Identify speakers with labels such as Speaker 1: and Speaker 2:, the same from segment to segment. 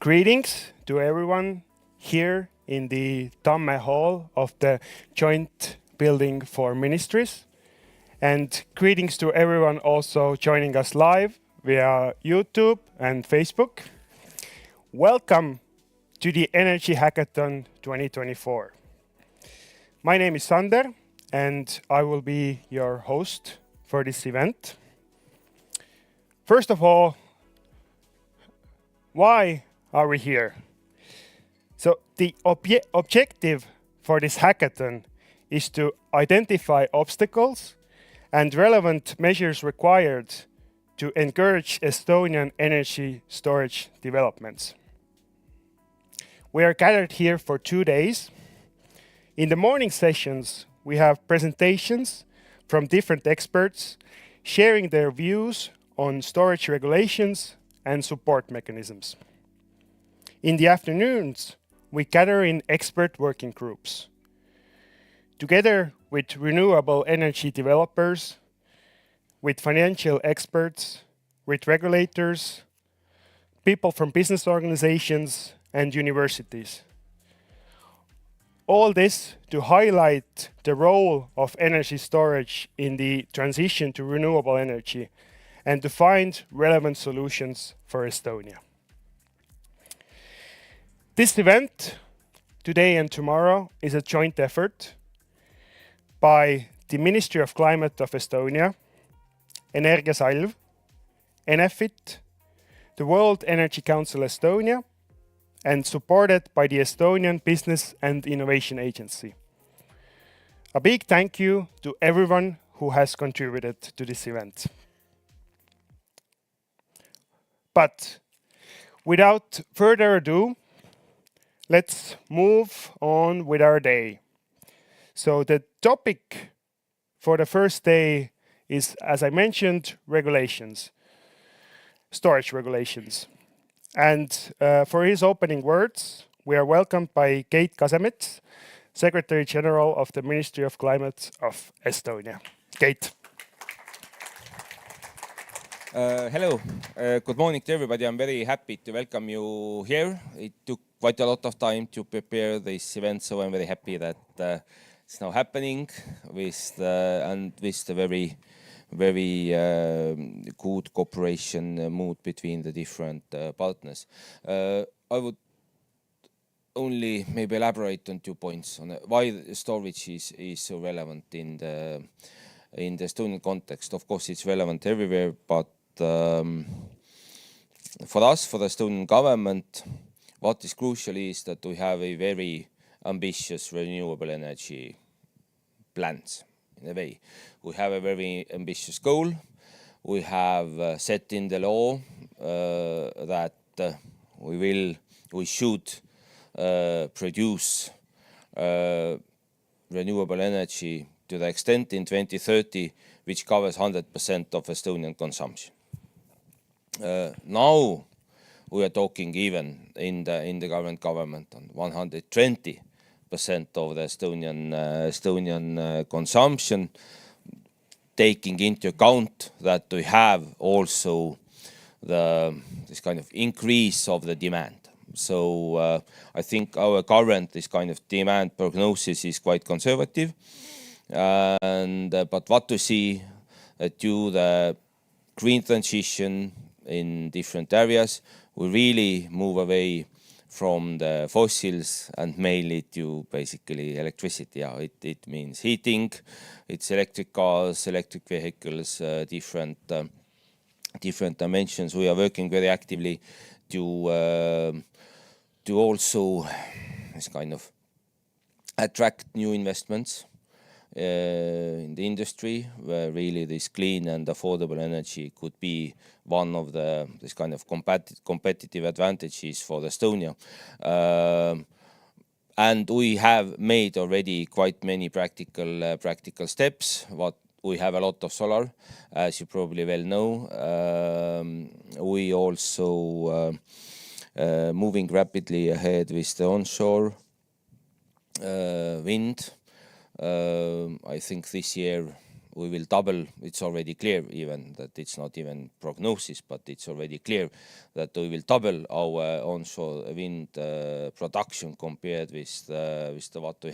Speaker 1: Greetings to everyone here in the Tamme Hall of the Joint Building for Ministries. And greetings to everyone also joining us live via YouTube and Facebook. Welcome to the Energy Hackathon 2024. My name is Sander, and I will be your host for this event. First of all, why are we here? So the objective for this hackathon is to identify obstacles and relevant measures required to encourage Estonian energy storage developments. We are gathered here for 2 days. In the morning sessions, we have presentations from different experts sharing their views on storage regulations and support mechanisms. In the afternoons, we gather in expert working groups. Together with renewable energy developers, with financial experts, with regulators, people from business organizations and universities. All this to highlight the role of energy storage in the transition to renewable energy and to find relevant solutions for Estonia. This event, today and tomorrow, is a joint effort by the Ministry of Climate of Estonia, Energiasalv, Enefit, the World Energy Council Estonia, and supported by the Estonian Business and Innovation Agency. A big thank you to everyone who has contributed to this event. But without further ado, let's move on with our day. So the topic for the first day is, as I mentioned, regulations, storage regulations. And for his opening words, we are welcomed by Keit Kasemets, Secretary General of the Ministry of Climate of Estonia. Keit.
Speaker 2: Hello, good morning to everybody. I'm very happy to welcome you here. It took quite a lot of time to prepare this event, so I'm very happy that it's now happening with the very good cooperation mood between the different partners. I would only maybe elaborate on 2 points on why storage is so relevant in the Estonian context. Of course, it's relevant everywhere, but for us, for the Estonian government, what is crucial is that we have a very ambitious renewable energy plans. In a way, we have a very ambitious goal. We have set in the law that we should produce renewable energy to the extent in 2030 which covers 100% of Estonian consumption. Now we are talking even in the current government on 120% of the Estonian consumption, taking into account that we have also this kind of increase of the demand. So I think our current this kind of demand prognosis is quite conservative. But what to see due the green transition in different areas, we really move away from the fossils and mainly to basically electricity. Yeah, it means heating, it's electric cars, electric vehicles, different dimensions. We are working very actively to also this kind of attract new investments in the industry, where really this clean and affordable energy could be one of this kind of competitive advantages for Estonia. And we have made already quite many practical steps. We have a lot of solar, as you probably well know. We also moving rapidly ahead with the onshore wind. I think this year we will double. It's already clear even that it's not even prognosis, but it's already clear that we will double our onshore wind production compared with what we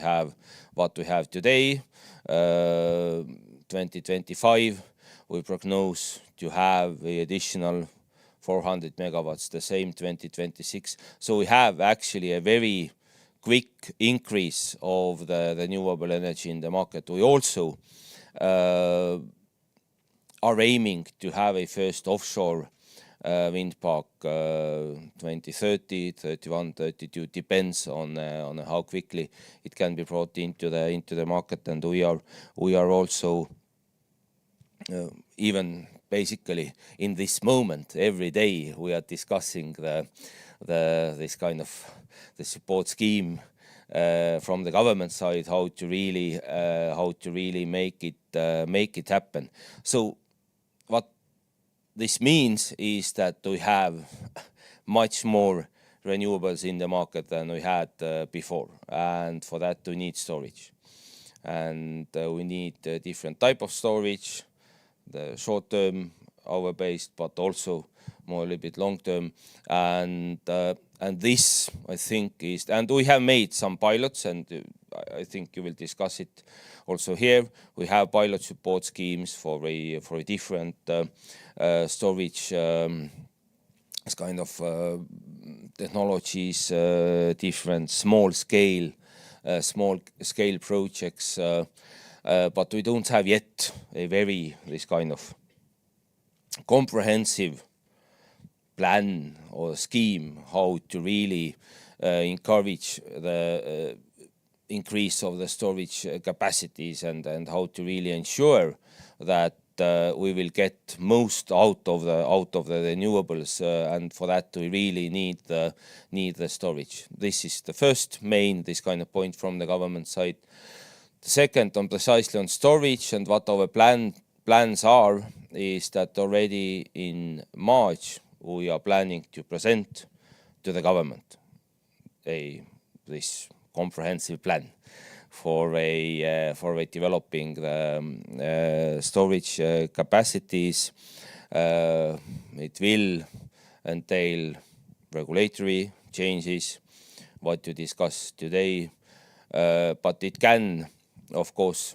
Speaker 2: have today. 2025, we prognose to have the additional 400 megawatts, the same 2026. So we have actually a very quick increase of the renewable energy in the market. We also are aiming to have a first offshore wind park 2030, 31, 32, depends on how quickly it can be brought into the market. And we are also even basically in this moment every day we are discussing this kind of the support scheme from the government side, how to really make it happen. So what this means is that we have much more renewables in the market than we had before, and for that we need storage, and we need different type of storage, the short-term hour-based, but also more a little bit long-term, and this I think is, and we have made some pilots, and I think you will discuss it also here. We have pilot support schemes for a different storage kind of technologies, different small scale projects, but we don't have yet a this kind of comprehensive plan or scheme how to really encourage the increase of the storage capacities, and how to really ensure that we will get most out of the renewables, and for that we really need the storage. This is the first main this kind of point from the government side. The second on precisely on storage and what our plans are is that already in March we are planning to present to the government this comprehensive plan for developing the storage capacities. It will entail regulatory changes, what you discussed today, but it can, of course,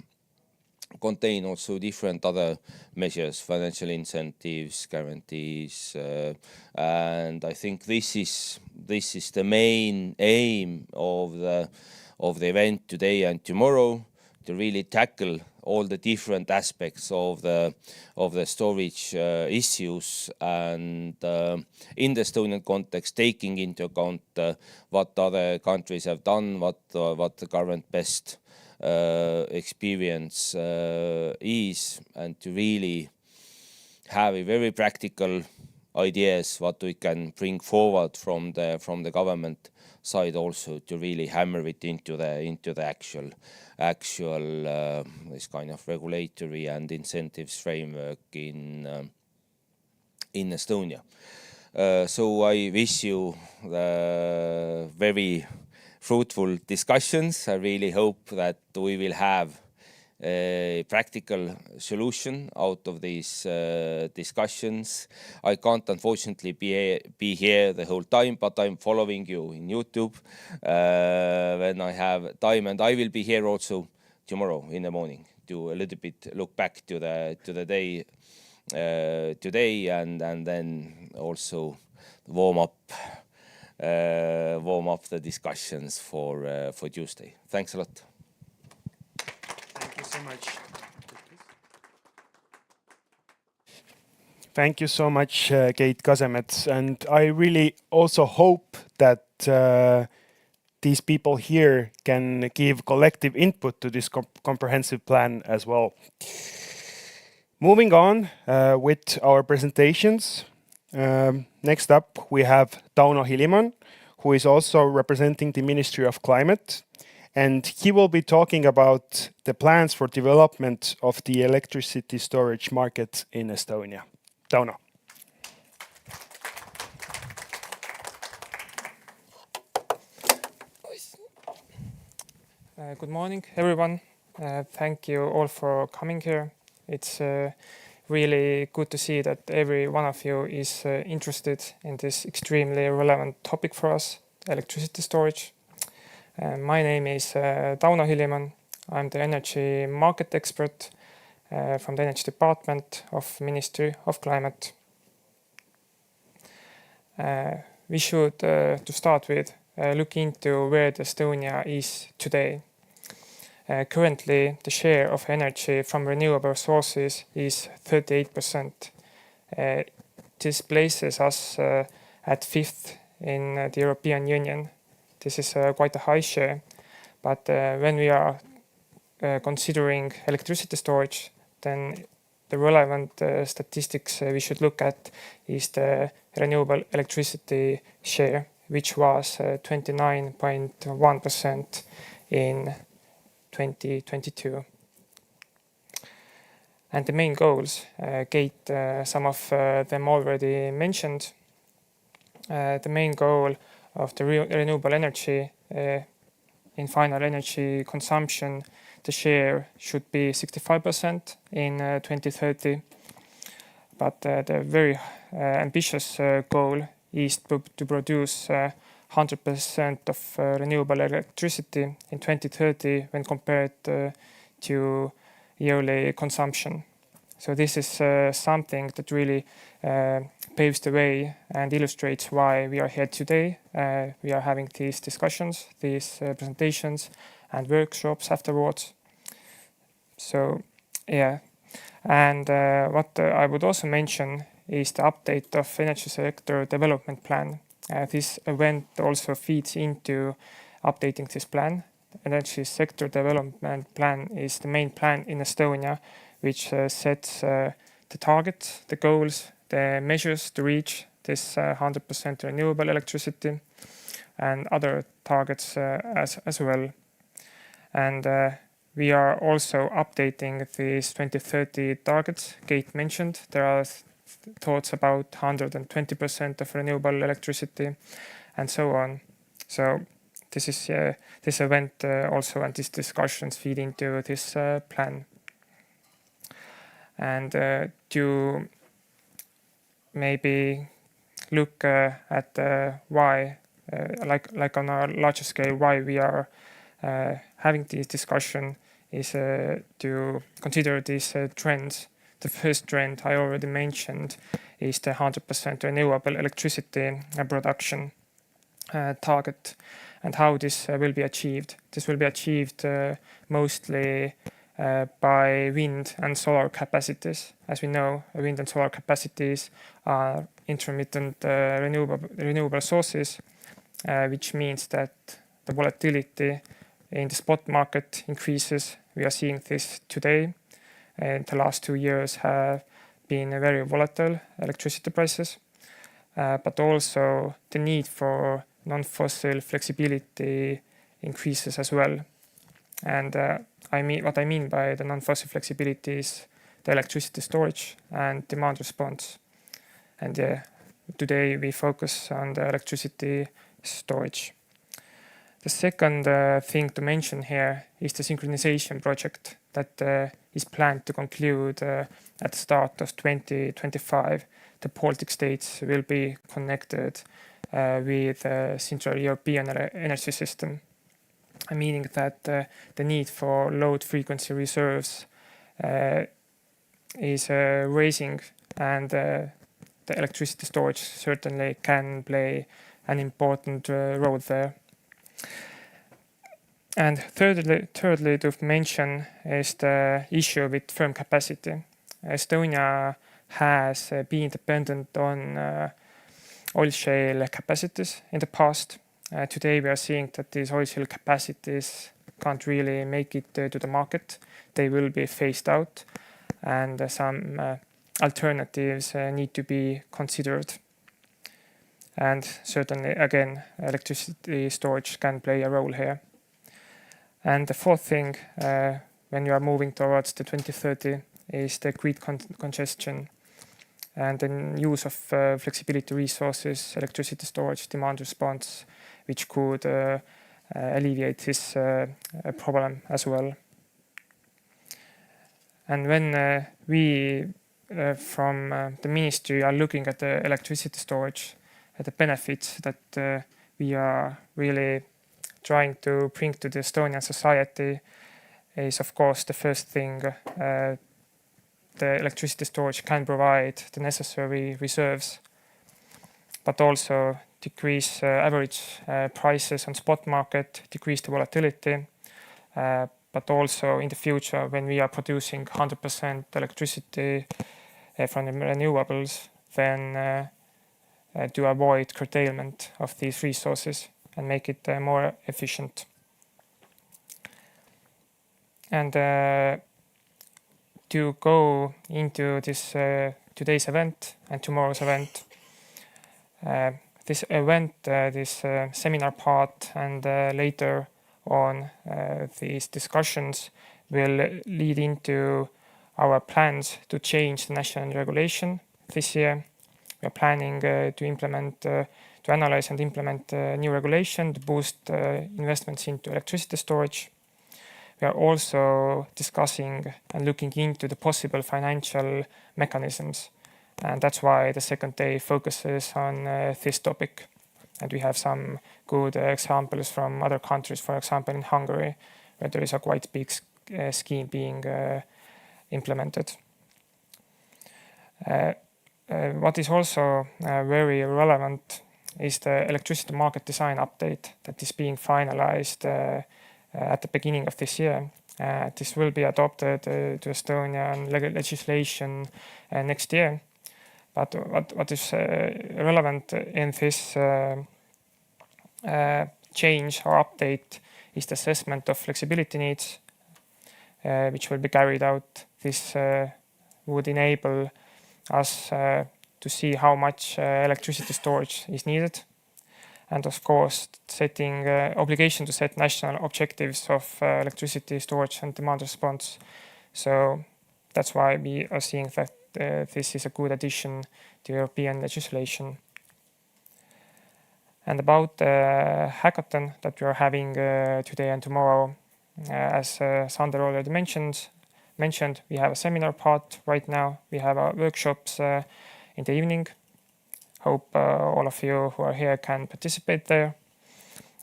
Speaker 2: contain also different other measures, financial incentives, guarantees, and I think this is the main aim of the event today and tomorrow, to really tackle all the different aspects of the storage issues, and in the Estonian context, taking into account what other countries have done, what the current best experience is, and to really have a very practical ideas what we can bring forward from the government side, also to really hammer it into the actual this kind of regulatory and incentives framework in Estonia. So I wish you the very fruitful discussions. I really hope that we will have a practical solution out of these discussions. I can't unfortunately be here the whole time, but I'm following you in YouTube when I have time, and I will be here also tomorrow in the morning to a little bit look back to the day today, and then also warm up the discussions for Tuesday. Thanks a lot.
Speaker 1: Thank you so much. Thank you so much, Keit, Kasemets. And I really also hope that these people here can give collective input to this comprehensive plan as well. Moving on with our presentations. Next up, we have Tauno Hilimon, who is also representing the Ministry of Climate. And he will be talking about the plans for development of the electricity storage market in Estonia. Tauno.
Speaker 3: Good morning, everyone. Thank you all for coming here. It's really good to see that every one of you is interested in this extremely relevant topic for us, electricity storage. My name is Tauno Hilimon. I'm the energy market expert from the Energy Department of Ministry of Climate. We should, to start with, look into where Estonia is today. Currently, the share of energy from renewable sources is 38%. This places us at 5th in the European Union. This is quite a high share, but when we are considering electricity storage, then the relevant statistics we should look at is the renewable electricity share, which was 29.1% in 2022. And the main goals, Keit, some of them already mentioned. The main goal of the renewable energy in final energy consumption, the share should be 65% in 2030. But the very ambitious goal is to produce 100% of renewable electricity in 2030 when compared to yearly consumption. So this is something that really paves the way and illustrates why we are here today. We are having these discussions, these presentations and workshops afterwards. So yeah, and what I would also mention is the update of energy sector development plan. This event also feeds into updating this plan. Energy sector development plan is the main plan in Estonia, which sets the targets, the goals, the measures to reach this 100% renewable electricity and other targets as well. And we are also updating these 2030 targets Keit mentioned. There are thoughts about 120% of renewable electricity and so on. So this is this event also and these discussions feed into this plan. And to maybe look at why, like on a larger scale, why we are having this discussion is to consider these trends. The first trend I already mentioned is the 100% renewable electricity production target and how this will be achieved. This will be achieved mostly by wind and solar capacities. As we know, wind and solar capacities are intermittent renewable sources, which means that the volatility in the spot market increases. We are seeing this today. And the last 2 years have been very volatile electricity prices, but also the need for non-fossil flexibility increases as well. And what I mean by the non-fossil flexibility is the electricity storage and demand response. And today we focus on the electricity storage. The second thing to mention here is the synchronization project that is planned to conclude at the start of 2025. The Baltic states will be connected with the Central European energy system, meaning that the need for load frequency reserves is raising, and the electricity storage certainly can play an important role there. And thirdly to mention is the issue with firm capacity. Estonia has been dependent on oil shale capacities in the past. Today we are seeing that these oil shale capacities can't really make it to the market. They will be phased out, and some alternatives need to be considered. And certainly, again, electricity storage can play a role here. And the fourth thing, when you are moving towards the 2030, is the grid congestion and the use of flexibility resources, electricity storage, demand response, which could alleviate this problem as well. And when we from the ministry are looking at the electricity storage, at the benefits that we are really trying to bring to the Estonian society, is of course the first thing. The electricity storage can provide the necessary reserves, but also decrease average prices on spot market, decrease the volatility, but also in the future when we are producing 100% electricity from the renewables, then to avoid curtailment of these resources and make it more efficient. And to go into this today's event and tomorrow's event, this event, this seminar part, and later on these discussions will lead into our plans to change the national regulation this year. We are planning to analyze and implement new regulation to boost investments into electricity storage. We are also discussing and looking into the possible financial mechanisms, and that's why the second day focuses on this topic. And we have some good examples from other countries, for example in Hungary, where there is a quite big scheme being implemented. What is also very relevant is the electricity market design update that is being finalized at the beginning of this year. This will be adopted to Estonian legislation next year. But what is relevant in this change or update is the assessment of flexibility needs, which will be carried out. This would enable us to see how much electricity storage is needed, and of course setting obligation to set national objectives of electricity storage and demand response. So that's why we are seeing that this is a good addition to European legislation. And about the hackathon that we are having today and tomorrow, as Sander already mentioned, we have a seminar part right now. We have our workshops in the evening. Hope all of you who are here can participate there.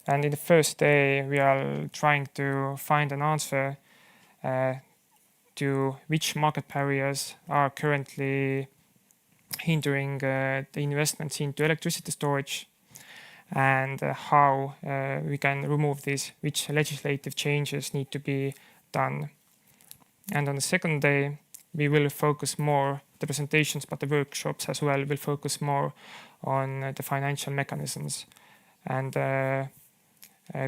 Speaker 3: And in the first day, we are trying to find an answer to which market barriers are currently hindering the investments into electricity storage, and how we can remove these, which legislative changes need to be done. And on the second day, we will focus more, the presentations, but the workshops as well will focus more on the financial mechanisms and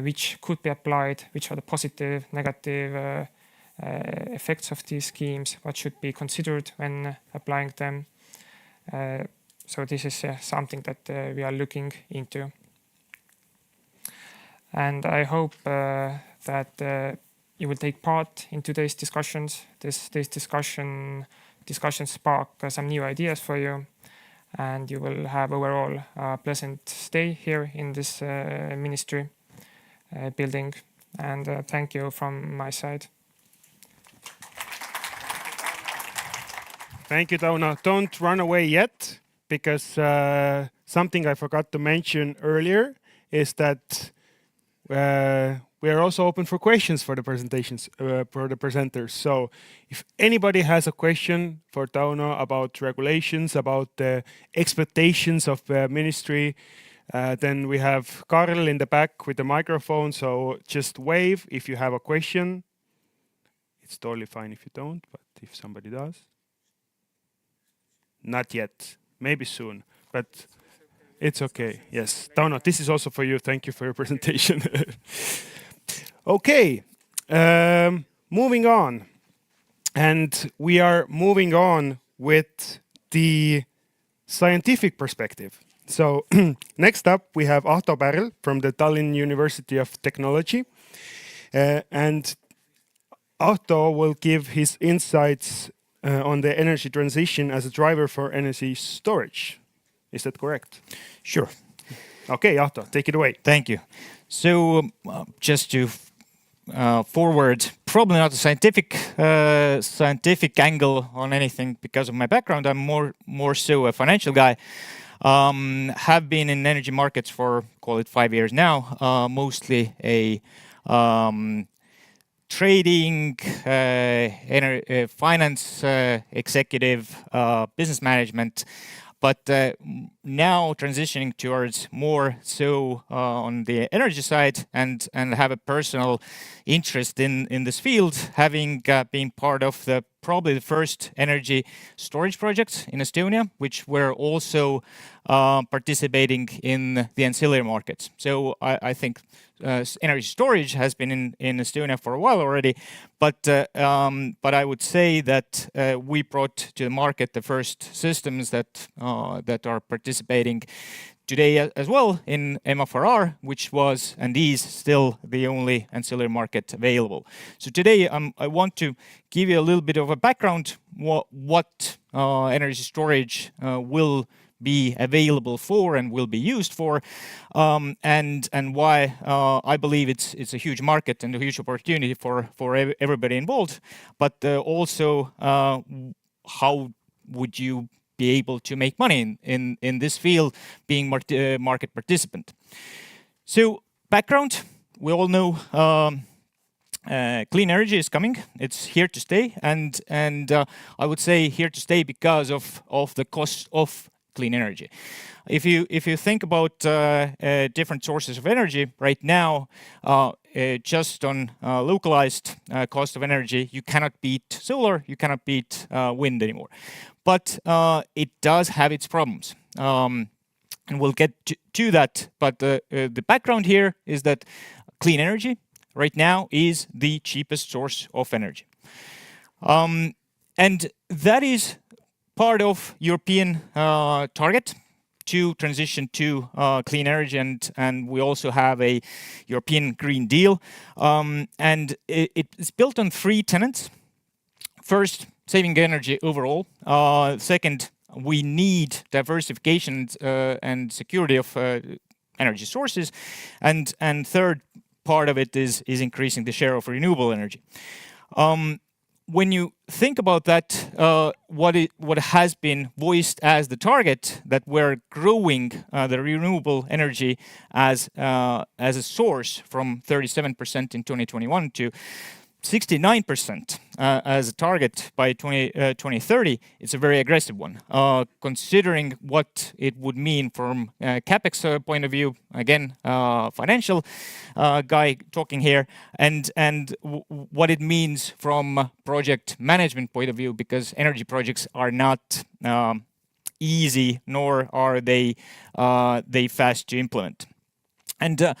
Speaker 3: which could be applied, which are the positive, negative effects of these schemes, what should be considered when applying them. So this is something that we are looking into. And I hope that you will take part in today's discussions. This discussions spark some new ideas for you, and you will have overall a pleasant stay here in this ministry building. And thank you from my side.
Speaker 1: Thank you, Tauno. Don't run away yet, because something I forgot to mention earlier is that we are also open for questions for the presentations, for the presenters. So if anybody has a question for Tauno about regulations, about the expectations of the ministry, then we have Karl in the back with the microphone. So just wave if you have a question. It's totally fine if you don't, but if somebody does. Not yet, maybe soon, but it's okay. Yes, Tauno, this is also for you. Thank you for your presentation. Okay, moving on. And we are moving on with the scientific perspective. So next up, we have Ahto Pärl from the Tallinn University of Technology. And Ahto will give his insights on the energy transition as a driver for energy storage. Is that correct?
Speaker 4: Sure.
Speaker 1: Okay, Ahto, take it away.
Speaker 4: Thank you. So just to forward probably not a scientific angle on anything because of my background. I'm more so a financial guy. Have been in energy markets for, call it 5 years now, mostly a trading, finance executive, business management, but now transitioning towards more so on the energy side and have a personal interest in this field, having been part of probably the first energy storage projects in Estonia, which were also participating in the ancillary markets. So I think energy storage has been in Estonia for a while already, but I would say that we brought to the market the first systems that are participating today as well in MFRR, which was and is still the only ancillary market available. So today I want to give you a little bit of a background what energy storage will be available for and will be used for, and why I believe it's a huge market and a huge opportunity for everybody involved, but also how would you be able to make money in this field being market participant. So background, we all know clean energy is coming. It's here to stay, and I would say here to stay because of the cost of clean energy. If you think about different sources of energy right now, just on localized cost of energy, you cannot beat solar, you cannot beat wind anymore. But it does have its problems. And we'll get to that. But the background here is that clean energy right now is the cheapest source of energy. And that is part of European target to transition to clean energy, and we also have a European Green Deal. And it's built on 3 tenets. First, saving energy overall. Second, we need diversification and security of energy sources. And third part of it is increasing the share of renewable energy. When you think about that, what has been voiced as the target, that we're growing the renewable energy as a source from 37% in 2021 to 69% as a target by 2030, it's a very aggressive one. Considering what it would mean from capex point of view, again, financial guy talking here, and what it means from project management point of view, because energy projects are not easy, nor are they fast to implement. And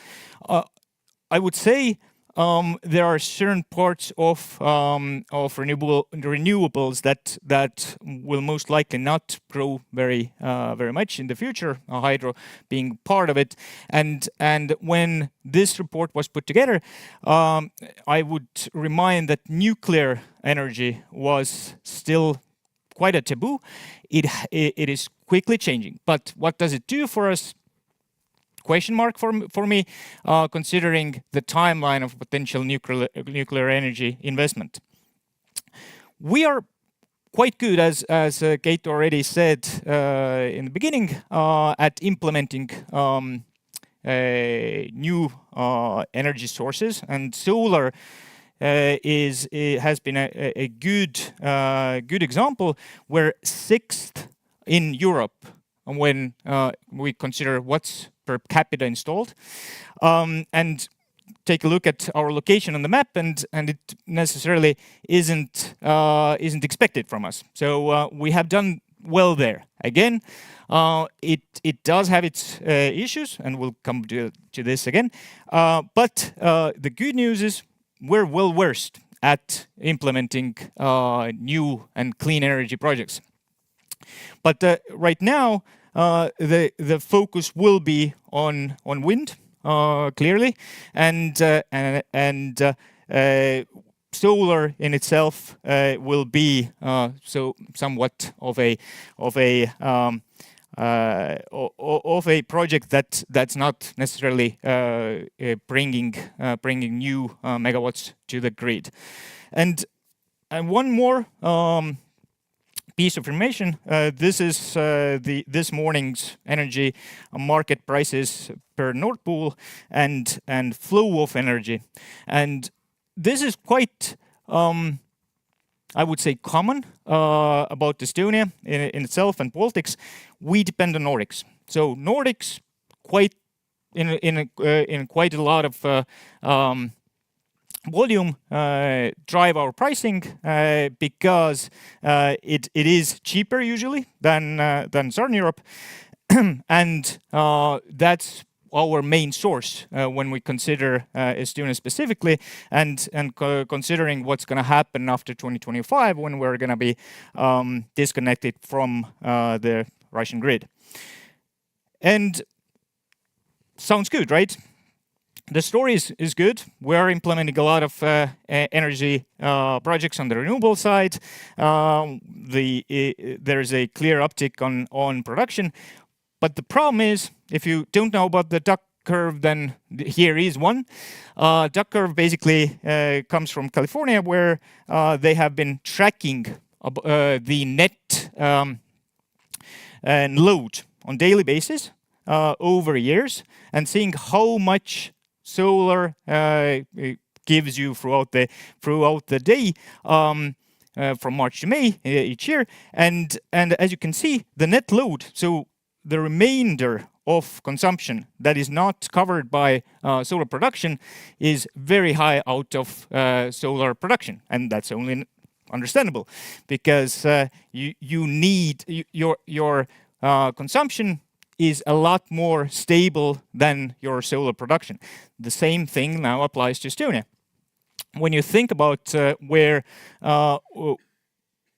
Speaker 4: I would say there are certain parts of renewables that will most likely not grow very much in the future. Hydro being part of it, and when this report was put together, I would remind that nuclear energy was still quite a taboo. It is quickly changing, but what does it do for us? Question mark for me, considering the timeline of potential nuclear energy investment. We are quite good, as Keit already said in the beginning, at implementing new energy sources, and solar has been a good example. We're 6th in Europe when we consider what's per capita installed, and take a look at our location on the map, and it necessarily isn't expected from us. So we have done well there. Again, it does have its issues, and we'll come to this again. But the good news is we're well versed at implementing new and clean energy projects. But right now, the focus will be on wind, clearly, and solar in itself will be so somewhat of a a project that's not necessarily bringing new megawatts to the grid. And one more piece of information. This is this morning's energy market prices per Nord Pool and flow of energy, and this is quite I would say common about Estonia in itself and Baltics. We depend on Nordics. So Nordics quite in quite a lot of volume drive our pricing because it is cheaper usually than Southern Europe, and that's our main source when we consider Estonia specifically, and considering what's going to happen after 2025 when we're going to be disconnected from the Russian grid. And sounds good, right? The story is good. We're implementing a lot of energy projects on the renewable side. There's a clear uptick on production. But the problem is, if you don't know about the duck curve, then here is one. Duck curve basically comes from California, where they have been tracking the net load on daily basis over years and seeing how much solar gives you throughout the day from March to May each year. And as you can see, the net load, so the remainder of consumption that is not covered by solar production, is very high out of solar production, and that's only understandable because you need your consumption is a lot more stable than your solar production. The same thing now applies to Estonia. When you think about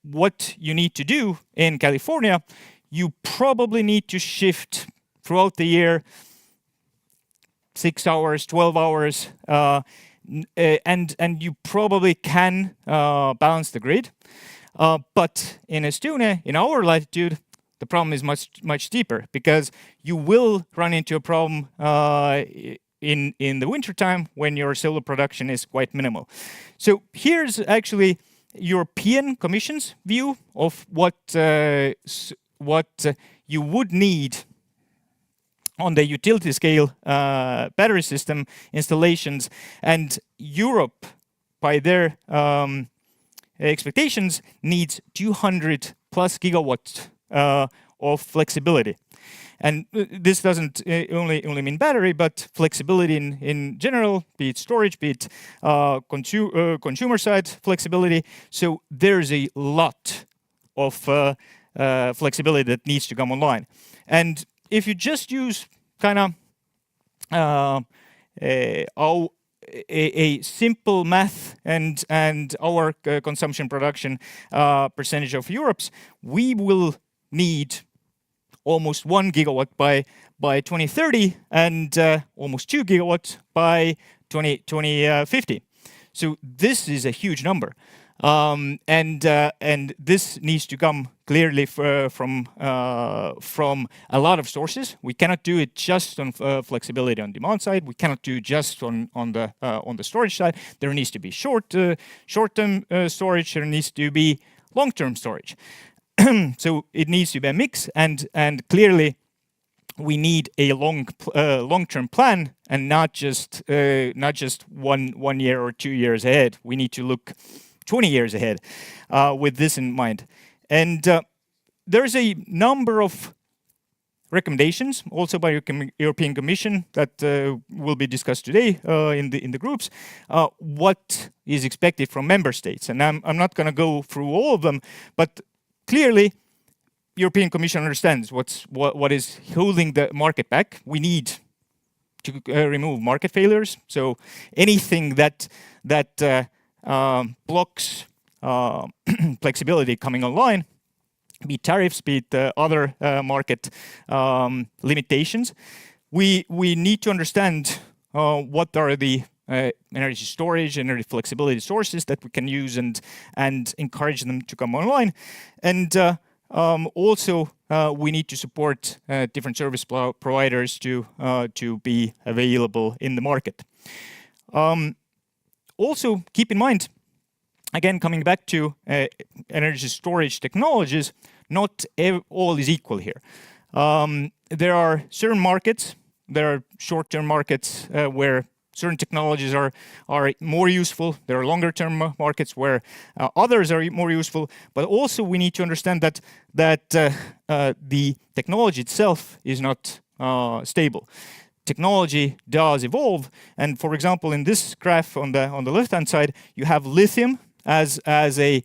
Speaker 4: what you need to do in California, you probably need to shift throughout the year 6 hours, 12 hours, and you probably can balance the grid. But in Estonia, in our latitude, the problem is much deeper because you will run into a problem in the wintertime when your solar production is quite minimal. So here's actually European Commission's view of what you would need on the utility scale battery system installations, and Europe, by their expectations, needs 200 plus gigawatts of flexibility. And this doesn't only mean battery, but flexibility in general, be it storage, be it consumer side flexibility. So there's a lot of flexibility that needs to come online. And if you just use kind of a simple math and our consumption production percentage of Europe's, we will need almost 1 gigawatt by 2030 and almost 2 gigawatts by 2050. So this is a huge number. And this needs to come clearly from a lot of sources. We cannot do it just on flexibility on demand side. We cannot do just on the storage side. There needs to be short-term storage. There needs to be long-term storage. So it needs to be a mix, and clearly we need a long-term plan, and not just 1 year or 2 years ahead. We need to look 20 years ahead with this in mind. And there's a number of recommendations also by European Commission that will be discussed today in the groups, what is expected from member states. And I'm not going to go through all of them, but clearly European Commission understands what is holding the market back. We need to remove market failures. So anything that blocks flexibility coming online, be it tariffs, be it other market limitations. We need to understand what are the energy storage, energy flexibility sources that we can use and encourage them to come online. And also we need to support different service providers to be available in the market. Also, keep in mind, again, coming back to energy storage technologies, not all is equal here. There are certain markets, there are short-term markets where certain technologies are more useful. There are longer-term markets where others are more useful. But also we need to understand that the technology itself is not stable. Technology does evolve, and for example, in this graph on the left-hand side, you have lithium as a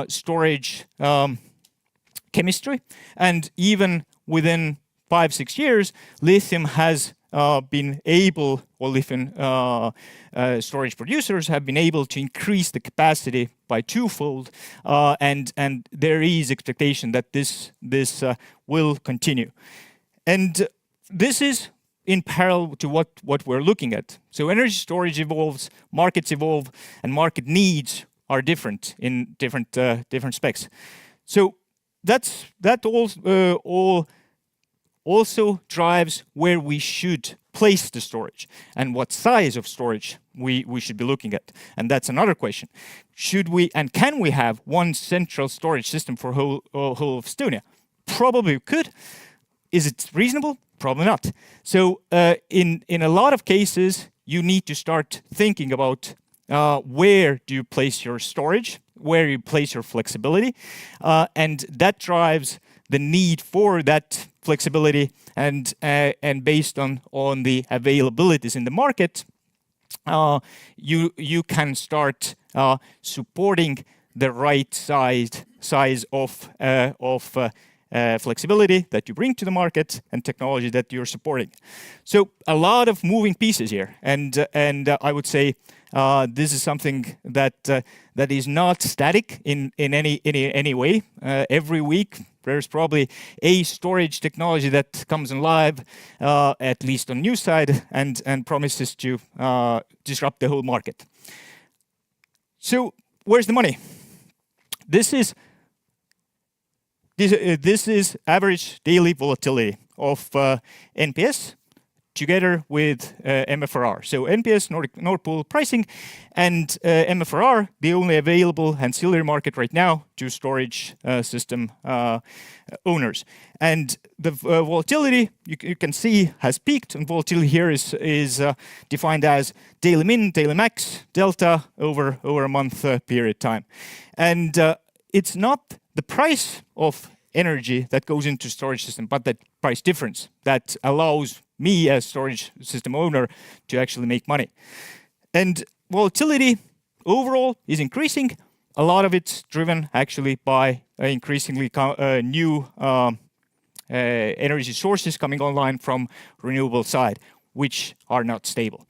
Speaker 4: storage chemistry, and even within 5-6 years, lithium has been able, or lithium storage producers have been able to increase the capacity by twofold, and there is expectation that this will continue. And this is in parallel to what we're looking at. So energy storage evolves, markets evolve, and market needs are different in different specs. So that all also drives where we should place the storage and what size of storage we should be looking at. And that's another question. Should we and can we have one central storage system for whole of Estonia? Probably we could. Is it reasonable? Probably not. So in a lot of cases, you need to start thinking about where do you place your storage, where you place your flexibility, and that drives the need for that flexibility, and based on the availabilities in the market, you can start supporting the right size of flexibility that you bring to the market and technology that you're supporting. So a lot of moving pieces here, and I would say this is something that is not static in any way. Every week there's probably a storage technology that comes in live, at least on news side, and promises to disrupt the whole market. So where's the money? This is average daily volatility of NPS together with MFRR. So NPS, Nord Pool pricing, and MFRR, the only available ancillary market right now to storage system owners. And the volatility, you can see, has peaked, and volatility here is defined as daily min, daily max, delta over a month period time. And it's not the price of energy that goes into storage system, but that price difference that allows me as storage system owner to actually make money. And volatility overall is increasing. A lot of it's driven actually by increasingly new energy sources coming online from renewable side, which are not stable.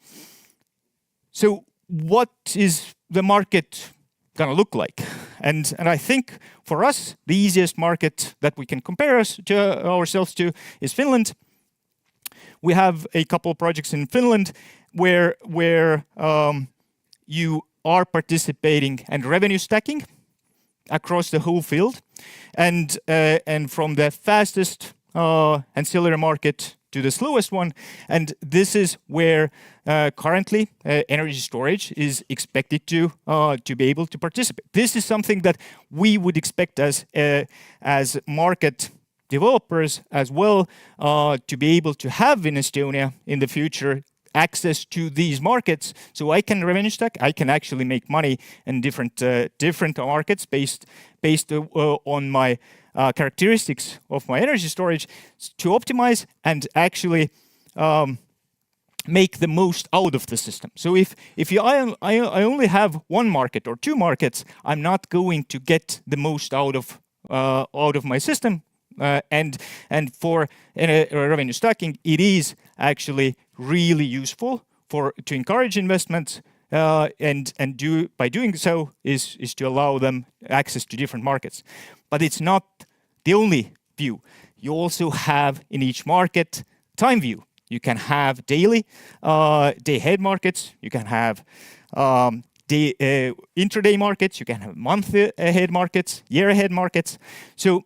Speaker 4: So what is the market gonna look like? And I think for us, the easiest market that we can compare ourselves to is Finland. We have a couple of projects in Finland where you are participating and revenue stacking across the whole field, and from the fastest ancillary market to the slowest one. And this is where currently energy storage is expected to be able to participate. This is something that we would expect as market developers as well to be able to have in Estonia in the future access to these markets, so I can revenue stack, I can actually make money in different markets based on my characteristics of my energy storage to optimize and actually make the most out of the system. So if I only have one market or two markets, I'm not going to get the most out of my system. And for revenue stacking, it is actually really useful to encourage investments, and by doing so is to allow them access to different markets. But it's not the only view. You also have in each market time view. You can have daily, day ahead markets. You can have intraday markets. You can have month ahead markets, year ahead markets. So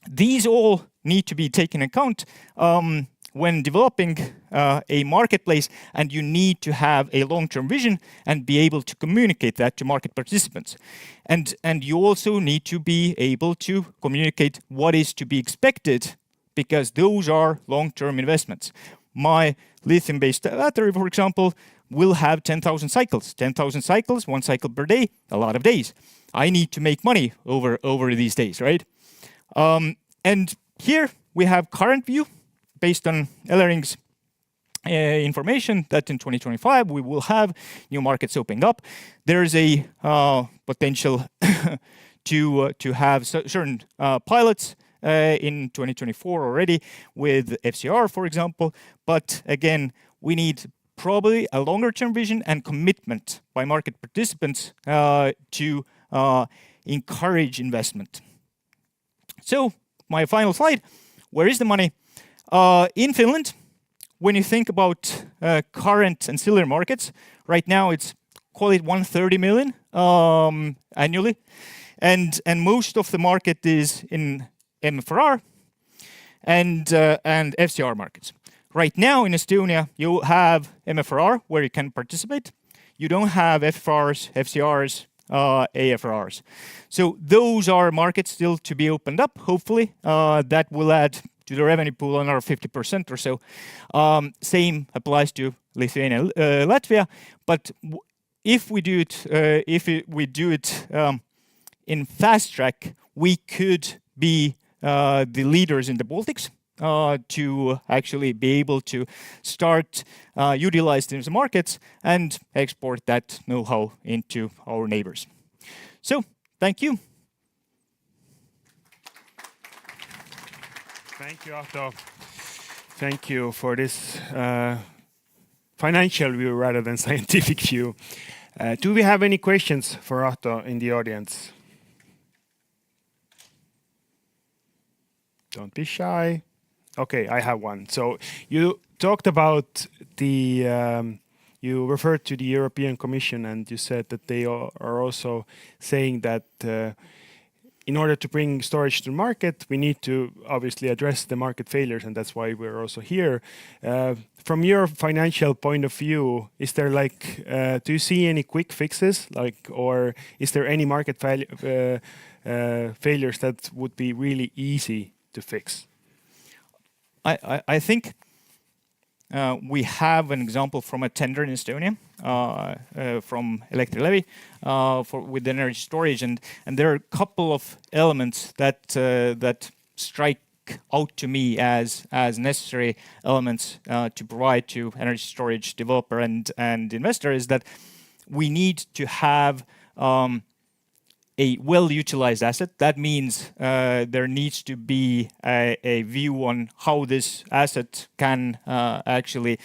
Speaker 4: These all need to be taken into account when developing a marketplace, and you need to have a long-term vision and be able to communicate that to market participants. And you also need to be able to communicate what is to be expected, because those are long-term investments. My lithium-based battery, for example, will have 10,000 cycles. 10,000 cycles, 1 cycle per day, a lot of days. I need to make money over these days, right? And here we have current view based on Ellering's information that in 2025 we will have new markets opening up. There's a potential to have certain pilots in 2024 already with FCR, for example. But again, we need probably a longer term vision and commitment by market participants to encourage investment. So my final slide, where is the money? In Finland, when you think about current ancillary markets, right now it's, call it 130 million annually. And most of the market is in MFR and FCR markets. Right now in Estonia, you have MFR where you can participate. You don't have FFRs, FCRs, AFRs. So those are markets still to be opened up, hopefully. That will add to the revenue pool another 50% or so. Same applies to Lithuania, Latvia. But if we do it, in fast track, we could be the leaders in the Baltics to actually be able to start utilize these markets and export that know-how into our neighbors. So, thank you.
Speaker 1: Thank you, Ahto. Thank you for this financial view rather than scientific view. Do we have any questions for Ahto in the audience? Don't be shy. Okay, I have one. So you talked about the, you referred to the European Commission and you said that they are also saying that in order to bring storage to the market, we need to obviously address the market failures, and that's why we're also here. From your financial point of view, is there like, do you see any quick fixes, like, or is there any market failures that would be really easy to fix?
Speaker 4: I think we have an example from a tender in Estonia from Elektrilevi with energy storage, and there are a couple of elements that strike out to me as necessary elements to provide to energy storage developer and investor. Is that we need to have a well-utilized asset. That means there needs to be a view on how this asset can actually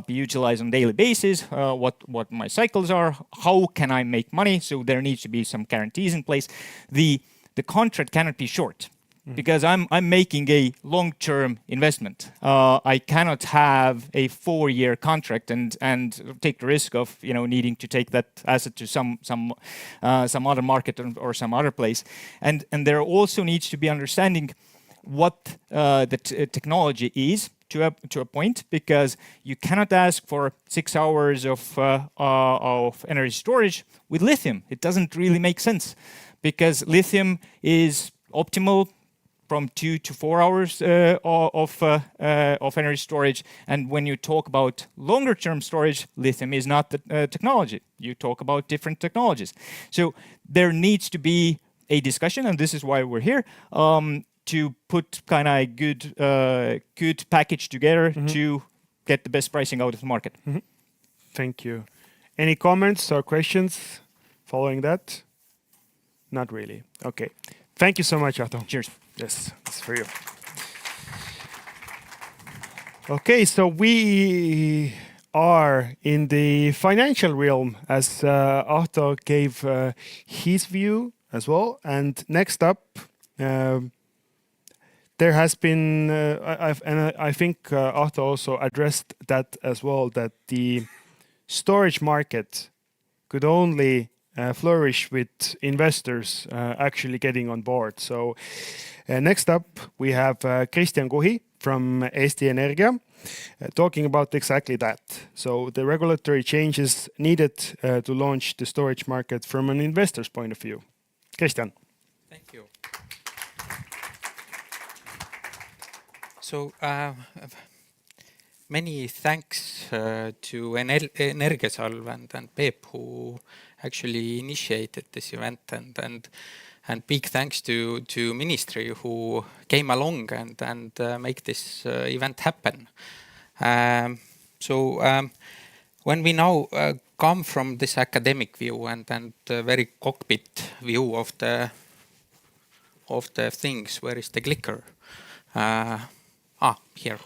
Speaker 4: be utilized on a daily basis, what my cycles are, how can I make money. So there needs to be some guarantees in place. The contract cannot be short. Because I'm making a long-term investment. I cannot have a 4-year contract and take the risk of needing to take that asset to some other market or some other place. And there also needs to be understanding what the technology is to a point, because you cannot ask for 6 hours of energy storage with lithium. It doesn't really make sense, because lithium is optimal from 2 to 4 hours of energy storage. And when you talk about longer term storage, lithium is not the technology. You talk about different technologies. So there needs to be a discussion, and this is why we're here, to put kind of good package together to get the best pricing out of the market.
Speaker 1: Thank you. Any comments or questions following that? Not really. Okay. Thank you so much, Ahto.
Speaker 4: Cheers.
Speaker 1: Yes, that's for you. Okay, so we are in the financial realm, as Ahto gave his view as well. And next up, there has been, I think Ahto also addressed that as well, that the storage market could only flourish with investors actually getting on board. So next up, we have Kristjan Kuhi from Eesti Energia talking about exactly that. So the regulatory changes needed to launch the storage market from an investor's point of view. Kristjan.
Speaker 5: Thank you. So many thanks to Energiasalv and Peep who actually initiated this event, and big thanks to Ministry who came along and make this event happen. When we now come from this academic view and very cockpit view of the things, where is the clicker? Here.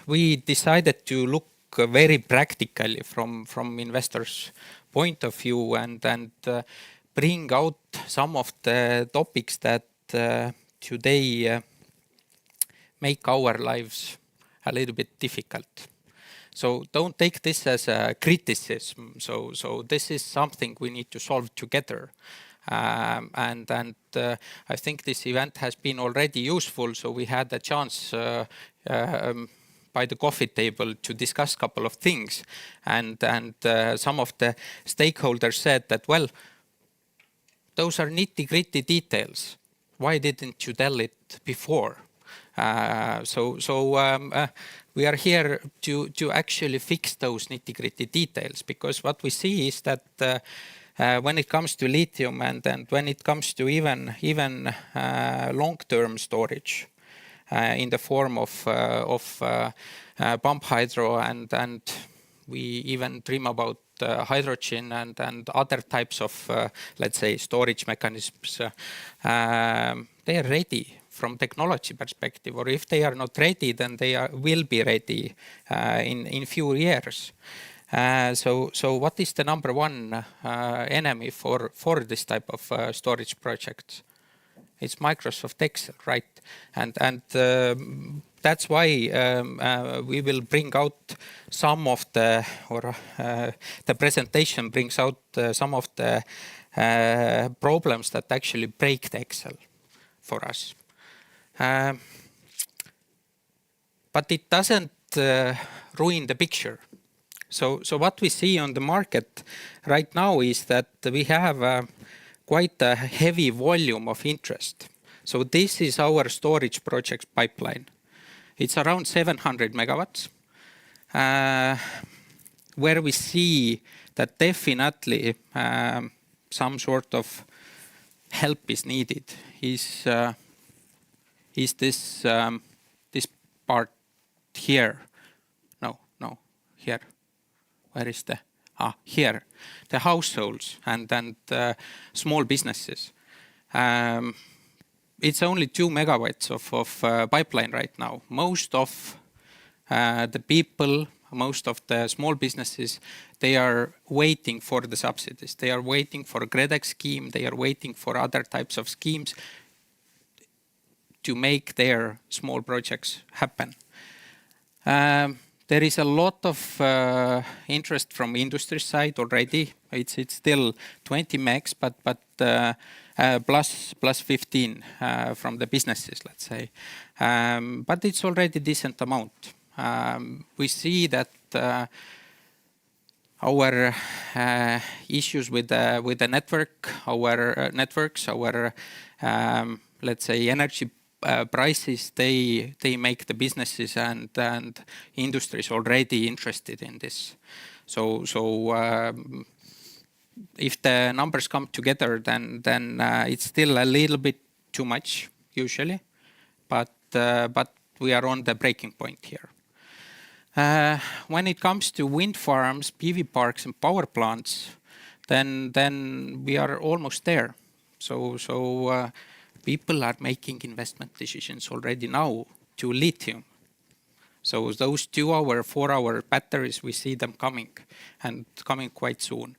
Speaker 5: We decided to look very practically from investors' point of view and bring out some of the topics that today make our lives a little bit difficult. So don't take this as a criticism. So this is something we need to solve together. I think this event has been already useful, so we had a chance by the coffee table to discuss a couple of things, and some of the stakeholders said that, well, those are nitty-gritty details. Why didn't you tell it before? We are here to actually fix those nitty-gritty details, because what we see is that when it comes to lithium and when it comes to even long-term storage in the form of pump hydro, and we even dream about hydrogen and other types of, let's say, storage mechanisms, they are ready from technology perspective, or if they are not ready, then they will be ready in few years. So what is the number one enemy for this type of storage project? It's Microsoft Excel, right? And that's why we will bring out some of the presentation brings out some of the problems that actually break the Excel for us. But it doesn't ruin the picture. So what we see on the market right now is that we have quite a heavy volume of interest. So this is our storage project pipeline. It's around 700 megawatts, where we see that definitely some sort of help is needed. Is this part here? No, here. Where is the here? The households and small businesses. It's only 2 megawatts of pipeline right now. Most of the people, most of the small businesses, they are waiting for the subsidies. They are waiting for a GREDEX scheme. They are waiting for other types of schemes to make their small projects happen. There is a lot of interest from industry side already. It's still 20 megs, but plus 15 from the businesses, let's say. But it's already decent amount. We see that our issues with the network, our networks, our let's say energy prices, they make the businesses and industries already interested in this. So if the numbers come together, then it's still a little bit too much usually, but we are on the breaking point here. When it comes to wind farms, PV parks, and power plants, then we are almost there. So people are making investment decisions already now to lithium. So those 2-hour, 4-hour batteries, we see them coming and coming quite soon.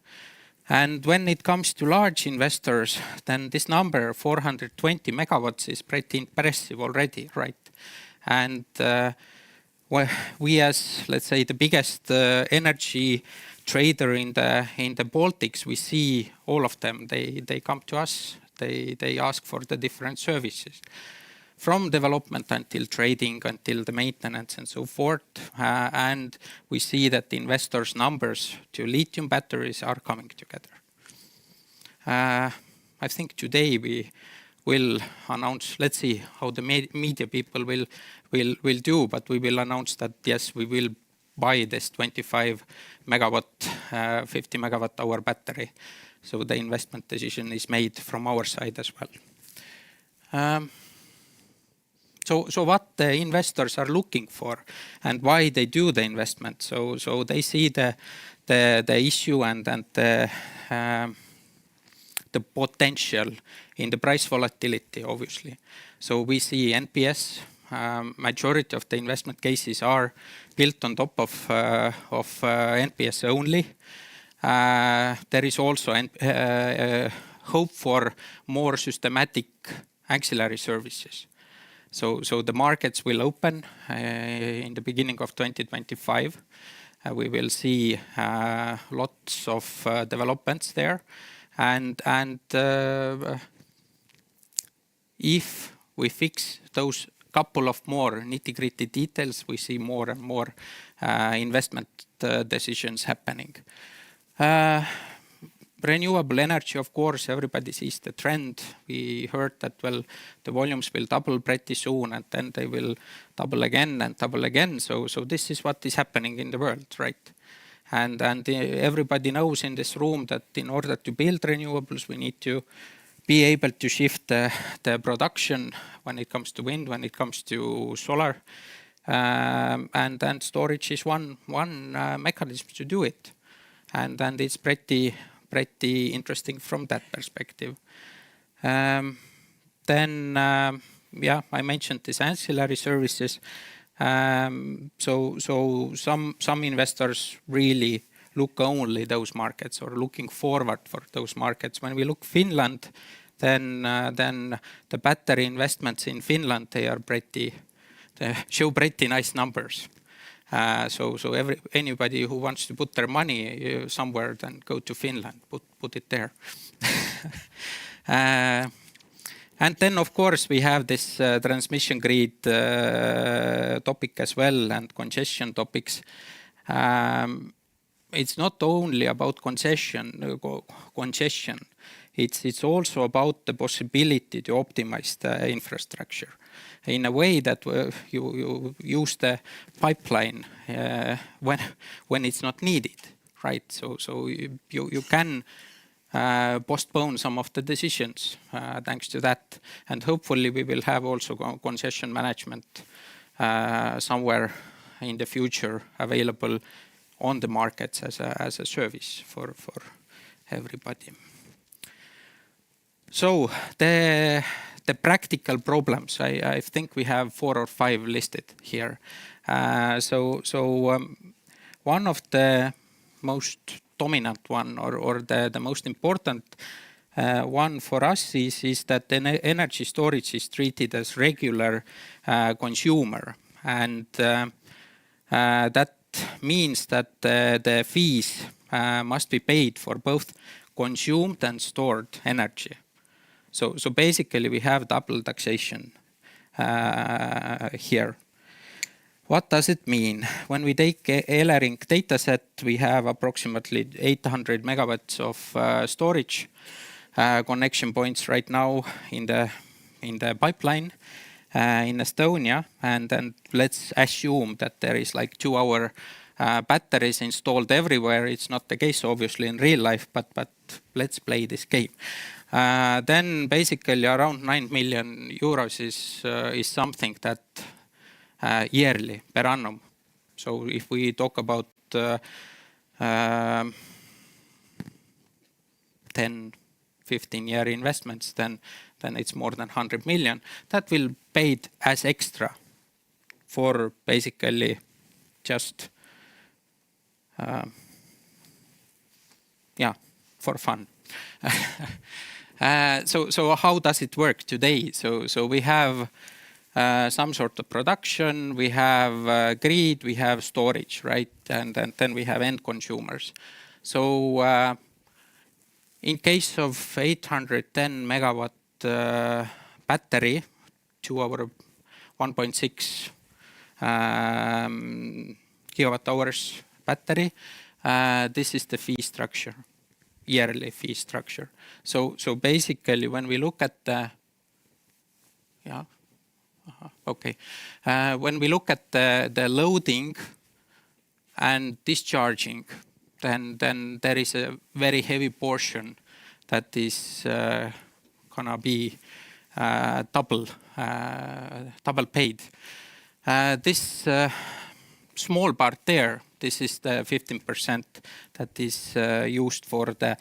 Speaker 5: And when it comes to large investors, then this number 420 megawatts is pretty impressive already, right? And we as, let's say, the biggest energy trader in the Baltics, we see all of them. They come to us. They ask for the different services, from development until trading, until the maintenance and so forth. And we see that the investors' numbers to lithium batteries are coming together. I think today we will announce, let's see how the media people will do, but we will announce that yes, we will buy this 25 megawatt, 50 megawatt hour battery. So the investment decision is made from our side as well. So what the investors are looking for and why they do the investment. So they see the issue and the potential in the price volatility, obviously. So we see NPS. Majority of the investment cases are built on top of NPS only. There is also hope for more systematic auxiliary services. So the markets will open in the beginning of 2025. We will see lots of developments there. And if we fix those couple of more nitty-gritty details, we see more and more investment decisions happening. Renewable energy, of course, everybody sees the trend. We heard that, well, the volumes will double pretty soon and then they will double again and double again. So this is what is happening in the world, right? And everybody knows in this room that in order to build renewables, we need to be able to shift the production when it comes to wind, when it comes to solar. And then storage is one mechanism to do it. And it's pretty interesting from that perspective. Then, yeah, I mentioned these ancillary services. So some investors really look only those markets or looking forward for those markets. When we look Finland, then the battery investments in Finland, they show pretty nice numbers. So anybody who wants to put their money somewhere, then go to Finland, put it there. And then, of course, we have this transmission grid topic as well and congestion topics. It's not only about congestion. It's also about the possibility to optimize the infrastructure in a way that you use the pipeline when it's not needed, right? So you can postpone some of the decisions thanks to that. And hopefully we will have also concession management somewhere in the future available on the markets as a service for everybody. So the practical problems, I think we have 4 or 5 listed here. One of the most dominant one or the most important one for us is that the energy storage is treated as regular consumer. And that means that the fees must be paid for both consumed and stored energy. So basically we have double taxation here. What does it mean? When we take Elering dataset, we have approximately 800 megawatts of storage connection points right now in the pipeline in Estonia. And then let's assume that there is like 2-hour batteries installed everywhere. It's not the case, obviously, in real life, but let's play this game. Then basically around 9 million euros is something that yearly per annum. So if we talk about 10-15-year investments, then it's more than 100 million. That will be paid as extra for basically just for fun. So how does it work today? So we have some sort of production, we have grid, we have storage, right? And then we have end consumers. So in case of 810 megawatt battery to our 1.6 kilowatt hours battery, this is the fee structure, yearly fee structure. So basically when we look at the, when we look at the loading and discharging, then there is a very heavy portion that is gonna be double paid. This small part there, this is the 15% that is used for the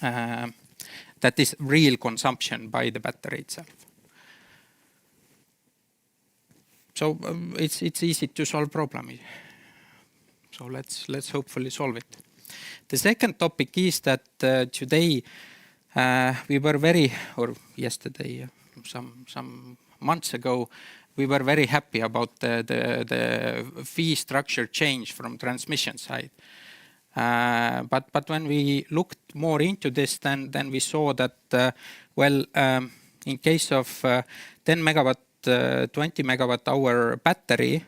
Speaker 5: that is real consumption by the battery itself. So it's easy to solve problem. So let's hopefully solve it. The second topic is that today we were yesterday, some months ago, we were very happy about the fee structure change from transmission side. But when we looked more into this, then we saw that, in case of 10 megawatt, 20 megawatt hour battery,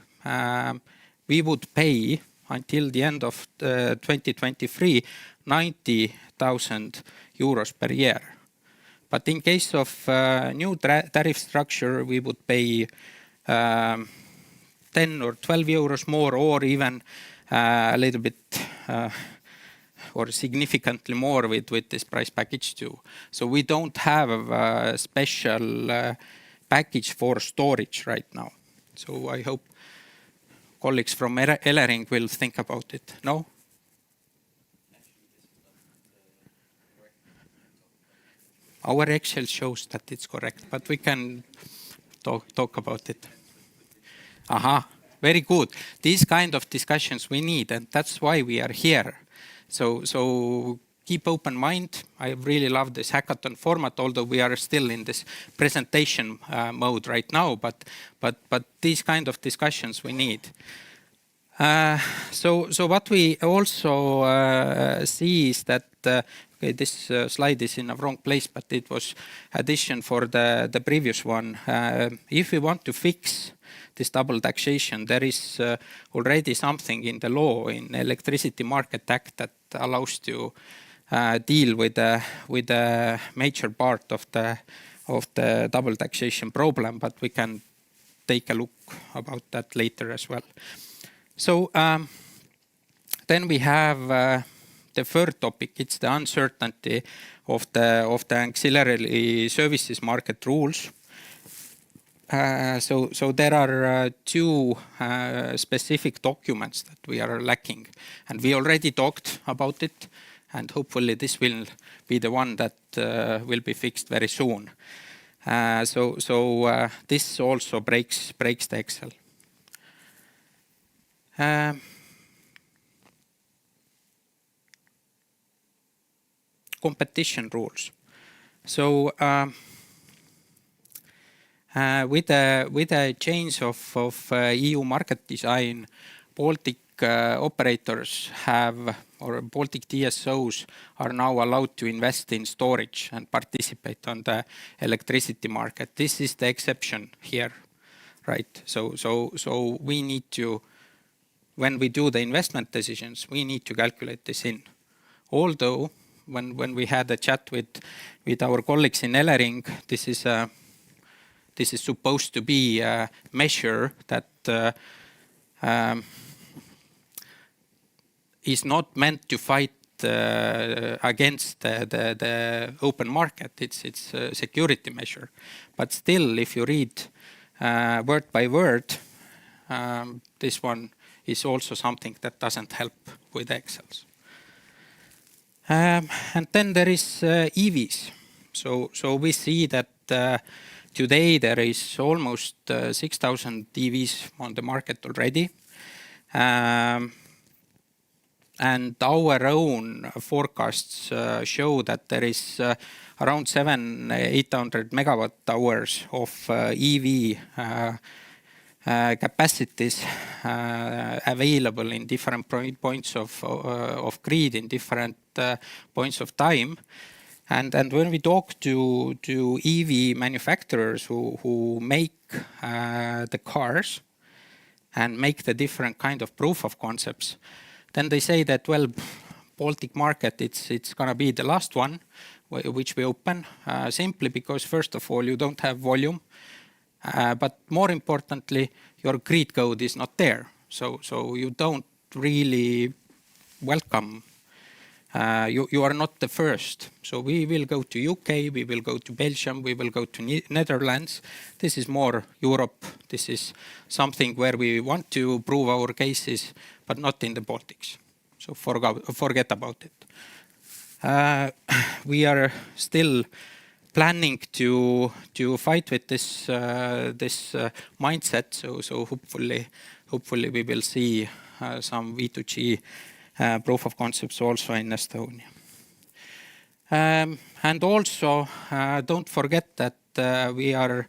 Speaker 5: we would pay until the end of 2023, 90,000 euros per year. But in case of new tariff structure, we would pay 10 or 12 euros more, or even a little bit or significantly more with this price package too. So we don't have a special package for storage right now. So I hope colleagues from Elering will think about it. No? Our Excel shows that it's correct, but we can talk about it. Very good. These kind of discussions we need, and that's why we are here. So keep open mind. I really love this hackathon format, although we are still in this presentation mode right now, but these kind of discussions we need. So what we also see is that okay, this slide is in a wrong place, but it was addition for the previous one. If we want to fix this double taxation, there is already something in the law, in Electricity Market Act, that allows to deal with the major part of the double taxation problem, but we can take a look about that later as well. So then we have the third topic. It's the uncertainty of the ancillary services market rules. So there are two specific documents that we are lacking, and we already talked about it, and hopefully this will be the one that will be fixed very soon. So this also breaks the Excel. Competition rules. So with the change of EU market design, Baltic operators have, or Baltic TSOs are now allowed to invest in storage and participate on the electricity market. This is the exception here, right? So we need to, when we do the investment decisions, we need to calculate this in. Although when we had a chat with our colleagues in Elering, this is supposed to be a measure that is not meant to fight against the open market. It's a security measure. But still, if you read word by word, this one is also something that doesn't help with Excels. And then there is EVs. So we see that today there is almost 6,000 EVs on the market already. And our own forecasts show that there is around 700-800 megawatt hours of EV capacities available in different points of grid, in different points of time. And when we talk to EV manufacturers who make the cars and make the different kind of proof of concepts, then they say that, well, Baltic market, it's going to be the last one which we open, simply because, first of all, you don't have volume. But more importantly, your grid code is not there. So you don't really welcome. You are not the first. So we will go to UK, we will go to Belgium, we will go to Netherlands. This is more Europe. This is something where we want to prove our cases, but not in the Baltics. So forget about it. We are still planning to fight with this mindset. So hopefully we will see some V2G proof of concepts also in Estonia. And also don't forget that we are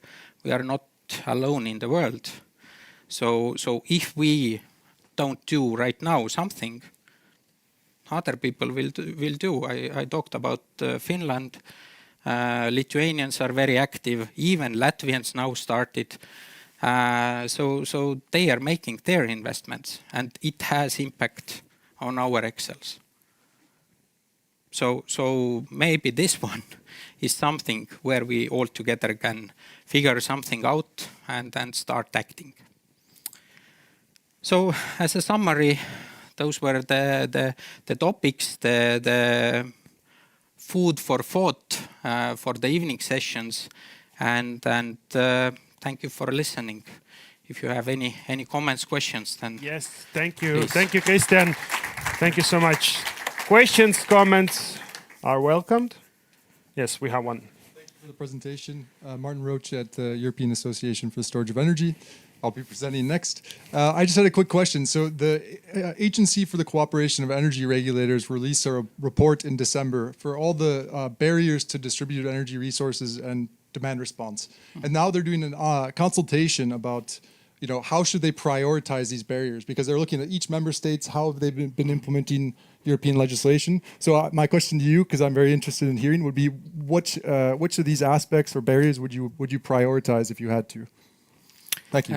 Speaker 5: not alone in the world. So if we don't do right now something, other people will do. I talked about Finland. Lithuanians are very active. Even Latvians now started. So they are making their investments, and it has impact on our Excels. So maybe this one is something where we all together can figure something out and then start acting. So as a summary, those were the topics, the food for thought for the evening sessions, and thank you for listening. If you have any comments, questions, then
Speaker 1: yes, thank you,
Speaker 5: please.
Speaker 1: Thank you, Kristjan. Thank you so much. Questions, comments are welcomed. Yes, we have one.
Speaker 6: Thank you for the presentation. Martin Roach at the European Association for the Storage of Energy. I'll be presenting next. I just had a quick question. So the Agency for the Cooperation of Energy Regulators released a report in December for all the barriers to distributed energy resources and demand response. And now they're doing a consultation about, how should they prioritize these barriers? Because they're looking at each member states, how have they been implementing European legislation. So my question to you, because I'm very interested in hearing, would be which of these aspects or barriers would you prioritize if you had to? Thank you.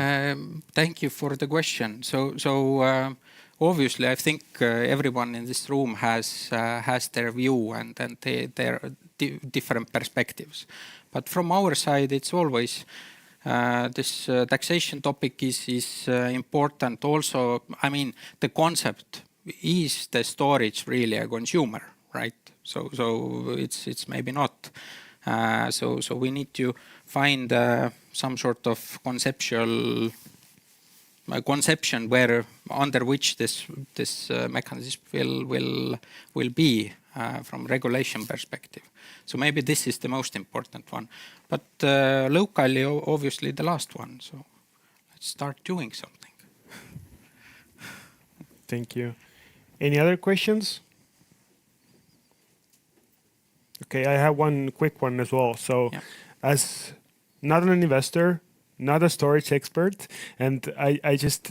Speaker 5: Thank you for the question. So obviously, I think everyone in this room has their view and their different perspectives. But from our side, it's always this taxation topic is important. Also, I mean, the concept is the storage really a consumer, right? So it's maybe not. So we need to find some sort of conception where under which this mechanism will be from regulation perspective. So maybe this is the most important one, but locally, obviously, the last one. So let's start doing something.
Speaker 1: Thank you. Any other questions? Okay, I have one quick one as well. So, as not an investor, not a storage expert, and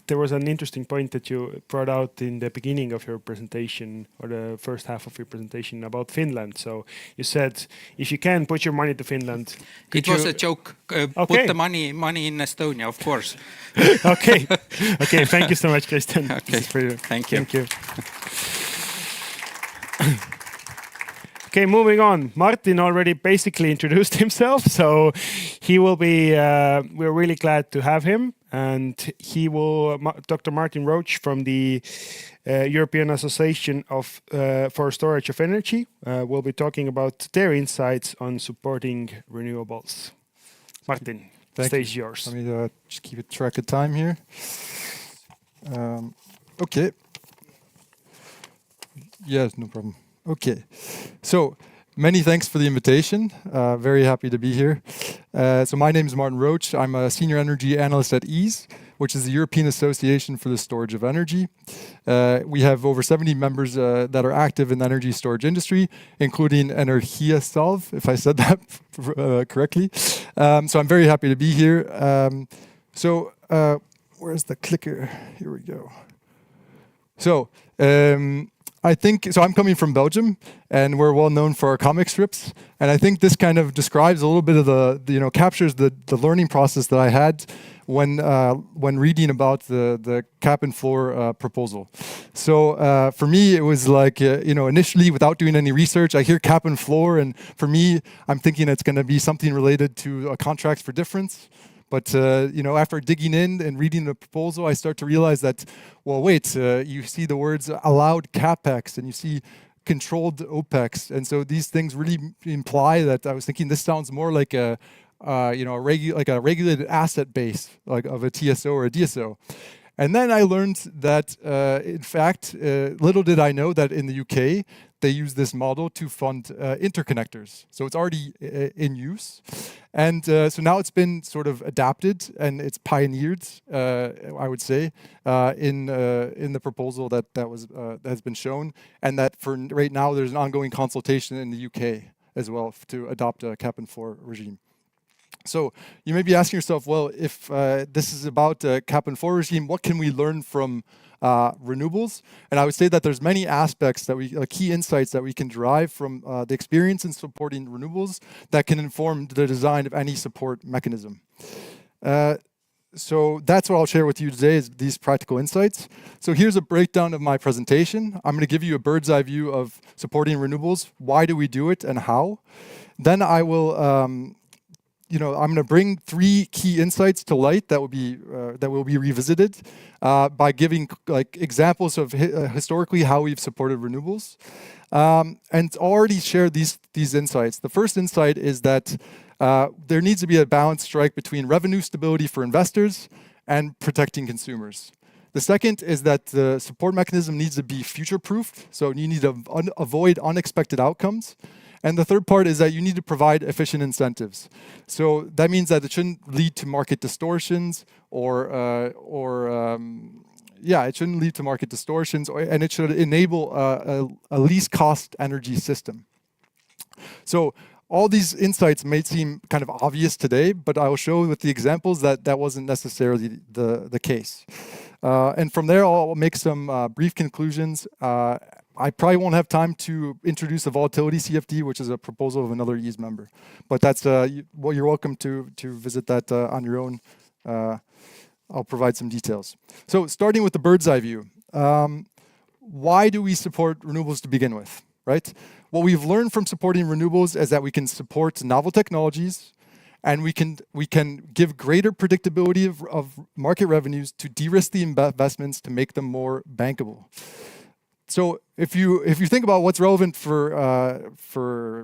Speaker 1: there was an interesting point that you brought out in the beginning of your presentation, or the first half of your presentation, about Finland. So you said, if you can put your money to Finland.
Speaker 5: It was a joke. Put the money in Estonia, of course.
Speaker 1: Okay. Thank you so much, Kristjan.
Speaker 5: Okay. Thank you.
Speaker 1: Thank you. Okay, moving on. Martin already basically introduced himself, so he will be. We're really glad to have him, and he will. Dr. Martin Roach from the European Association for Storage of Energy will be talking about their insights on supporting renewables. Martin, the stage is yours.
Speaker 6: Let me just keep a track of time here. Okay. Yes, no problem. Okay, so many thanks for the invitation. Very happy to be here. So my name is Martin Roach. I'm a senior energy analyst at EASE, which is the European Association for the Storage of Energy. We have over 70 members that are active in the energy storage industry, including Energiasalv, if I said that correctly. So I'm very happy to be here. Where's the clicker? Here we go. So I'm coming from Belgium, and we're well known for our comic strips. And I think this kind of describes a little bit of captures the learning process that I had when reading about the cap and floor proposal. So for me, it was like, initially without doing any research, I hear cap and floor, and for me, I'm thinking it's going to be something related to contracts for difference. But after digging in and reading the proposal, I start to realize that, well, wait, you see the words allowed capex and you see controlled opex, and so these things really imply that I was thinking this sounds more like a regulated asset base, like of a TSO or a DSO. And then I learned that, in fact, little did I know that in the UK, they use this model to fund interconnectors. So it's already in use. And so now it's been sort of adapted and it's pioneered, I would say, in the proposal that has been shown. And that for right now, there's an ongoing consultation in the UK as well to adopt a cap and floor regime. So you may be asking yourself, well, if this is about a cap and floor regime, what can we learn from renewables? And I would say that there's many aspects that key insights that we can derive from the experience in supporting renewables that can inform the design of any support mechanism. So that's what I'll share with you today, is these practical insights. So here's a breakdown of my presentation. I'm going to give you a bird's eye view of supporting renewables. Why do we do it and how? Then I will I'm going to bring 3 key insights to light that will be revisited by giving examples of historically how we've supported renewables, and already shared these insights. The first insight is that there needs to be a balanced strike between revenue stability for investors and protecting consumers. The second is that the support mechanism needs to be future-proofed, so you need to avoid unexpected outcomes. And the third part is that you need to provide efficient incentives. So that means that it shouldn't lead to market distortions it shouldn't lead to market distortions, and it should enable a least cost energy system. So all these insights may seem kind of obvious today, but I will show with the examples that that wasn't necessarily the case. And from there, I'll make some brief conclusions. I probably won't have time to introduce a volatility CFD, which is a proposal of another EASE member. But that's you're welcome to visit that on your own. I'll provide some details. So starting with the bird's eye view, why do we support renewables to begin with, right? What we've learned from supporting renewables is that we can support novel technologies, and we can give greater predictability of market revenues to de-risk the investments to make them more bankable. So if you think about what's relevant for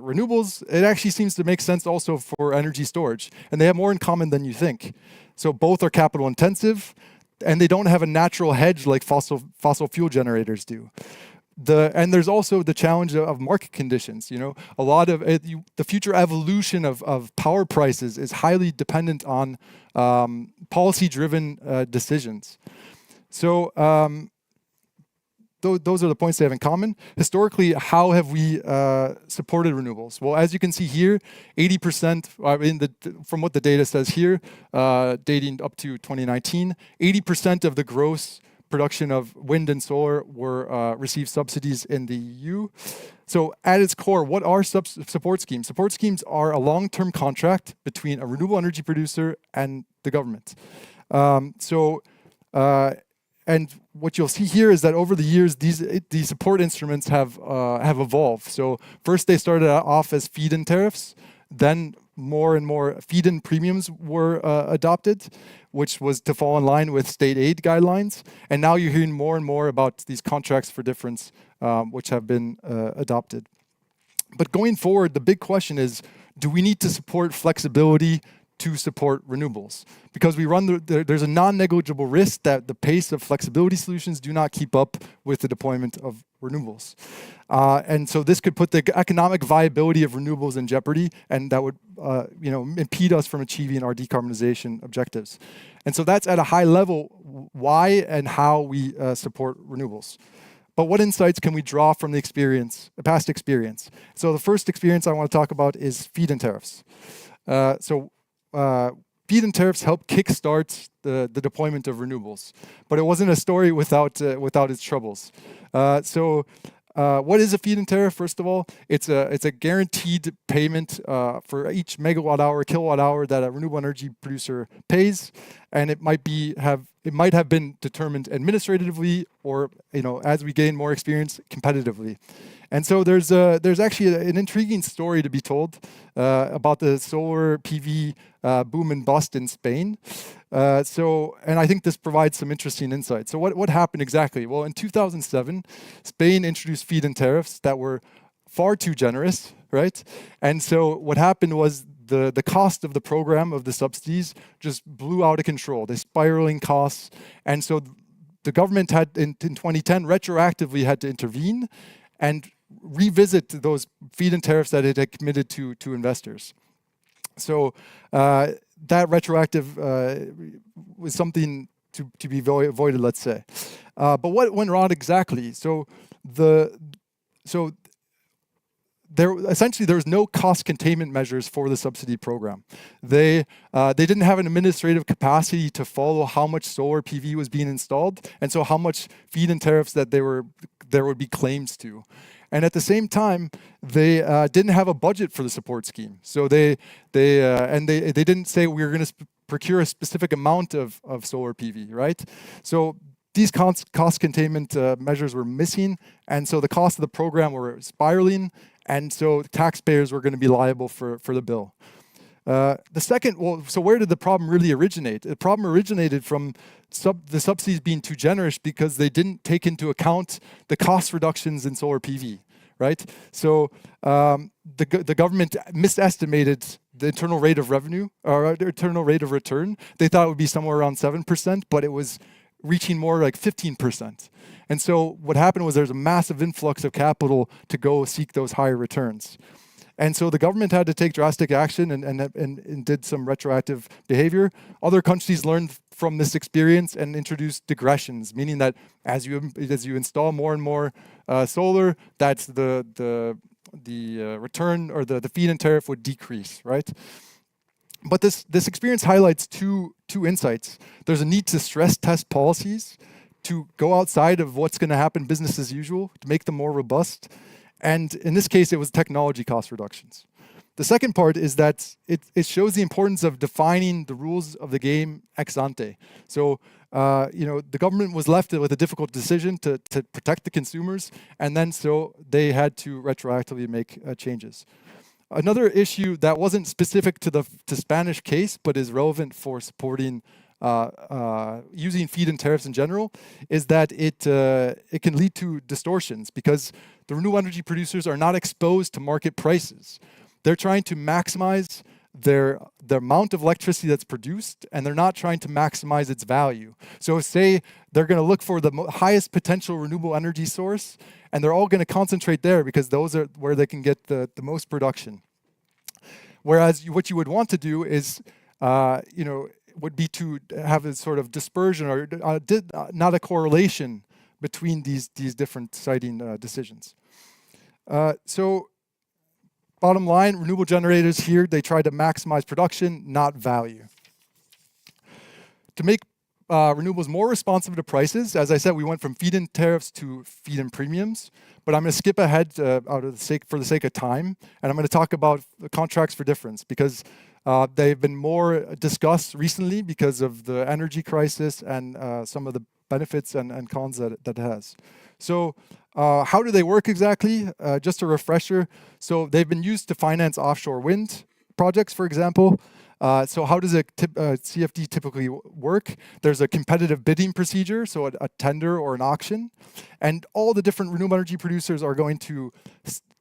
Speaker 6: renewables, it actually seems to make sense also for energy storage, and they have more in common than you think. So both are capital intensive, and they don't have a natural hedge like fossil fuel generators do. And there's also the challenge of market conditions. A lot of the future evolution of power prices is highly dependent on policy-driven decisions. So those are the points they have in common. Historically, how have we supported renewables? Well, as you can see here, 80%, from what the data says here, dating up to 2019, 80% of the gross production of wind and solar were received subsidies in the EU. So at its core, what are support schemes? Support schemes are a long-term contract between a renewable energy producer and the government. And what you'll see here is that over the years, these support instruments have evolved. So first they started off as feed-in tariffs, then more and more feed-in premiums were adopted, which was to fall in line with state aid guidelines. And now you're hearing more and more about these contracts for difference, which have been adopted. But going forward, the big question is, do we need to support flexibility to support renewables? Because there's a non-negligible risk that the pace of flexibility solutions do not keep up with the deployment of renewables. And so this could put the economic viability of renewables in jeopardy, and that would impede us from achieving our decarbonization objectives. And so that's at a high level why and how we support renewables. But what insights can we draw from the past experience? So the first experience I want to talk about is feed-in tariffs. Feed-in tariffs help kickstart the deployment of renewables, but it wasn't a story without its troubles. What is a feed-in tariff? First of all, it's a guaranteed payment for each megawatt hour, kilowatt hour that a renewable energy producer pays, and it might have been determined administratively, or as we gain more experience, competitively. And so there's actually an intriguing story to be told about the solar PV boom and bust in Spain. And I think this provides some interesting insight. So what happened exactly? Well, in 2007, Spain introduced feed-in tariffs that were far too generous, right? And so what happened was the cost of the program, of the subsidies, just blew out of control. The spiraling costs. And so the government had, in 2010, retroactively had to intervene and revisit those feed-in tariffs that it had committed to investors. So that retroactive was something to be avoided, let's say. But what went wrong exactly? There was no cost containment measures for the subsidy program. They didn't have an administrative capacity to follow how much solar PV was being installed, and so how much feed-in tariffs that there would be claims to. And at the same time, they didn't have a budget for the support scheme. So they didn't say we were going to procure a specific amount of solar PV, right? So these cost containment measures were missing, and so the cost of the program were spiraling, and so taxpayers were going to be liable for the bill. So where did the problem really originate? The problem originated from the subsidies being too generous because they didn't take into account the cost reductions in solar PV, right? So the government misestimated the internal rate of revenue, or internal rate of return. They thought it would be somewhere around 7%, but it was reaching more like 15%. And so what happened was there's a massive influx of capital to go seek those higher returns. And so the government had to take drastic action and did some retroactive behavior. Other countries learned from this experience and introduced digressions, meaning that as you install more and more solar, that's the return, or the feed-in tariff would decrease, right? But this experience highlights two insights. There's a need to stress test policies, to go outside of what's going to happen business as usual, to make them more robust. And in this case, it was technology cost reductions. The second part is that it shows the importance of defining the rules of the game ex ante. So, the government was left with a difficult decision to protect the consumers, and then so they had to retroactively make changes. Another issue that wasn't specific to the Spanish case, but is relevant for supporting using feed-in tariffs in general, is that it can lead to distortions because the renewable energy producers are not exposed to market prices. They're trying to maximize the amount of electricity that's produced, and they're not trying to maximize its value. So say they're going to look for the highest potential renewable energy source, and they're all going to concentrate there because those are where they can get the most production. Whereas what you would want to do is, would be to have a sort of dispersion or not a correlation between these different siting decisions. So bottom line, renewable generators here, they try to maximize production, not value. To make renewables more responsive to prices, as I said, we went from feed-in tariffs to feed-in premiums, but I'm going to skip ahead for the sake of time, and I'm going to talk about the contracts for difference because they've been more discussed recently because of the energy crisis and some of the benefits and cons that it has. So how do they work exactly? Just a refresher. So they've been used to finance offshore wind projects, for example. So how does a CFD typically work? There's a competitive bidding procedure, so a tender or an auction. And all the different renewable energy producers are going to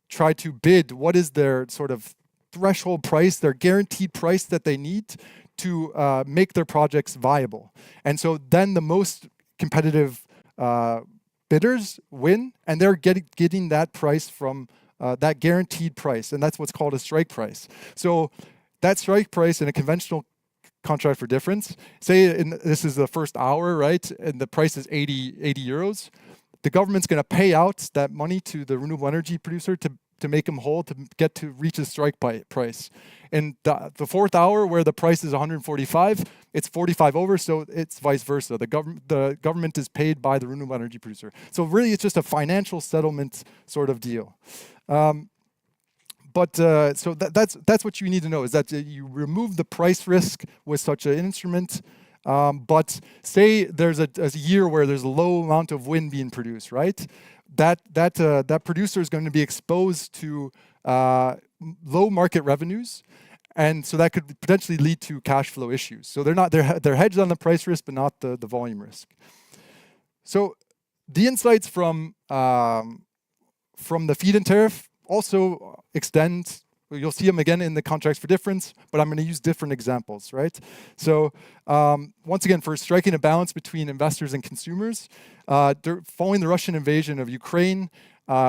Speaker 6: try to bid what is their sort of threshold price, their guaranteed price that they need to make their projects viable. And so then the most competitive bidders win, and they're getting that price from that guaranteed price, and that's what's called a strike price. So that strike price in a conventional contract for difference, say this is the first hour, right, and the price is 80 euros, the government's going to pay out that money to the renewable energy producer to make them whole, to reach a strike price. And the fourth hour, where the price is 145, it's 45 over, so it's vice versa. The government is paid by the renewable energy producer. So really, it's just a financial settlement sort of deal. So that's what you need to know, is that you remove the price risk with such an instrument. But say there's a year where there's a low amount of wind being produced, right? That producer is going to be exposed to low market revenues, and so that could potentially lead to cash flow issues. So they're hedged on the price risk, but not the volume risk. So the insights from the feed-in tariff also extend. You'll see them again in the contracts for difference, but I'm going to use different examples, right? So once again, for striking a balance between investors and consumers, following the Russian invasion of Ukraine,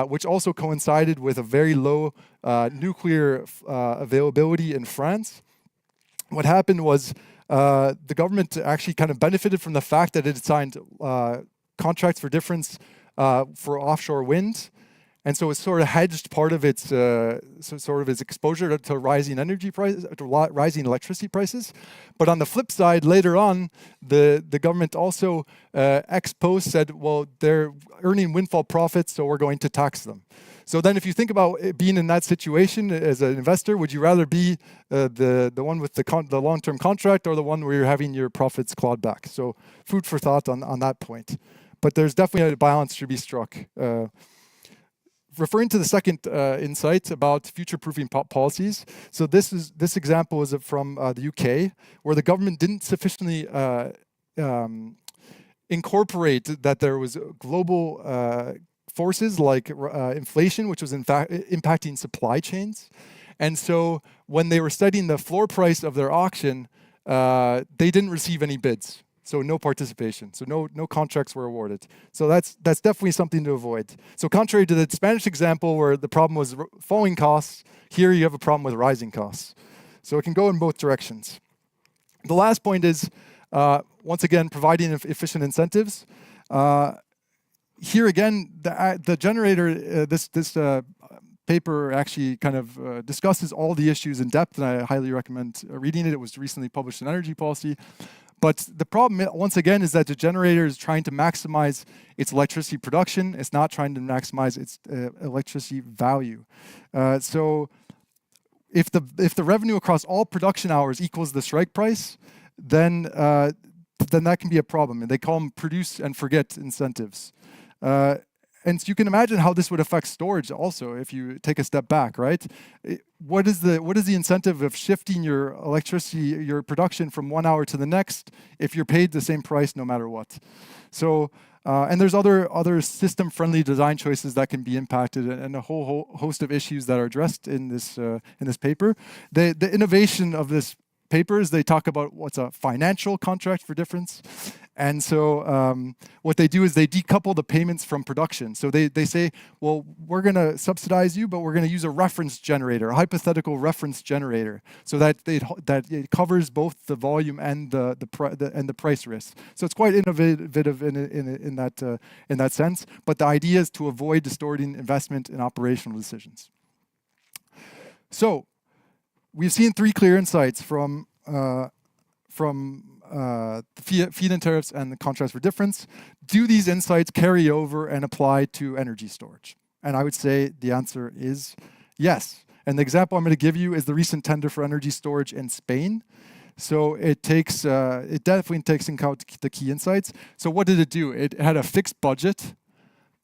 Speaker 6: which also coincided with a very low nuclear availability in France, what happened was the government actually kind of benefited from the fact that it had signed contracts for difference for offshore wind. And so it sort of hedged part of its exposure to rising energy prices, to rising electricity prices. But on the flip side, later on, the government also ex post said, well, they're earning windfall profits, so we're going to tax them. So then, if you think about being in that situation as an investor, would you rather be the one with the long-term contract, or the one where you're having your profits clawed back? So food for thought on that point. But there's definitely a balance to be struck. Referring to the second insight about future-proofing policies, so this example is from the UK, where the government didn't sufficiently incorporate that there was global forces like inflation, which was in fact impacting supply chains. And so when they were setting the floor price of their auction, they didn't receive any bids. So no participation. So no contracts were awarded. So that's definitely something to avoid. So contrary to the Spanish example where the problem was falling costs, here you have a problem with rising costs. So it can go in both directions. The last point is, once again, providing efficient incentives. Here again, the generator, this paper actually kind of discusses all the issues in depth, and I highly recommend reading it. It was recently published in Energy Policy. But the problem, once again, is that the generator is trying to maximize its electricity production. It's not trying to maximize its electricity value. So if the revenue across all production hours equals the strike price, then that can be a problem. And they call them produce and forget incentives. And so you can imagine how this would affect storage also if you take a step back, right? What is the incentive of shifting your electricity, your production from 1 hour to the next if you're paid the same price no matter what? So, and there's other system-friendly design choices that can be impacted, and a whole host of issues that are addressed in this paper. The innovation of this paper is they talk about what's a financial contract for difference. And so what they do is they decouple the payments from production. So they say, well, we're going to subsidize you, but we're going to use a reference generator, a hypothetical reference generator, so that it covers both the volume and the price risk. So it's quite innovative in that sense. But the idea is to avoid distorting investment in operational decisions. So we've seen three clear insights from the feed-in tariffs and the contracts for difference. Do these insights carry over and apply to energy storage? And I would say the answer is yes. And the example I'm going to give you is the recent tender for energy storage in Spain. So it definitely takes into account the key insights. So what did it do? It had a fixed budget,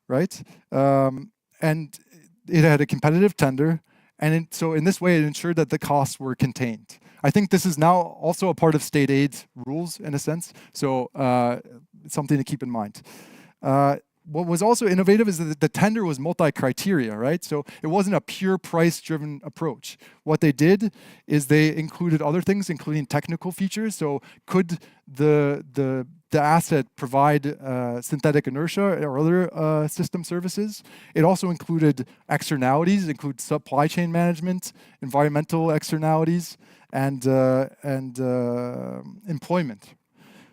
Speaker 6: right? And it had a competitive tender. And so in this way, it ensured that the costs were contained. I think this is now also a part of state aid rules in a sense. So it's something to keep in mind. what was also innovative is that the tender was multi-criteria, right? So it wasn't a pure price-driven approach. What they did is they included other things, including technical features. So could the asset provide synthetic inertia or other system services? It also included externalities, include supply chain management, environmental externalities, and employment.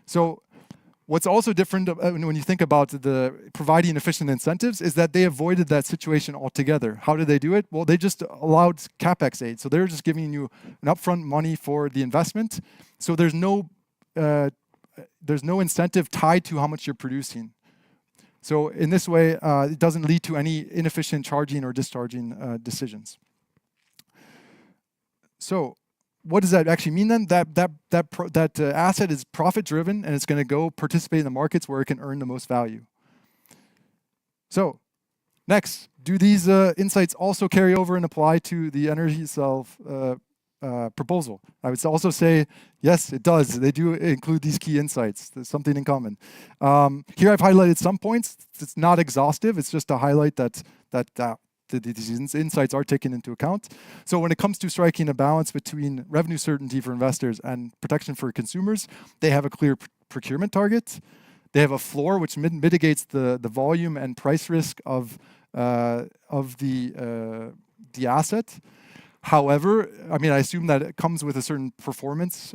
Speaker 6: So what's also different when you think about the providing efficient incentives is that they avoided that situation altogether. How did they do it? Well, they just allowed capex aid. So they're just giving you an upfront money for the investment. So there's no incentive tied to how much you're producing. So in this way, it doesn't lead to any inefficient charging or discharging decisions. So what does that actually mean then? That asset is profit driven and it's going to go participate in the markets where it can earn the most value. So next, do these insights also carry over and apply to the Energiasalv proposal? I would also say, yes, it does. They do include these key insights. There's something in common. Here I've highlighted some points. It's not exhaustive. It's just to highlight that these insights are taken into account. So when it comes to striking a balance between revenue certainty for investors and protection for consumers, they have a clear procurement target. They have a floor which mitigates the volume and price risk of the asset. However, I mean, I assume that it comes with a certain performance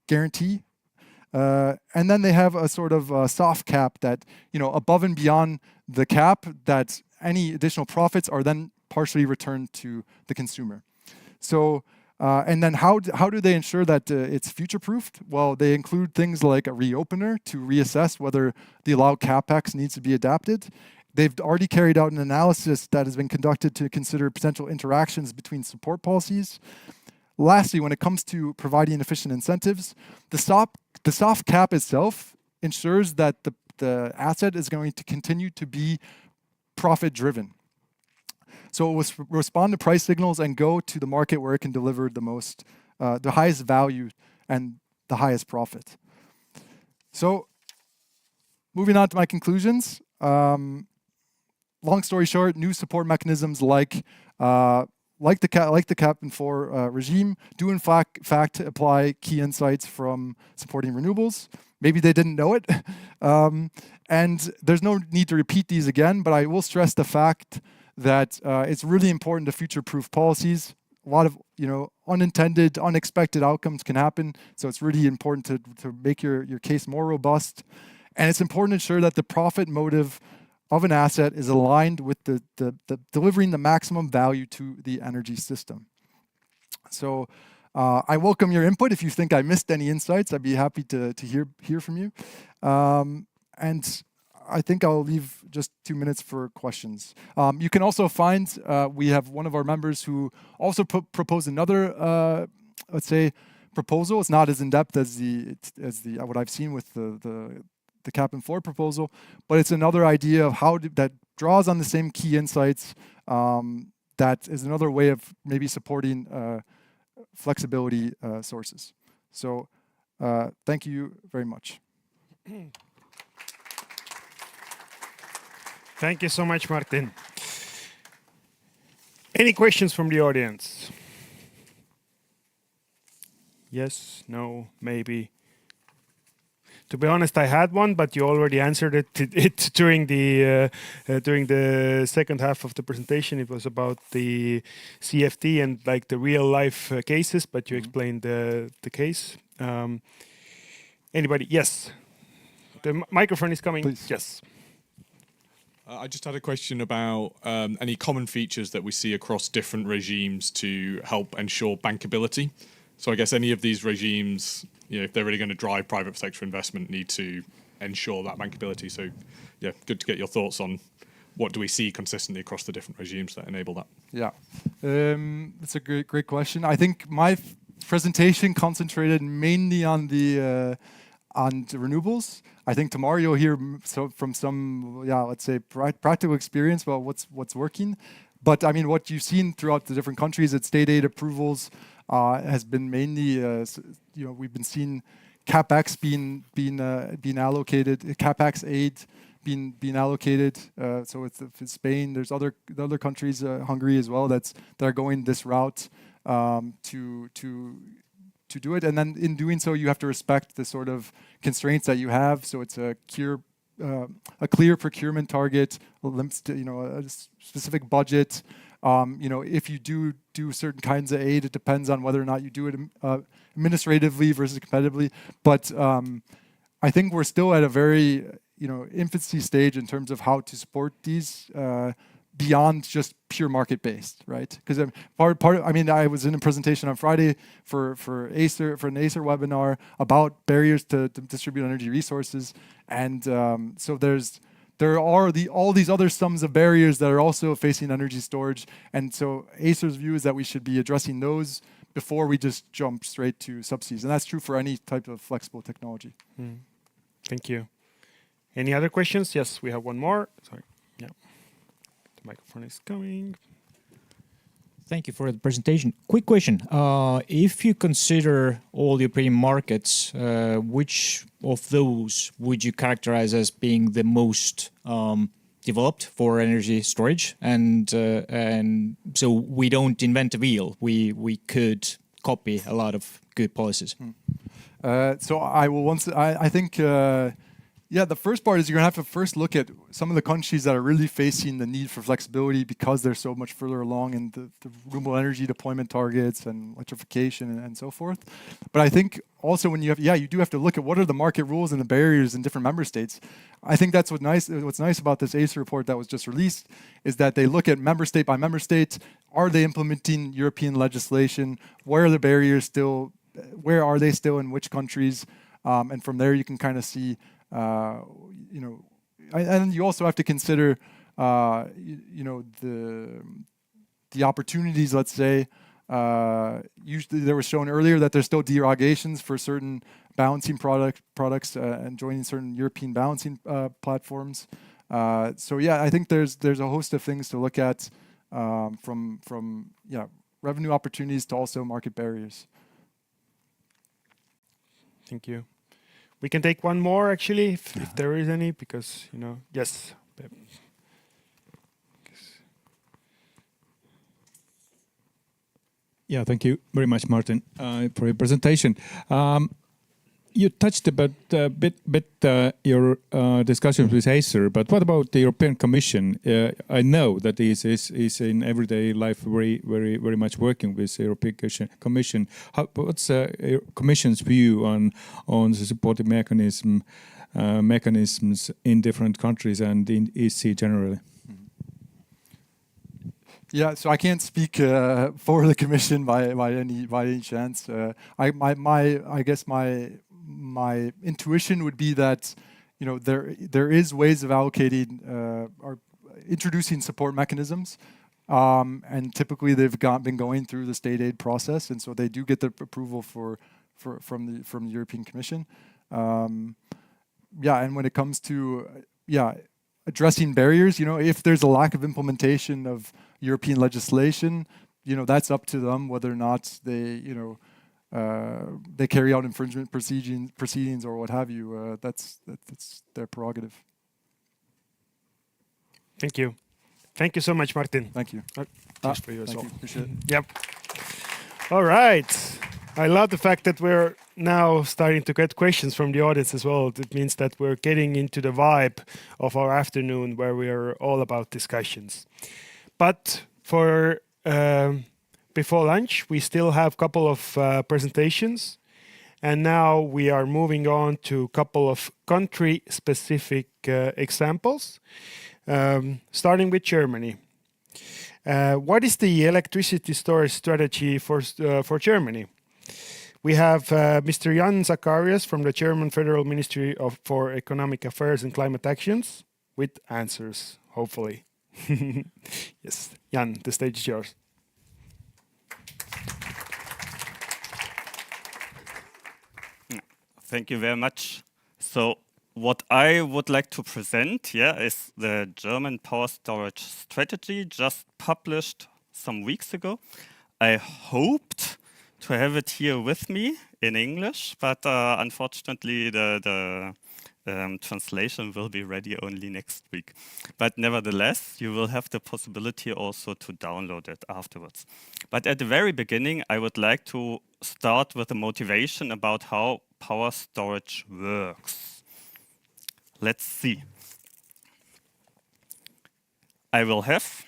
Speaker 6: guarantee. And then they have a sort of soft cap that, above and beyond the cap, that any additional profits are then partially returned to the consumer. So, and then how do they ensure that it's future-proofed? Well, they include things like a reopener to reassess whether the allowed capex needs to be adapted. They've already carried out an analysis that has been conducted to consider potential interactions between support policies. Lastly, when it comes to providing efficient incentives, the soft cap itself ensures that the asset is going to continue to be profit-driven. So it will respond to price signals and go to the market where it can deliver the highest value and the highest profit. So moving on to my conclusions. Long story short, new support mechanisms like the cap and floor regime do in fact apply key insights from supporting renewables. Maybe they didn't know it. And there's no need to repeat these again, but I will stress the fact that it's really important to future-proof policies. A lot of unintended, unexpected outcomes can happen, so it's really important to make your case more robust. And it's important to ensure that the profit motive of an asset is aligned with the delivering the maximum value to the energy system. So I welcome your input. If you think I missed any insights, I'd be happy to hear from you. And I think I'll leave just 2 minutes for questions. You can also find, we have one of our members who also proposed another, let's say, proposal. It's not as in-depth as what I've seen with the cap and floor proposal, but it's another idea of that draws on the same key insights. That is another way of maybe supporting flexibility sources. So thank you very much.
Speaker 1: Thank you so much, Martin. Any questions from the audience? Yes, no, maybe. To be honest, I had one, but you already answered it during the second half of the presentation. It was about the CFD and like the real life cases, but you explained the case. Anybody? Yes. The microphone is coming.
Speaker 6: Please.
Speaker 1: Yes.
Speaker 7: I just had a question about any common features that we see across different regimes to help ensure bankability. So I guess any of these regimes, if they're really going to drive private sector investment, need to ensure that bankability. So yeah, good to get your thoughts on what do we see consistently across the different regimes that enable that.
Speaker 6: Yeah, that's a great question. I think my presentation concentrated mainly on the renewables. I think tomorrow you'll hear from some, let's say practical experience about what's working. But I mean, what you've seen throughout the different countries at state aid approvals has been mainly, we've been seeing capex being allocated, capex aid being allocated. So it's Spain. There's other countries, Hungary as well, that are going this route to do it. And then in doing so, you have to respect the sort of constraints that you have. So it's a clear procurement target, a specific budget. If you do certain kinds of aid, it depends on whether or not you do it administratively versus competitively. But I think we're still at a very infancy stage in terms of how to support these beyond just pure market-based, right? Because I was in a presentation on Friday for an Acer webinar about barriers to distribute energy resources, and so there are all these other sums of barriers that are also facing energy storage, and so Acer's view is that we should be addressing those before we just jump straight to subsidies, and that's true for any type of flexible technology.
Speaker 1: Thank you. Any other questions? Yes, we have one more. Sorry. Yeah. The microphone is coming.
Speaker 4: Thank you for the presentation. Quick question. If you consider all European markets, which of those would you characterize as being the most developed for energy storage? And so we don't invent a wheel. We could copy a lot of good policies.
Speaker 6: So I think the first part is you're going to have to first look at some of the countries that are really facing the need for flexibility because they're so much further along in the renewable energy deployment targets and electrification and so forth. But I think also when you do have to look at what are the market rules and the barriers in different member states. I think that's what's nice about this ACE report that was just released is that they look at member state by member state. Are they implementing European legislation? Where are the barriers still? Where are they still in which countries? And from there you can kind of see and you also have to consider, the opportunities. Let's say, usually there was shown earlier that there's still derogations for certain balancing products and joining certain European balancing platforms. So yeah, I think there's a host of things to look at from revenue opportunities to also market barriers.
Speaker 1: Thank you. We can take one more, actually, if there is any, because, yes.
Speaker 8: Yeah, thank you very much, Martin, for your presentation. You touched a bit your discussions with Acer, but what about the European Commission? I know that this is in everyday life very, very, very much working with the European Commission. What's the Commission's view on the supportive mechanisms in different countries and in EC generally?
Speaker 6: Yeah, so I can't speak for the Commission by any chance. I guess my intuition would be that there is ways of allocating or introducing support mechanisms, and typically they've been going through the state aid process, and so they do get the approval from the European Commission. And when it comes to addressing barriers, if there's a lack of implementation of European legislation, that's up to them whether or not they carry out infringement proceedings or what have you. That's their prerogative.
Speaker 1: Thank you. Thank you so much, Martin.
Speaker 6: Thank you.
Speaker 1: Just for you as
Speaker 6: Thank
Speaker 1: well.
Speaker 6: you. Appreciate it.
Speaker 1: Yep. All right. I love the fact that we're now starting to get questions from the audience as well. It means that we're getting into the vibe of our afternoon where we are all about discussions. But for before lunch, we still have a couple of presentations. And now we are moving on to a couple of country-specific examples, starting with Germany. What is the electricity storage strategy for Germany? We have Mr. Zacharias from the German Federal Ministry for Economic Affairs and Climate Actions with answers, hopefully. Yes, Jan, the stage is yours.
Speaker 9: Thank you very much. So what I would like to present here is the German power storage strategy just published some weeks ago. I hoped to have it here with me in English, but unfortunately the translation will be ready only next week. But nevertheless, you will have the possibility also to download it afterwards. But at the very beginning, I would like to start with a motivation about how power storage works. Let's see. I will have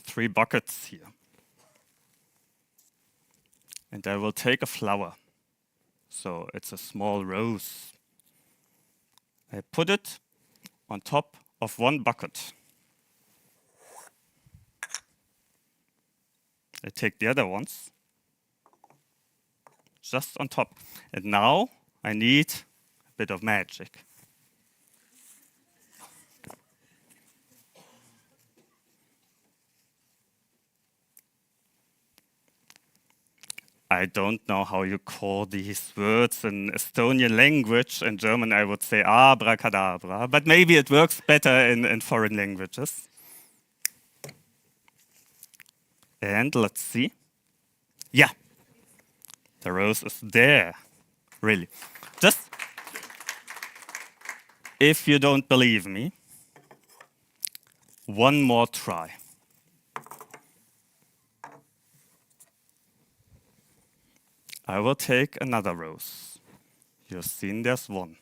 Speaker 9: three buckets here. And I will take a flower. So it's a small rose. I put it on top of one bucket. I take the other ones just on top. And now I need a bit of magic. I don't know how you call these words in Estonian language. In German, I would say abracadabra, but maybe it works better in foreign languages. And let's see. Yeah, the rose is there, really. Just, if you don't believe me, one more try. I will take another rose. You've seen there's one.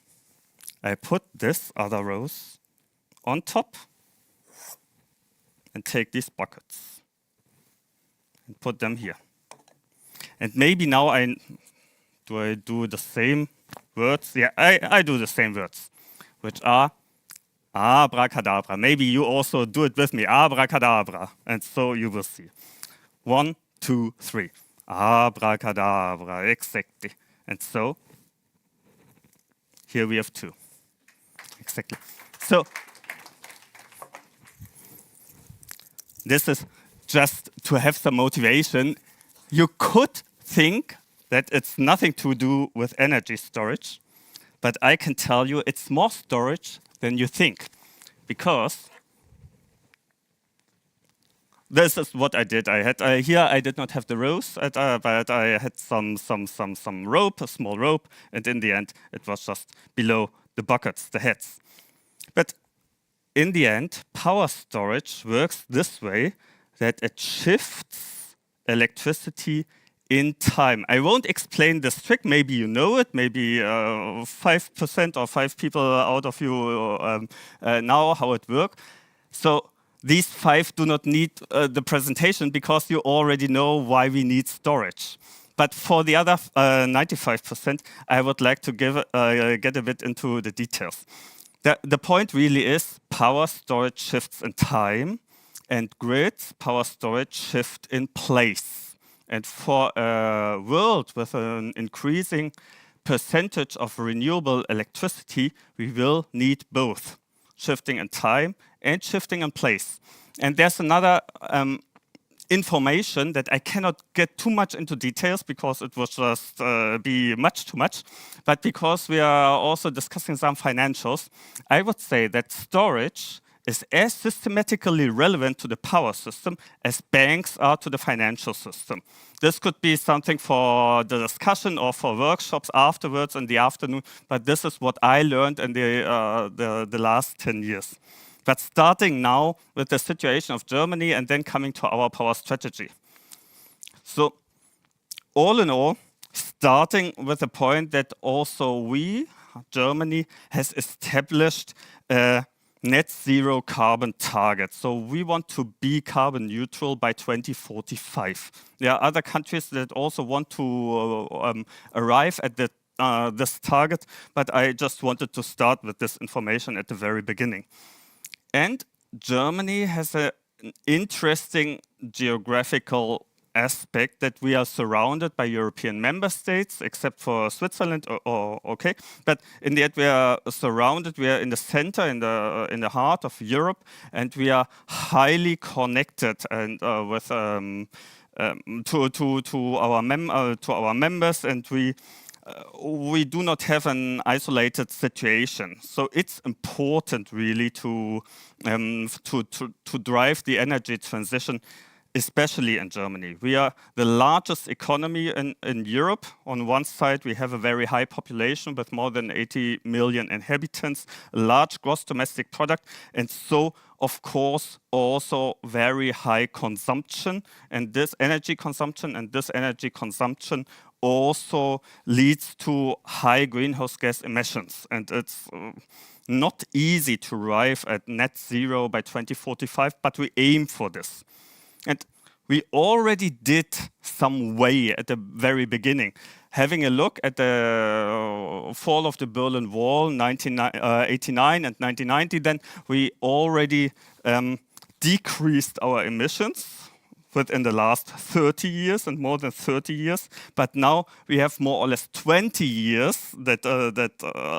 Speaker 9: I put this other rose on top and take these buckets and put them here. And maybe now I do the same words? Yeah, I do the same words, which are abracadabra. Maybe you also do it with me, abracadabra. And so you will see. 1, 2, 3. Abracadabra, exactly. And so, here we have 2. Exactly. So, this is just to have some motivation. You could think that it's nothing to do with energy storage, but I can tell you it's more storage than you think, because this is what I did. I had here. I did not have the rose, but I had some rope, a small rope, and in the end, it was just below the buckets, the heads. But in the end, power storage works this way: that it shifts electricity in time. I won't explain this trick. Maybe you know it. Maybe 5% or 5 people out of you know how it works. So these 5 do not need the presentation because you already know why we need storage. But for the other 95%, I would like to get a bit into the details. The point really is power storage shifts in time, and grids power storage shift in place. And for a world with an increasing percentage of renewable electricity, we will need both, shifting in time and shifting in place. And there's another information that I cannot get too much into details because it would just be too much. But because we are also discussing some financials, I would say that storage is as systematically relevant to the power system as banks are to the financial system. This could be something for the discussion or for workshops afterwards in the afternoon, but this is what I learned in the last 10 years. But starting now with the situation of Germany and then coming to our power strategy. So all in all, starting with the point that also we, Germany, has established a net zero carbon target. So we want to be carbon neutral by 2045. There are other countries that also want to arrive at this target, but I just wanted to start with this information at the very beginning. And Germany has an interesting geographical aspect that we are surrounded by European member states, except for Switzerland, okay. But in the end, we are surrounded. We are in the center, in the heart of Europe, and we are highly connected and with to our members, and we do not have an isolated situation. So it's important really to drive the energy transition especially in Germany. We are the largest economy in Europe. On one side, we have a very high population with more than 80 million inhabitants, a large gross domestic product, and so, of course, also very high consumption. And this energy consumption also leads to high greenhouse gas emissions. And it's not easy to arrive at net zero by 2045, but we aim for this. And we already did some way at the very beginning. Having a look at the fall of the Berlin Wall, 1989 and 1990, then we already decreased our emissions within the last 30 years and more than 30 years. But now we have more or less 20 years that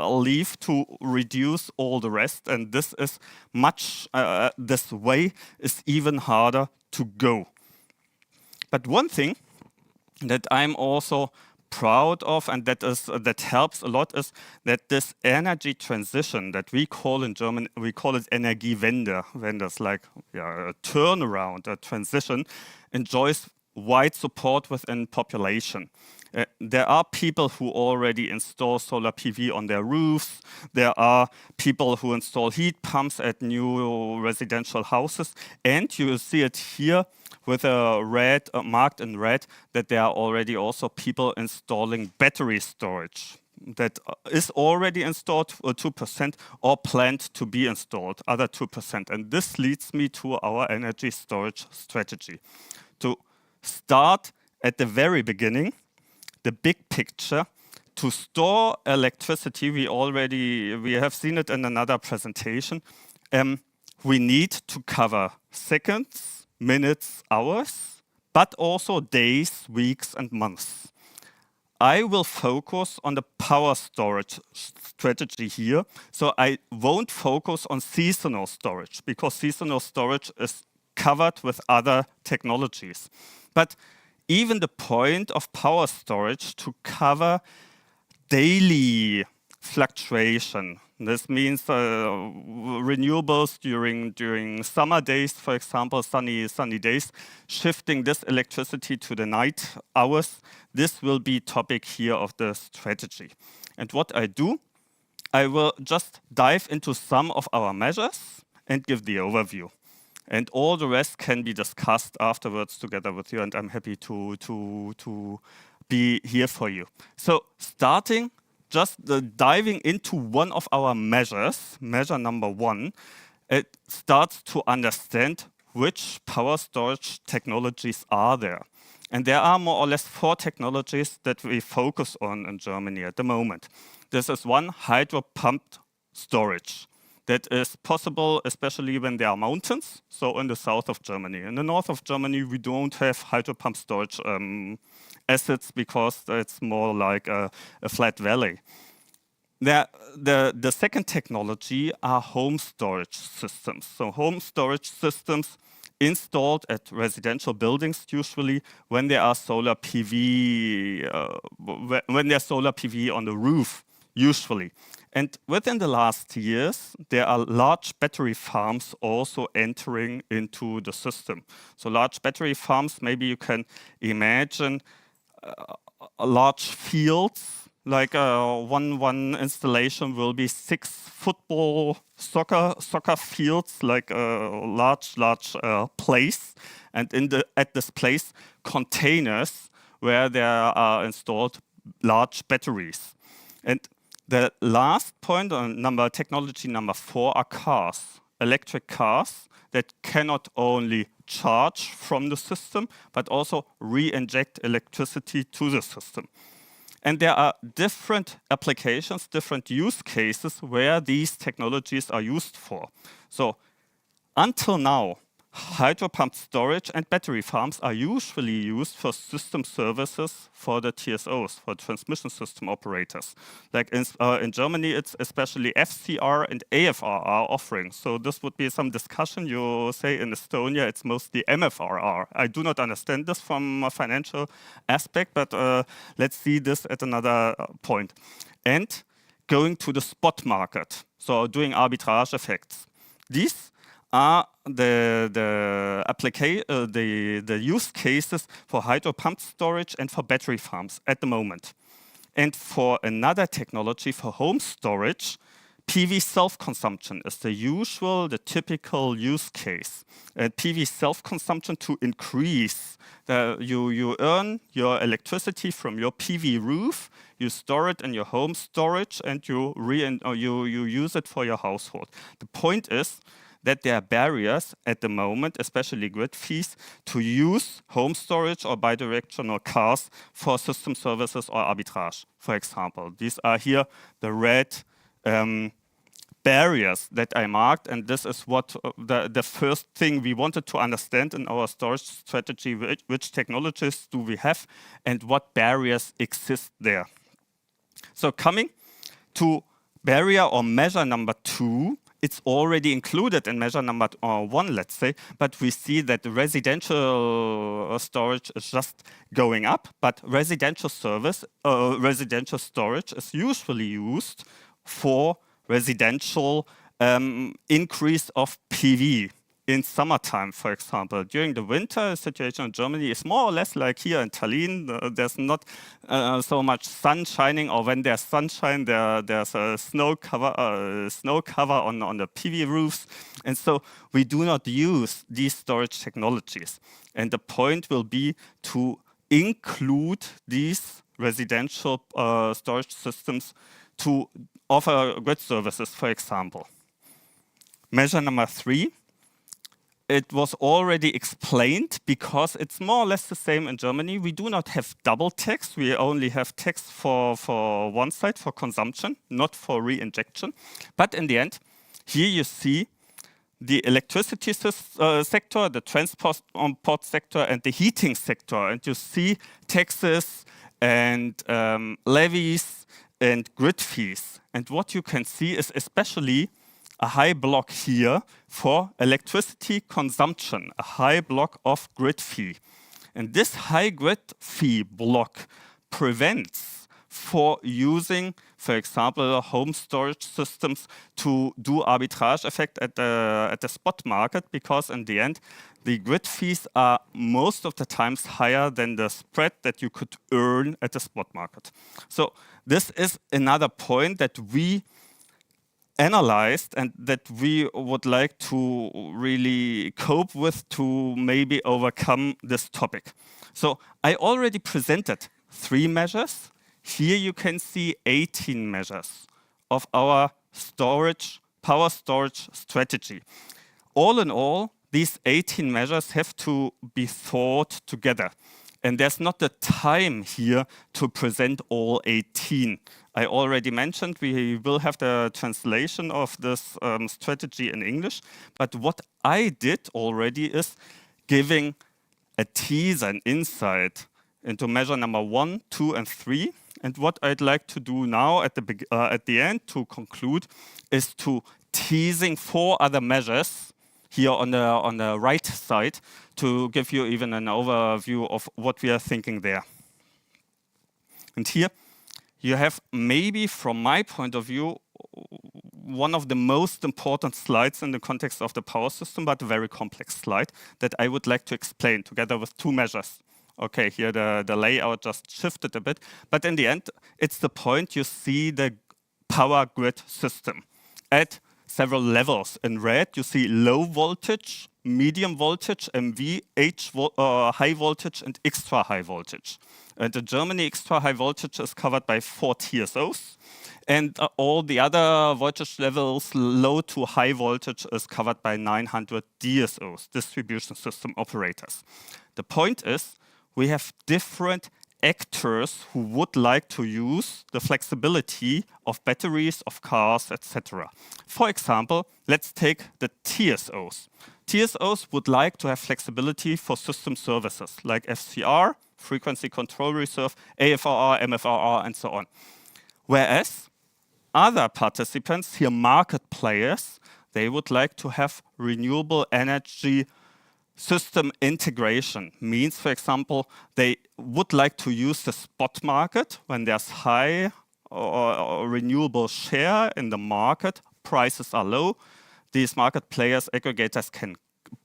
Speaker 9: leave to reduce all the rest. And this is this way is even harder to go. But one thing that I'm also proud of, and that helps a lot, is that this energy transition that we call in German, we call it Energiewende, like a turnaround, a transition, enjoys wide support within population. There are people who already install solar PV on their roofs. There are people who install heat pumps at new residential houses. And you will see it here with a red, marked in red, that there are already also people installing battery storage. That is already installed, 2%, or planned to be installed, other 2%. And this leads me to our energy storage strategy. To start at the very beginning, the big picture, to store electricity, we have seen it in another presentation. We need to cover seconds, minutes, hours, but also days, weeks, and months. I will focus on the power storage strategy here. So I won't focus on seasonal storage, because seasonal storage is covered with other technologies. But even the point of power storage to cover daily fluctuation. This means renewables during summer days, for example, sunny days, shifting this electricity to the night hours. This will be topic here of the strategy. And what I do, I will just dive into some of our measures and give the overview. And all the rest can be discussed afterwards together with you, and I'm happy to be here for you. So starting, just diving into one of our measures, measure number 1, it starts to understand which power storage technologies are there. And there are more or less 4 technologies that we focus on in Germany at the moment. This is one, hydro pumped storage. That is possible, especially when there are mountains, so in the south of Germany. In the north of Germany, we don't have hydro pump storage assets because it's more like a flat valley. The second technology are home storage systems. So home storage systems installed at residential buildings, usually when there are solar PV, when there's solar PV on the roof, usually. And within the last years, there are large battery farms also entering into the system. So large battery farms, maybe you can imagine large fields, like one installation will be 6 football soccer fields, like a large place, and at this place containers where there are installed large batteries. And the last point on technology number 4 are cars, electric cars that cannot only charge from the system, but also re-inject electricity to the system. And there are different applications, different use cases where these technologies are used for. So until now, hydro pump storage and battery farms are usually used for system services for the TSOs, for transmission system operators. Like in Germany, it's especially FCR and AFRR offerings. So this would be some discussion. You say in Estonia, it's mostly MFRR. I do not understand this from a financial aspect, but let's see this at another point. And going to the spot market, so doing arbitrage effects. These are the use cases for hydro pump storage and for battery farms at the moment. And for another technology for home storage, PV self-consumption is the typical use case. PV self-consumption to increase. You earn your electricity from your PV roof, you store it in your home storage, and you use it for your household. The point is that there are barriers at the moment, especially grid fees, to use home storage or bidirectional cars for system services or arbitrage, for example. These are here the red barriers that I marked, and this is what the first thing we wanted to understand in our storage strategy, which technologies do we have and what barriers exist there. So coming to barrier or measure number 2, it's already included in measure number 1, let's say, but we see that the residential storage is just going up, but residential storage is usually used for residential increase of PV in summertime, for example. During the winter, the situation in Germany is more or less like here in Tallinn. There's not so much sun shining, or when there's sunshine, there's a snow cover on the PV roofs. And so we do not use these storage technologies. And the point will be to include these residential storage systems to offer grid services, for example. Measure number 3. It was already explained because it's more or less the same in Germany. We do not have double tax. We only have tax for one side, for consumption, not for re-injection. But in the end, here you see the electricity sector, the transport sector, and the heating sector. And you see taxes and levies and grid fees. And what you can see is especially a high block here for electricity consumption, a high block of grid fee. And this high grid fee block prevents for using, for example, home storage systems to do arbitrage effect at the spot market, because in the end, the grid fees are most of the times higher than the spread that you could earn at the spot market. So this is another point that we analyzed and that we would like to really cope with to maybe overcome this topic. So I already presented 3 measures. Here you can see 18 measures of our power storage strategy. All in all, these 18 measures have to be thought together. And there's not the time here to present all 18. I already mentioned we will have the translation of this strategy in English. But what I did already is giving a teaser, an insight into measure number 1, 2, and 3. And what I'd like to do now at the end to conclude is to teasing 4 other measures here on the right side to give you even an overview of what we are thinking there. And here you have maybe from my point of view one of the most important slides in the context of the power system, but a very complex slide that I would like to explain together with 2 measures. Okay, here the layout just shifted a bit, but in the end, it's the point you see the power grid system at several levels. In red, you see low voltage, medium voltage, MV, high voltage, and extra high voltage. And in Germany, extra high voltage is covered by 4 TSOs. And all the other voltage levels, low to high voltage, is covered by 900 DSOs, distribution system operators. The point is, we have different actors who would like to use the flexibility of batteries, of cars, etc. For example, let's take the TSOs. TSOs would like to have flexibility for system services like FCR, frequency control reserve, AFRR, MFRR, and so on. Whereas other participants, here market players, they would like to have renewable energy system integration. Means, for example, they would like to use the spot market when there's high or renewable share in the market, prices are low. these market players, aggregators, can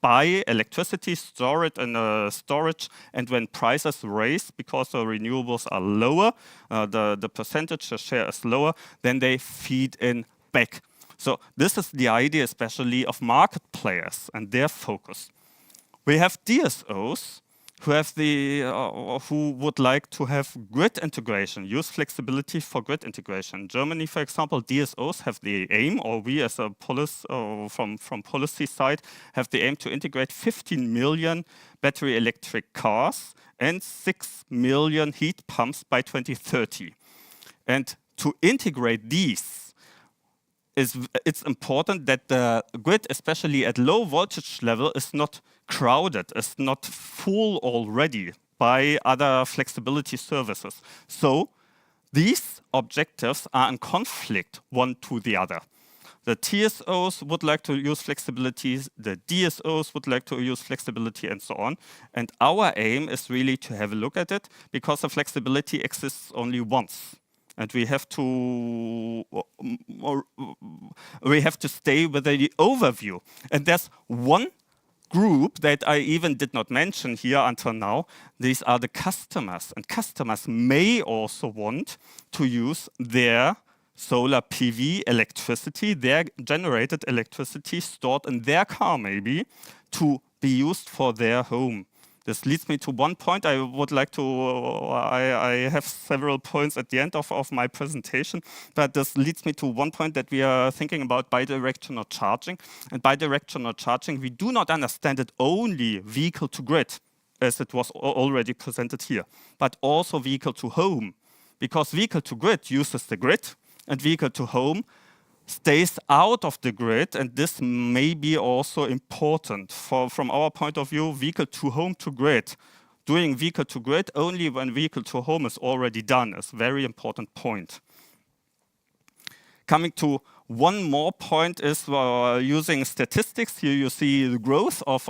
Speaker 9: buy electricity, store it in a storage, and when prices raise because the renewables are lower, the percentage, the share is lower, then they feed in back. So this is the idea especially of market players and their focus. We have DSOs who have who would like to have grid integration, use flexibility for grid integration. In Germany, for example, DSOs have the aim, or we as a policy, from policy side, have the aim to integrate 15 million battery electric cars and 6 million heat pumps by 2030. And to integrate these, it's important that the grid, especially at low voltage level, is not crowded, is not full already by other flexibility services. So these objectives are in conflict one to the other. The TSOs would like to use flexibility, the DSOs would like to use flexibility, and so on. And our aim is really to have a look at it, because the flexibility exists only once. And we have to stay with the overview. And there's one group that I even did not mention here until now. These are the customers. And customers may also want to use their solar PV electricity, their generated electricity stored in their car maybe, to be used for their home. This leads me to one point I would like to, I have several points at the end of my presentation, but this leads me to one point that we are thinking about bidirectional charging. And bidirectional charging, we do not understand it only vehicle to grid, as it was already presented here, but also vehicle to home. Because vehicle to grid uses the grid, and vehicle to home stays out of the grid, and this may be also important from our point of view. Vehicle to home to grid, doing vehicle to grid only when vehicle to home is already done is a very important point. Coming to one more point is using statistics. Here you see the growth of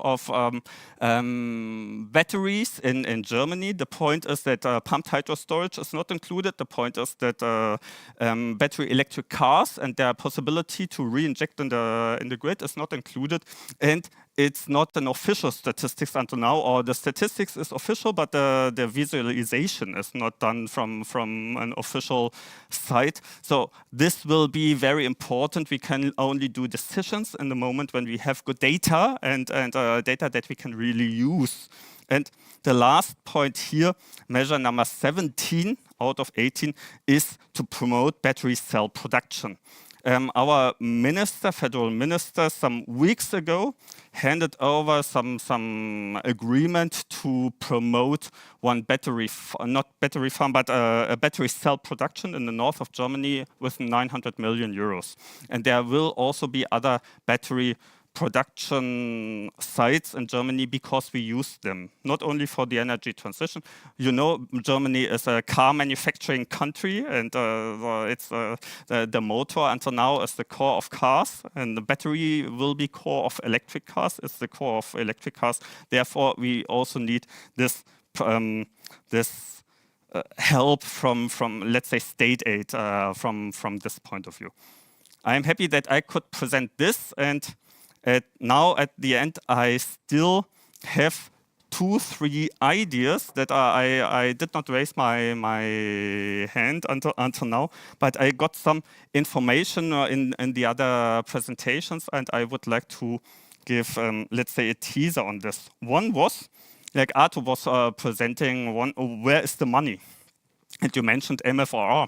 Speaker 9: batteries in Germany. The point is that pumped hydro storage is not included. The point is that battery electric cars and their possibility to re-inject in the grid is not included. And it's not an official statistics until now, or the statistics is official, but the visualization is not done from an official site. So this will be very important. We can only do decisions in the moment when we have good data and data that we can really use. And the last point here, measure number 17 out of 18, is to promote battery cell production. Our minister, federal minister, some weeks ago handed over some agreement to promote one battery, not battery farm, but a battery cell production in the north of Germany with 900 million euros. And there will also be other battery production sites in Germany because we use them, not only for the energy transition. You know, Germany is a car manufacturing country, and it's the motor until now is the core of cars, and the battery will be core of electric cars. It's the core of electric cars. Therefore, we also need this help from let's say state aid from this point of view. I am happy that I could present this, and now at the end, I still have 2-3 ideas that I did not raise my hand until now, but I got some information in the other presentations, and I would like to give, let's say, a teaser on this. One was, like Ahto was presenting, where is the money? And you mentioned MFRR.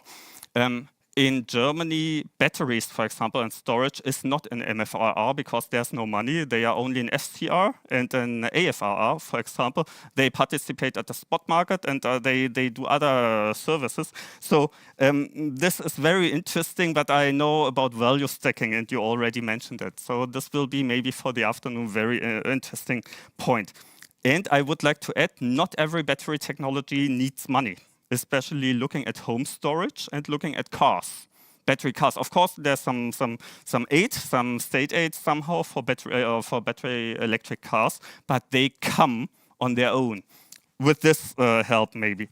Speaker 9: In Germany, batteries, for example, and storage is not in MFRR because there's no money. They are only in FCR, and in AFRR, for example, they participate at the spot market, and they do other services. So this is very interesting, but I know about value stacking, and you already mentioned it. So this will be maybe for the afternoon very interesting point. And I would like to add, not every battery technology needs money, especially looking at home storage and looking at cars, battery cars. Of course, there's some aid, some state aid somehow for battery electric cars, but they come on their own with this help maybe.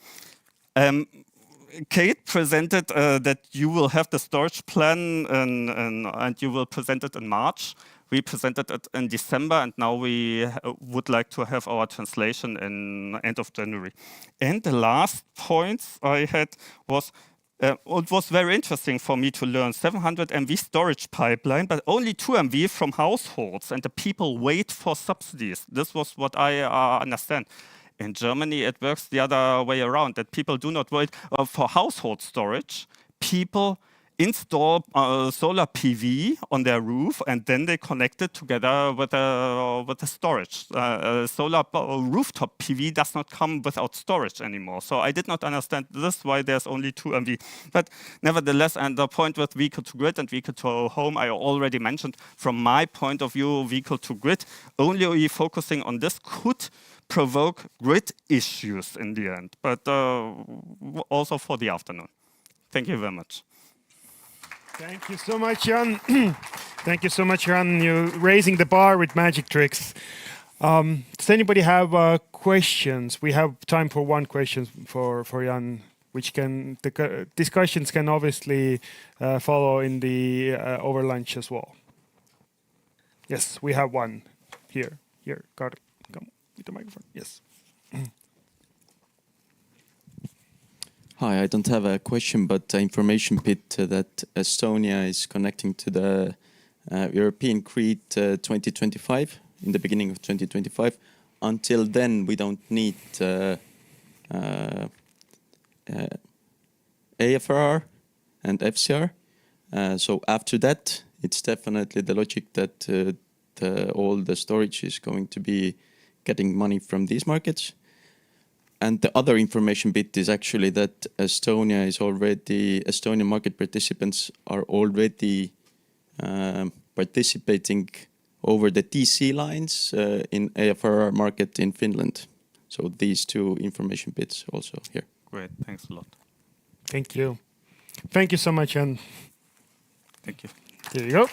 Speaker 9: Keit presented that you will have the storage plan and you will present it in March. We presented it in December, and now we would like to have our translation in end of January. And the last points I had was, it was very interesting for me to learn 700 MV storage pipeline, but only 2 MV from households, and the people wait for subsidies. This was what I understand. In Germany, it works the other way around, that people do not wait for household storage. People install solar PV on their roof, and then they connect it together with the storage. Solar rooftop PV does not come without storage anymore. So I did not understand this, why there's only 2 MV. But nevertheless, and the point with vehicle to grid and vehicle to home, I already mentioned. From my point of view, vehicle to grid, only focusing on this could provoke grid issues in the end, but also for the afternoon. Thank you very much.
Speaker 1: Thank you so much, Jan. Thank you so much, Jan. You're raising the bar with magic tricks. Does anybody have questions? We have time for one question for Jan, which the discussions can obviously follow in the over lunch as well. Yes, we have one here. Here, Karin, come with the microphone. Yes.
Speaker 10: Hi, I don't have a question, but the information bit that Estonia is connecting to the European grid 2025, in the beginning of 2025. Until then, we don't need AFRR and FCR. So after that, it's definitely the logic that all the storage is going to be getting money from these markets. And the other information bit is actually that Estonian market participants are already participating over the DC lines in AFRR market in Finland. So these 2 information bits also here.
Speaker 9: Great, thanks a lot.
Speaker 1: Thank you. Thank you so much, Jan.
Speaker 9: Thank you.
Speaker 1: Here you go.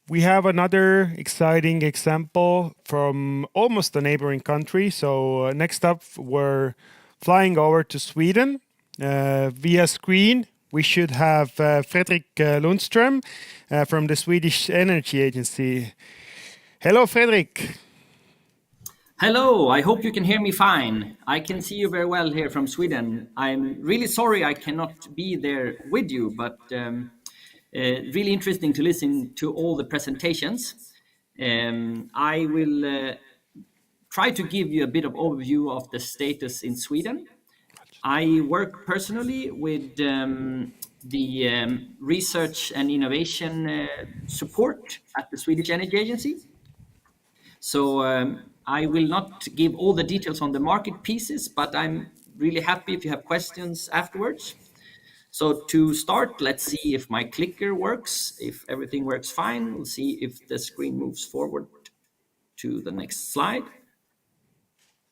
Speaker 1: We have another exciting example from almost a neighboring country. So next up, we're flying over to Sweden. Via screen, we should have Fredrik Lundström from the Swedish Energy Agency. Hello, Fredrik.
Speaker 11: Hello, I hope you can hear me fine. I can see you very well here from Sweden. I'm really sorry I cannot be there with you, but really interesting to listen to all the presentations. I will try to give you a bit of overview of the status in Sweden. I work personally with the research and innovation support at the Swedish Energy Agency. So I will not give all the details on the market pieces, but I'm really happy if you have questions afterwards. So to start, let's see if my clicker works. If everything works fine, we'll see if the screen moves forward to the next slide.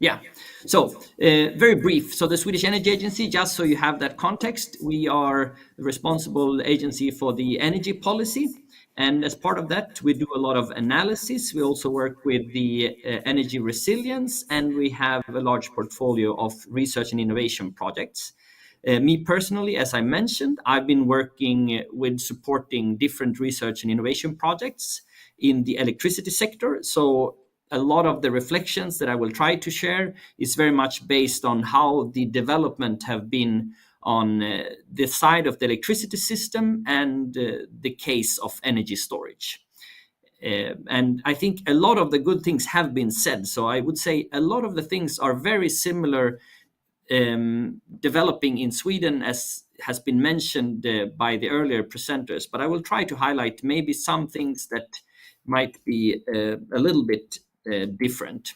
Speaker 11: Yeah, so very brief. So the Swedish Energy Agency, just so you have that context, we are the responsible agency for the energy policy. And as part of that, we do a lot of analysis. We also work with the energy resilience, and we have a large portfolio of research and innovation projects. Me personally, as I mentioned, I've been working with supporting different research and innovation projects in the electricity sector. So a lot of the reflections that I will try to share is very much based on how the development have been on the side of the electricity system and the case of energy storage. And I think a lot of the good things have been said. So I would say a lot of the things are very similar developing in Sweden, as has been mentioned by the earlier presenters, but I will try to highlight maybe some things that might be a little bit different.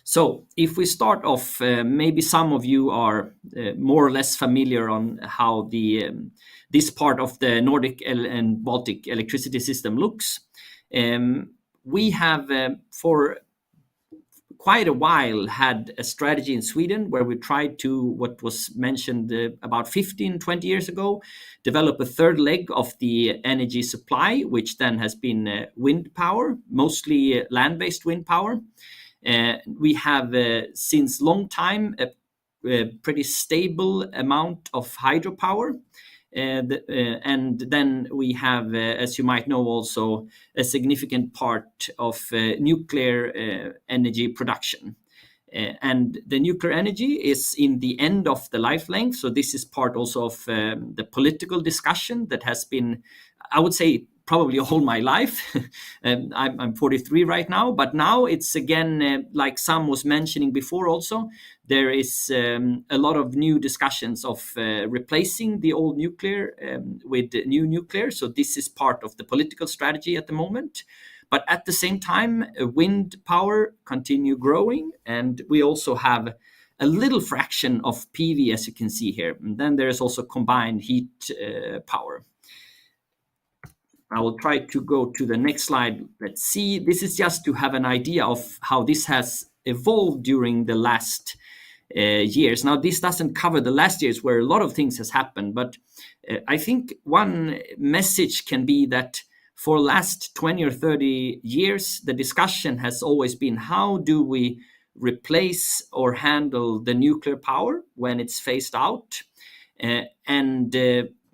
Speaker 11: So if we start off, maybe some of you are more or less familiar on how this part of the Nordic and Baltic electricity system looks. We have for quite a while had a strategy in Sweden where we tried to, what was mentioned about 15-20 years ago, develop a third leg of the energy supply, which then has been wind power, mostly land-based wind power. We have since long time a pretty stable amount of hydropower. And then we have, as you might know, also a significant part of nuclear energy production. And the nuclear energy is in the end of the life length. So this is part also of the political discussion that has been, I would say, probably all my life. I'm 43 right now, but now it's again, like Sam was mentioning before also, there is a lot of new discussions of replacing the old nuclear with new nuclear. So this is part of the political strategy at the moment. But at the same time, wind power continue growing, and we also have a little fraction of PV, as you can see here. And then there is also combined heat power. I will try to go to the next slide. Let's see. This is just to have an idea of how this has evolved during the last years. Now, this doesn't cover the last years where a lot of things has happened, but I think one message can be that for last 20 or 30 years, the discussion has always been, how do we replace or handle the nuclear power when it's phased out? And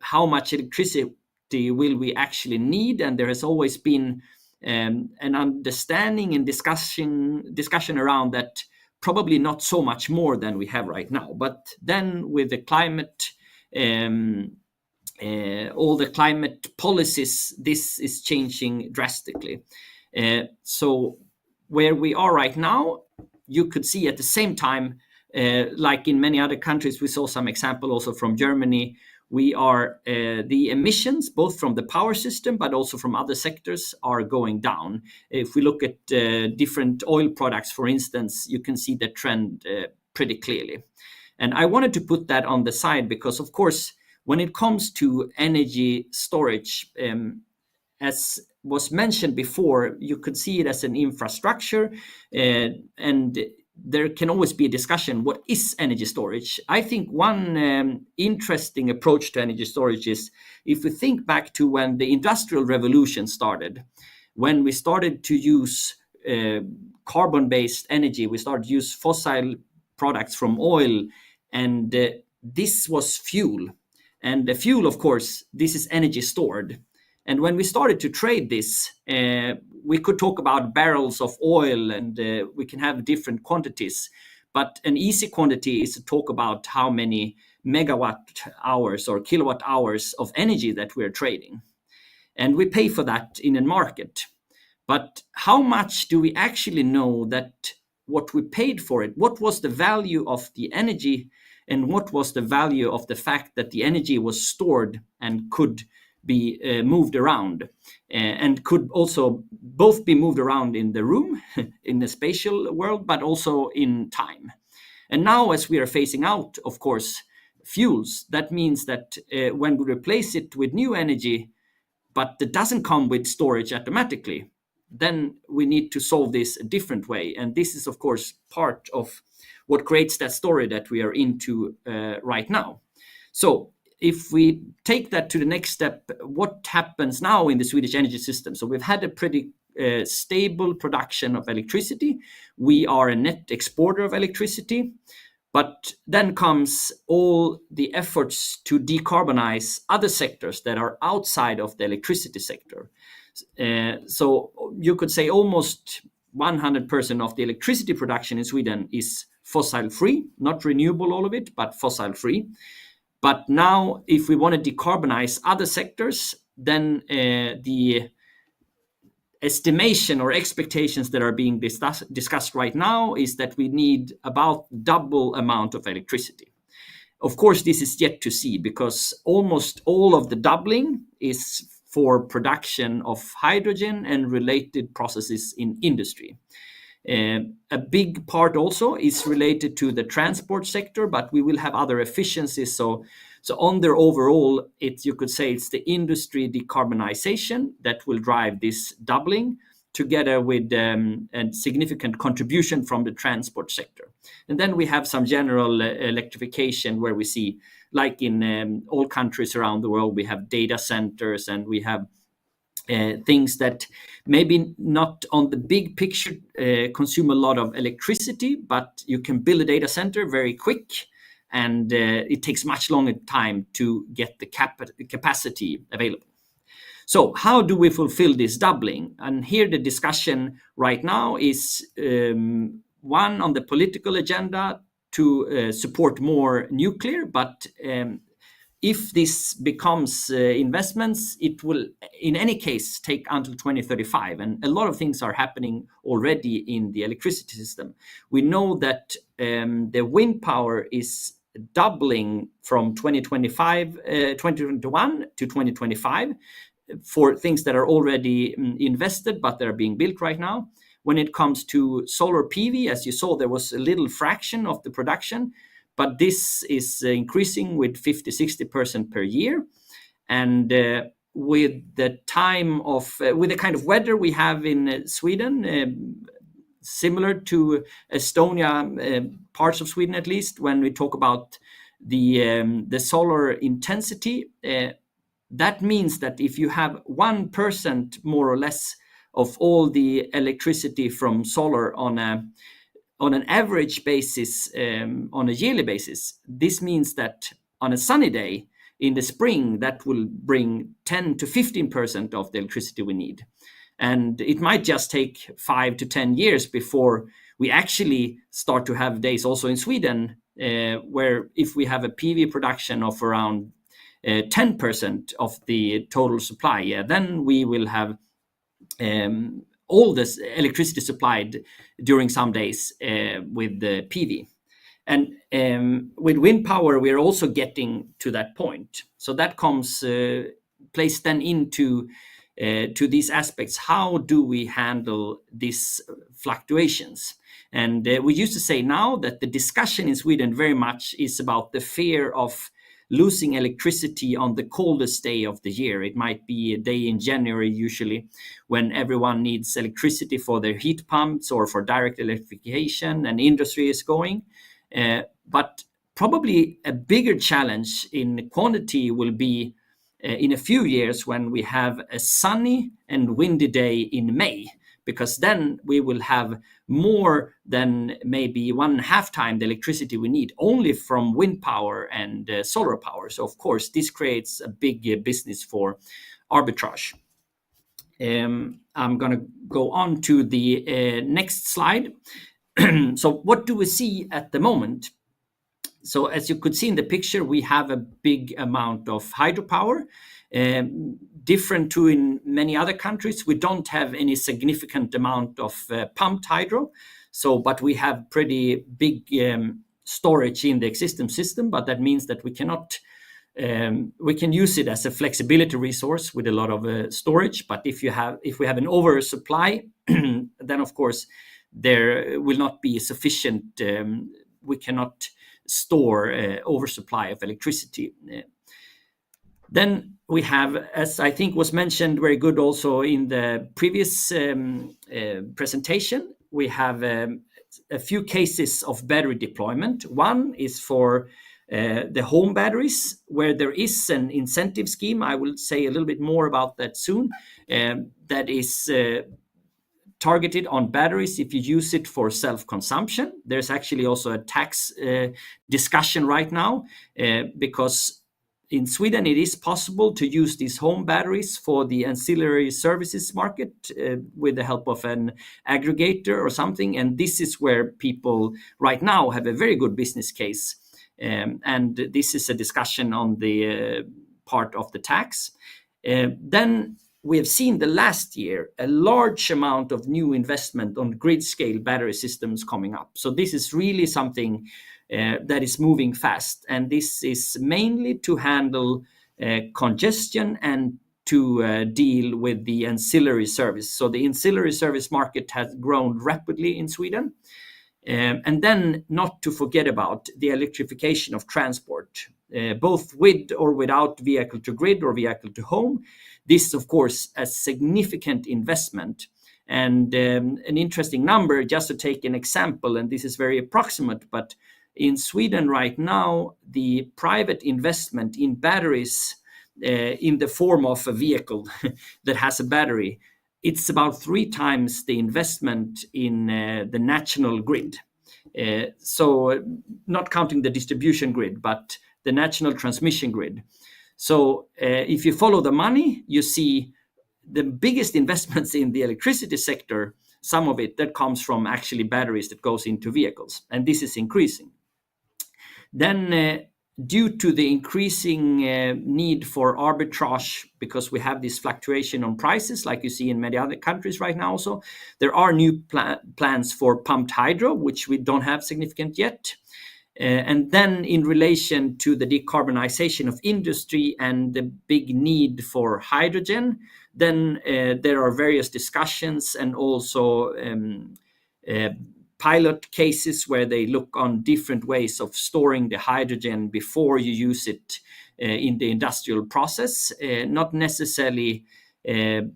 Speaker 11: how much electricity will we actually need? And there has always been an understanding and discussion around that, probably not so much more than we have right now. But then with the climate, all the climate policies, this is changing drastically. So where we are right now, you could see at the same time, like in many other countries, we saw some example also from Germany, we are the emissions, both from the power system but also from other sectors, are going down. If we look at different oil products, for instance, you can see the trend pretty clearly. And I wanted to put that on the side because, of course, when it comes to energy storage, as was mentioned before, you could see it as an infrastructure, and there can always be a discussion, what is energy storage? I think one interesting approach to energy storage is, if we think back to when the Industrial Revolution started, when we started to use carbon-based energy, we started to use fossil products from oil, and this was fuel. And the fuel, of course, this is energy stored. And when we started to trade this, we could talk about barrels of oil, and we can have different quantities. But an easy quantity is to talk about how many megawatt hours or kilowatt hours of energy that we're trading. And we pay for that in a market. But how much do we actually know that what we paid for it, what was the value of the energy, and what was the value of the fact that the energy was stored and could be moved around, and could also both be moved around in the room, in the spatial world, but also in time. And now, as we are phasing out, of course, fuels, that means that when we replace it with new energy, but that doesn't come with storage automatically, then we need to solve this a different way. And this is, of course, part of what creates that story that we are into right now. So if we take that to the next step, what happens now in the Swedish energy system? So we've had a pretty stable production of electricity. We are a net exporter of electricity. But then comes all the efforts to decarbonize other sectors that are outside of the electricity sector. So you could say almost 100% of the electricity production in Sweden is fossil-free, not renewable all of it, but fossil-free. But now, if we want to decarbonize other sectors, then the estimation or expectations that are being discussed right now is that we need about double amount of electricity. Of course, this is yet to see, because almost all of the doubling is for production of hydrogen and related processes in industry. A big part also is related to the transport sector, but we will have other efficiencies. So on the overall, you could say it's the industry decarbonization that will drive this doubling, together with a significant contribution from the transport sector. And then we have some general electrification, where we see, like in all countries around the world, we have data centers, and we have things that maybe not on the big picture consume a lot of electricity, but you can build a data center very quick, and it takes much longer time to get the capacity available. So how do we fulfill this doubling? And here the discussion right now is one on the political agenda to support more nuclear, but if this becomes investments, it will in any case take until 2035. And a lot of things are happening already in the electricity system. We know that the wind power is doubling from 2021 to 2025 for things that are already invested, but that are being built right now. When it comes to solar PV, as you saw, there was a little fraction of the production, but this is increasing with 50-60% per year. And with the time of, with the kind of weather we have in Sweden, similar to Estonia, parts of Sweden at least, when we talk about the solar intensity, that means that if you have 1% more or less of all the electricity from solar on an average basis, on a yearly basis, this means that on a sunny day in the spring, that will bring 10 to 15% of the electricity we need. And it might just take 5 to 10 years before we actually start to have days also in Sweden, where if we have a PV production of around 10% of the total supply, then we will have all this electricity supplied during some days with the PV. And with wind power, we're also getting to that point. So that comes placed then into to these aspects. How do we handle these fluctuations? And we used to say now that the discussion in Sweden very much is about the fear of losing electricity on the coldest day of the year. It might be a day in January, usually, when everyone needs electricity for their heat pumps or for direct electrification and industry is going. But probably a bigger challenge in quantity will be in a few years when we have a sunny and windy day in May, because then we will have more than maybe 1.5 times the electricity we need only from wind power and solar power. So of course, this creates a big business for arbitrage. I'm going to go on to the next slide. So what do we see at the moment? So as you could see in the picture, we have a big amount of hydropower. Different to in many other countries, we don't have any significant amount of pumped hydro. But we have pretty big storage in the existing system. But that means that we cannot, we can use it as a flexibility resource with a lot of storage. But if we have an oversupply, then of course there will not be sufficient. We cannot store oversupply of electricity. Then we have, as I think was mentioned very good also in the previous presentation, we have a few cases of battery deployment. One is for the home batteries, where there is an incentive scheme. I will say a little bit more about that soon. That is targeted on batteries if you use it for self-consumption. There's actually also a tax discussion right now because in Sweden it is possible to use these home batteries for the ancillary services market with the help of an aggregator or something. And this is where people right now have a very good business case. And this is a discussion on the part of the tax. Then we have seen the last year a large amount of new investment on grid scale battery systems coming up. So this is really something that is moving fast. And this is mainly to handle congestion and to deal with the ancillary service. So the ancillary service market has grown rapidly in Sweden. And then not to forget about the electrification of transport, both with or without vehicle to grid or vehicle to home. This is, of course, a significant investment. And an interesting number, just to take an example, and this is very approximate, but in Sweden right now, the private investment in batteries in the form of a vehicle that has a battery, it's about 3 times the investment in the national grid. So not counting the distribution grid, but the national transmission grid. So if you follow the money, you see the biggest investments in the electricity sector, some of it that comes from actually batteries that goes into vehicles, and this is increasing. Then due to the increasing need for arbitrage, because we have this fluctuation on prices like you see in many other countries right now also, there are new plans for pumped hydro, which we don't have significant yet. And then in relation to the decarbonization of industry and the big need for hydrogen, then there are various discussions and also pilot cases where they look on different ways of storing the hydrogen before you use it in the industrial process, not necessarily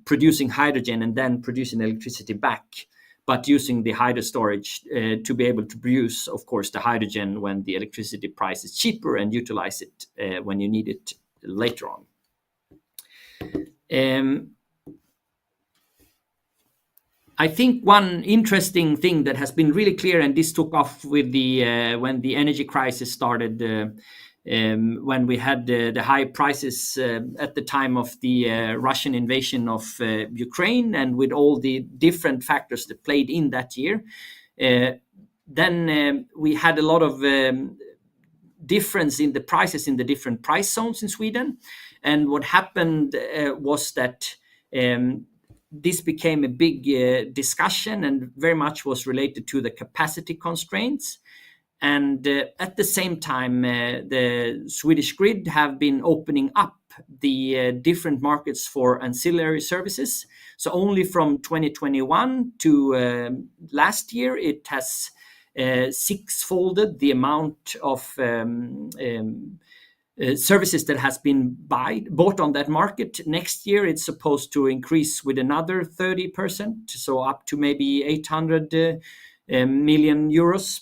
Speaker 11: producing hydrogen and then producing electricity back, but using the hydro storage to be able to produce, of course, the hydrogen when the electricity price is cheaper and utilize it when you need it later on. I think one interesting thing that has been really clear, and this took off with the when the energy crisis started, when we had the high prices at the time of the Russian invasion of Ukraine, and with all the different factors that played in that year, then we had a lot of difference in the prices in the different price zones in Sweden. And what happened was that this became a big discussion and very much was related to the capacity constraints. And at the same time, the Swedish grid have been opening up the different markets for ancillary services. So only from 2021 to last year, it has six-folded the amount of services that has been bought on that market. Next year, it's supposed to increase with another 30%, so up to maybe 800 million euros.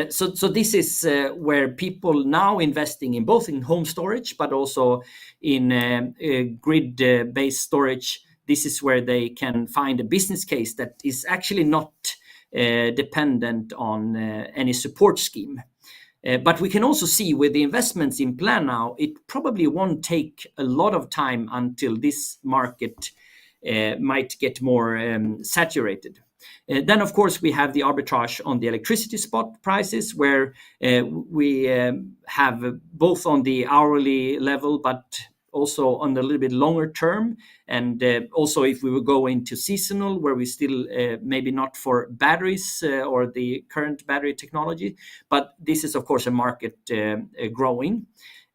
Speaker 11: So this is where people now investing in both in home storage, but also in grid-based storage. This is where they can find a business case that is actually not dependent on any support scheme. But we can also see with the investments in plan now, it probably won't take a lot of time until this market might get more saturated. Then, of course, we have the arbitrage on the electricity spot prices, where we have both on the hourly level, but also on a little bit longer term. And also if we will go into seasonal, where we still maybe not for batteries or the current battery technology, but this is, of course, a market growing.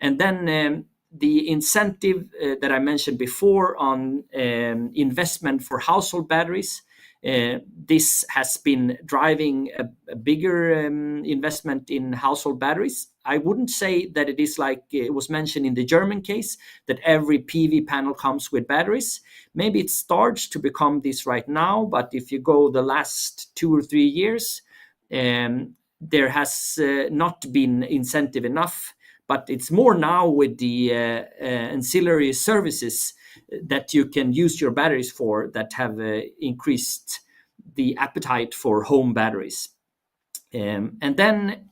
Speaker 11: And then the incentive that I mentioned before on investment for household batteries, this has been driving a bigger investment in household batteries. I wouldn't say that it is like it was mentioned in the German case, that every PV panel comes with batteries. Maybe it starts to become this right now, but if you go the last 2 or 3 years, there has not been incentive enough, but it's more now with the ancillary services that you can use your batteries for that have increased the appetite for home batteries. And then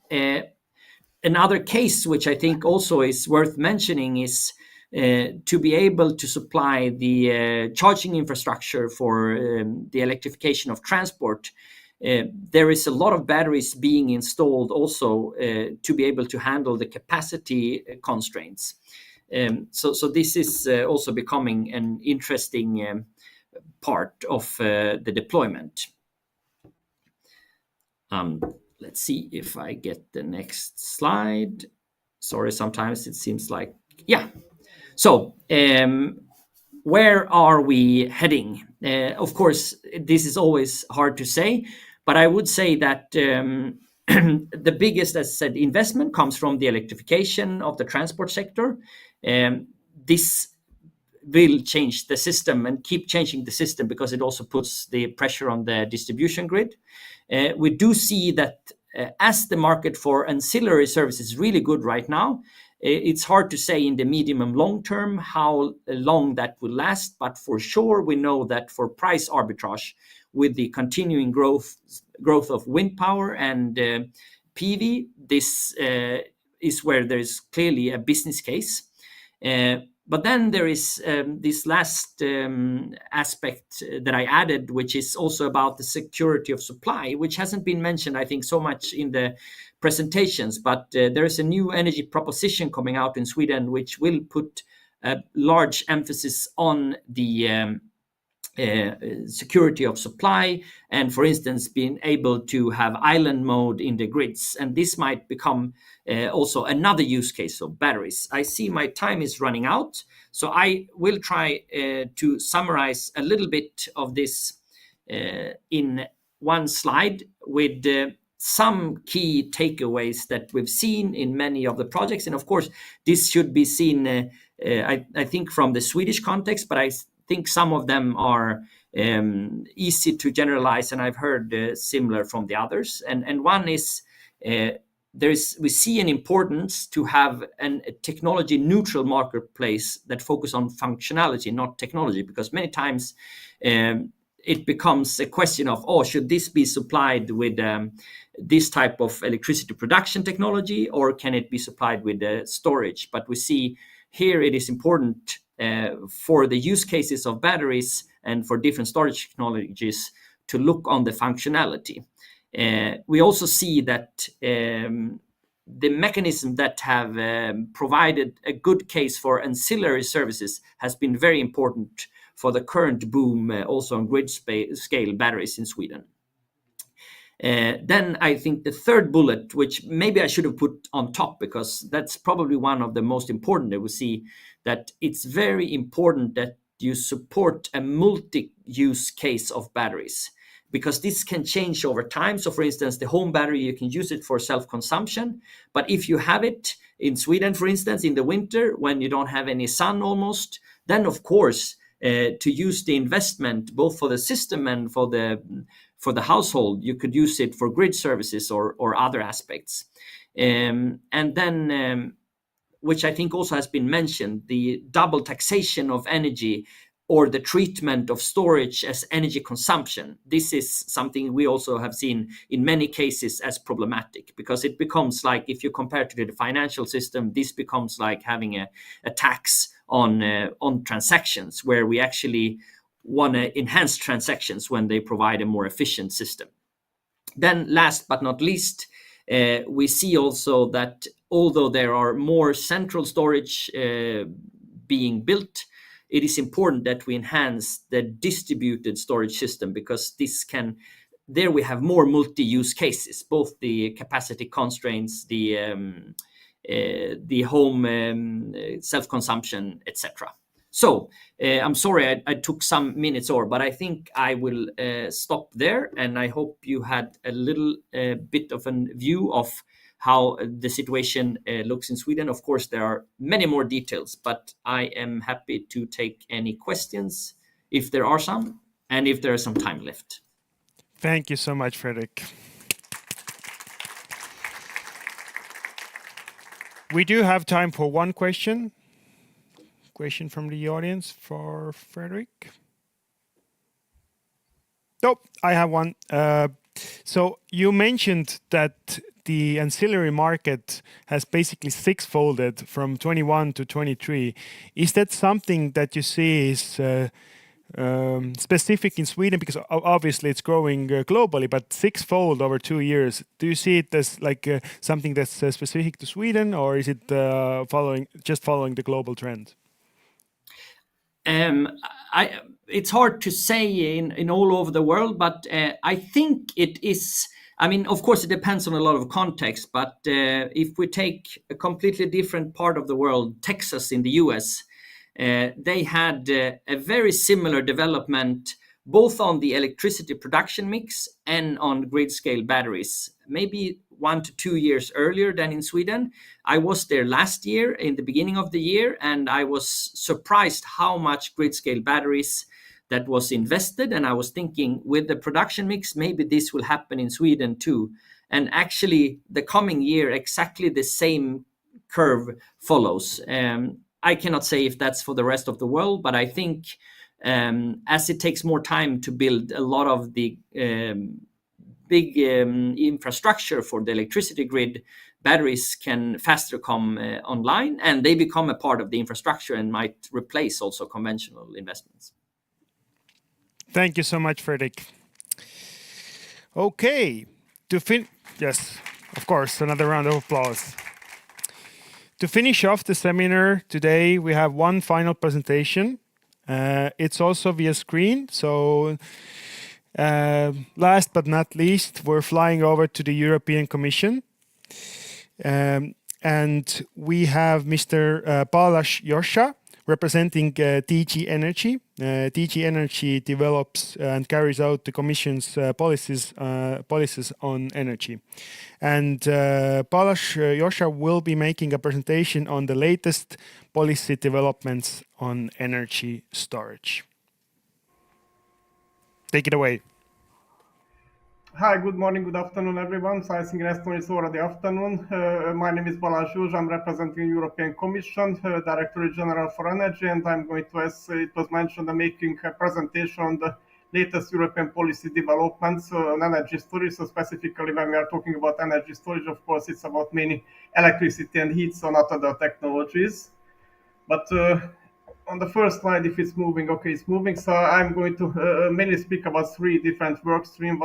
Speaker 11: another case, which I think also is worth mentioning, is to be able to supply the charging infrastructure for the electrification of transport. There is a lot of batteries being installed also to be able to handle the capacity constraints. So this is also becoming an interesting part of the deployment. Let's see if I get the next slide. Sorry, sometimes it seems like, yeah. So where are we heading? Of course, this is always hard to say, but I would say that the biggest, as I said, investment comes from the electrification of the transport sector. This will change the system and keep changing the system, because it also puts the pressure on the distribution grid. We do see that as the market for ancillary services is really good right now, it's hard to say in the medium and long term how long that will last, but for sure we know that for price arbitrage, with the continuing growth of wind power and PV, this is where there's clearly a business case. But then there is this last aspect that I added, which is also about the security of supply, which hasn't been mentioned, I think, so much in the presentations. But there is a new energy proposition coming out in Sweden, which will put a large emphasis on the security of supply, and for instance being able to have island mode in the grids, and this might become also another use case of batteries. I see my time is running out, so I will try to summarize a little bit of this in one slide with some key takeaways that we've seen in many of the projects. And of course this should be seen I think from the Swedish context, but I think some of them are easy to generalize, and I've heard similar from the others. And one is we see an importance to have a technology neutral marketplace that focus on functionality, not technology, because many times it becomes a question of, should this be supplied with this type of electricity production technology, or can it be supplied with storage? But we see here it is important for the use cases of batteries and for different storage technologies to look on the functionality. We also see that the mechanism that have provided a good case for ancillary services has been very important for the current boom also on grid scale batteries in Sweden. Then I think the third bullet, which maybe I should have put on top because that's probably one of the most important, that we see that it's very important that you support a multi-use case of batteries, because this can change over time. So for instance, the home battery, you can use it for self-consumption, but if you have it in Sweden, for instance, in the winter when you don't have any sun almost, then of course to use the investment both for the system and for the household, you could use it for grid services or other aspects. And then, which I think also has been mentioned, the double taxation of energy or the treatment of storage as energy consumption. This is something we also have seen in many cases as problematic, because it becomes like, if you compare to the financial system, this becomes like having a tax on transactions, where we actually want to enhance transactions when they provide a more efficient system. Then last but not least, we see also that although there are more central storage being built, it is important that we enhance the distributed storage system, because there we have more multi-use cases, both the capacity constraints, the home self-consumption, etc. So I'm sorry I took some minutes over, but I think I will stop there, and I hope you had a little bit of a view of how the situation looks in Sweden. Of course, there are many more details, but I am happy to take any questions if there are some, and if there is some time left.
Speaker 1: Thank you so much, Fredrik. We do have time for one question. Question from the audience for Fredrik. Oh, I have one. So you mentioned that the ancillary market has basically six-folded from 21 to 23. Is that something that you see is specific in Sweden? Because obviously it's growing globally, but six-fold over 2 years. Do you see it as like something that's specific to Sweden, or is it following the global trend?
Speaker 11: It's hard to say in all over the world, but I think it is. I mean, of course, it depends on a lot of context, but if we take a completely different part of the world, Texas in the US, they had a very similar development, both on the electricity production mix and on grid scale batteries, maybe 1 to 2 years earlier than in Sweden. I was there last year in the beginning of the year, and I was surprised how much grid scale batteries that was invested. And I was thinking, with the production mix, maybe this will happen in Sweden too. And actually the coming year, exactly the same curve follows. I cannot say if that's for the rest of the world, but I think as it takes more time to build a lot of the big infrastructure for the electricity grid. Batteries can faster come online, and they become a part of the infrastructure and might replace also conventional investments.
Speaker 1: Thank you so much, Fredrik. Okay, yes, of course, another round of applause. To finish off the seminar today, we have one final presentation. It's also via screen, so last but not least, we're flying over to the European Commission. And we have Mr. Balazs Jozsa representing DG Energy. DG Energy develops and carries out the Commission's policies on energy. And Balazs Jozsa will be making a presentation on the latest policy developments on energy storage. Take it away.
Speaker 12: Hi, good morning, good afternoon, everyone. So I think in Estonia it's already afternoon. My name is Balazs Jozsa. I'm representing European Commission, Directorate General for Energy, and I'm going to, as it was mentioned, making a presentation on the latest European policy developments on energy storage. So specifically, when we are talking about energy storage, of course, it's about mainly electricity and heat, so not other technologies. But on the first slide, if it's moving, okay, it's moving. So I'm going to mainly speak about three different work streams,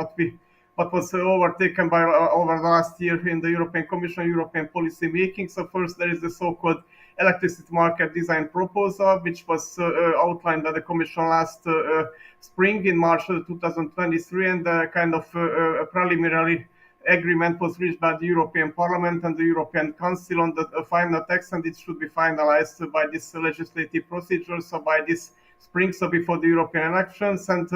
Speaker 12: what was overtaken by over the last year in the European Commission, European policy making. So first, there is the so-called electricity market design proposal, which was outlined by the Commission last spring in March 2023, and kind of a preliminary agreement was reached by the European Parliament and the European Council on the final text, and it should be finalized by this legislative procedure, so by this spring, so before the European elections. And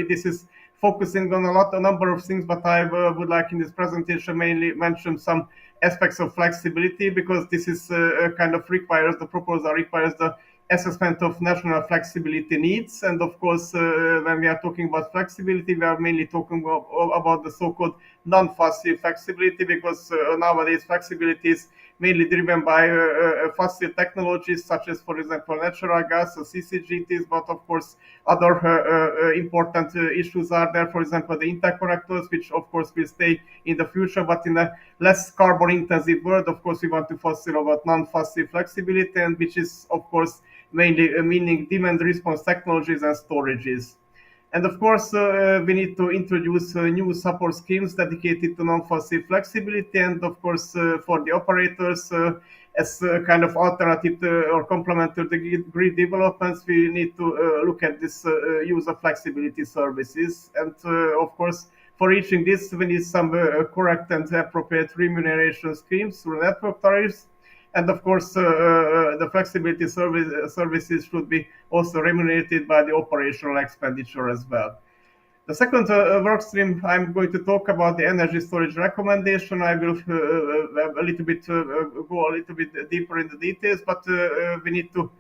Speaker 12: this is focusing on a number of things, but I would like in this presentation mainly mention some aspects of flexibility, because this is kind of the proposal requires the assessment of national flexibility needs. And of course, when we are talking about flexibility, we are mainly talking about the so-called non-fossil flexibility, because nowadays flexibility is mainly driven by fossil technologies, such as, for example, natural gas or CCGTs, but of course, other important issues are there, for example, the interconnectors, which of course will stay in the future, but in a less carbon-intensive world, of course, we want to foster about non-fossil flexibility, and which is, of course, mainly meaning demand response technologies and storages. And of course, we need to introduce new support schemes dedicated to non-fossil flexibility, and of course, for the operators, as a kind of alternative or complement to the grid developments, we need to look at this use of flexibility services. And of course, for reaching this, we need some correct and appropriate remuneration schemes through network tariffs. And of course, the flexibility services should be also remunerated by the operational expenditure as well. The second work stream, I'm going to talk about the energy storage recommendation. I will go a little bit deeper in the details, but we need to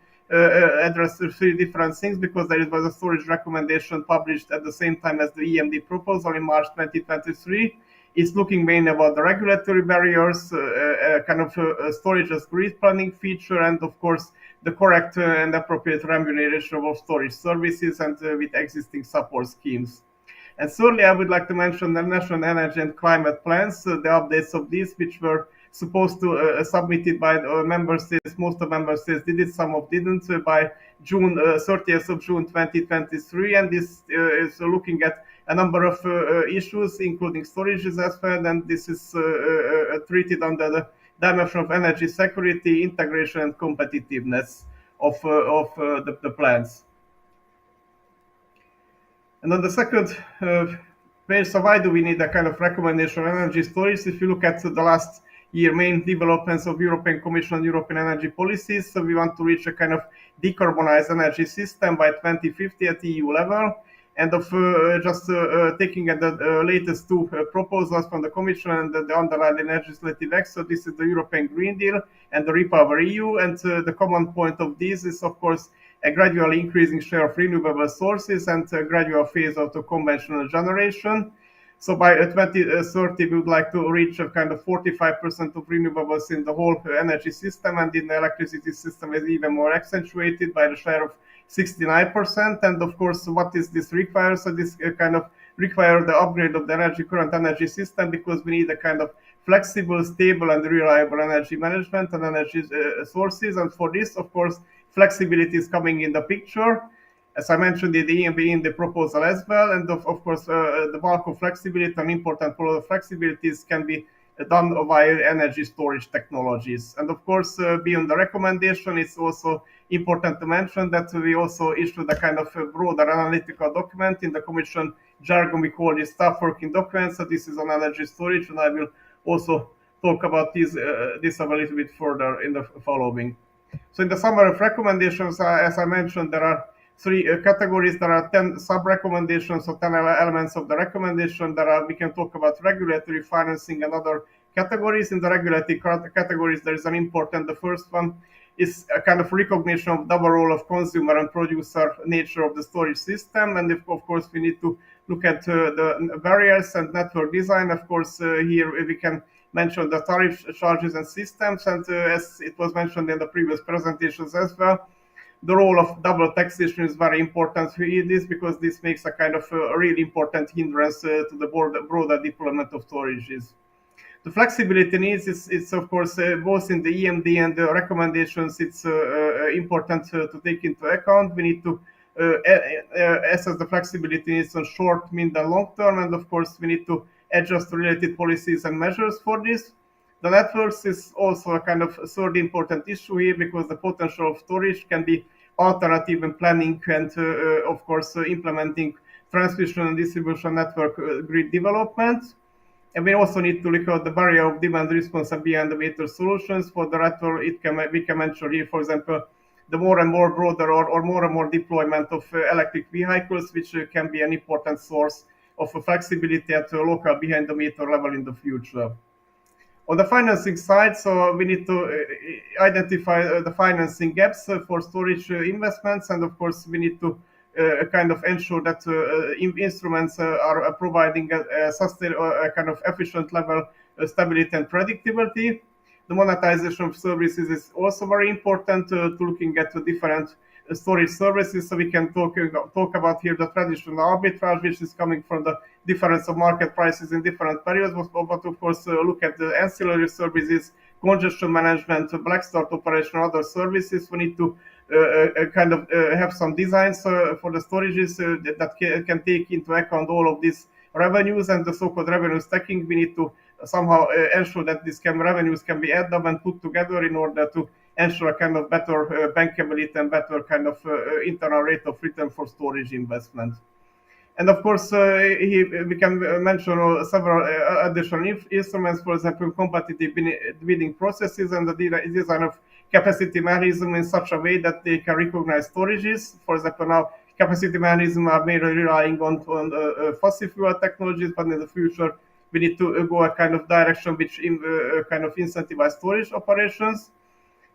Speaker 12: address three different things, because there was a storage recommendation published at the same time as the EMD proposal in March 2023. It's looking mainly about the regulatory barriers, kind of storage as grid planning feature, and of course the correct and appropriate remuneration of storage services and with existing support schemes. And thirdly, I would like to mention the national energy and climate plans, the updates of these, which were supposed to submitted by the member states. Most of member states did it, some of didn't, by June 30th of June 2023, and this is looking at a number of issues, including storages as well, and this is treated under the dimension of energy security, integration, and competitiveness of the plans. And on the second page, so why do we need a kind of recommendation on energy storage? If you look at the last year main developments of European Commission and European energy policies, so we want to reach a kind of decarbonized energy system by 2050 at EU level. And of just taking at the latest two proposals from the Commission and the underlying legislative act. So this is the European Green Deal and the Repower EU. And the common point of this is, of course, a gradually increasing share of renewable sources and a gradual phase out of conventional generation. So by 2030, we would like to reach a kind of 45% of renewables in the whole energy system, and in the electricity system is even more accentuated by the share of 69%. And of course, what is this require? So this kind of require the upgrade of the current energy system, because we need a kind of flexible, stable, and reliable energy management and energy sources. And for this, of course, flexibility is coming in the picture, as I mentioned in the proposal as well. And of course, the bulk of flexibility, an important part of flexibilities, can be done via energy storage technologies. And of course, beyond the recommendation, it's also important to mention that we also issued a kind of a broader analytical document. In the Commission jargon, we call this staff working document. So this is on energy storage, and I will also talk about this a little bit further in the following. So in the summary of recommendations, as I mentioned, there are 3 categories. There are 10 sub-recommendations, or 10 elements of the recommendation. We can talk about regulatory, financing, and other categories. In the regulatory categories, there is an important, the first one is a kind of recognition of double role of consumer and producer nature of the storage system. And of course, we need to look at the barriers and network design. Of course, here we can mention the tariff charges and systems. And as it was mentioned in the previous presentations as well, the role of double taxation is very important in this, because this makes a kind of a really important hindrance to the broader deployment of storages. The flexibility needs is of course both in the EMD and the recommendations. It's important to take into account. We need to assess the flexibility needs on short, mid, and long term, and of course we need to adjust related policies and measures for this. The networks is also a kind of third important issue here, because the potential of storage can be alternative in planning and of course implementing transmission and distribution network grid development. And we also need to look at the barrier of demand response and behind the meter solutions. For the network, we can mention here, for example, the more and more broader or more and more deployment of electric vehicles, which can be an important source of flexibility at a local behind the meter level in the future. On the financing side, so we need to identify the financing gaps for storage investments, and of course we need to kind of ensure that instruments are providing a kind of efficient level of stability and predictability. The monetization of services is also very important to looking at the different storage services. So we can talk about here the traditional arbitrage, which is coming from the difference of market prices in different periods, but of course look at the ancillary services, congestion management, black start operation, other services. We need to kind of have some designs for the storages that can take into account all of these revenues and the so-called revenue stacking. We need to somehow ensure that these revenues can be added up and put together in order to ensure a kind of better bankability and better kind of internal rate of return for storage investment. And of course, we can mention several additional instruments, for example, competitive bidding processes and the design of capacity mechanism in such a way that they can recognize storages. For example, now capacity mechanisms are mainly relying on fossil fuel technologies, but in the future we need to go a kind of direction which kind of incentivize storage operations.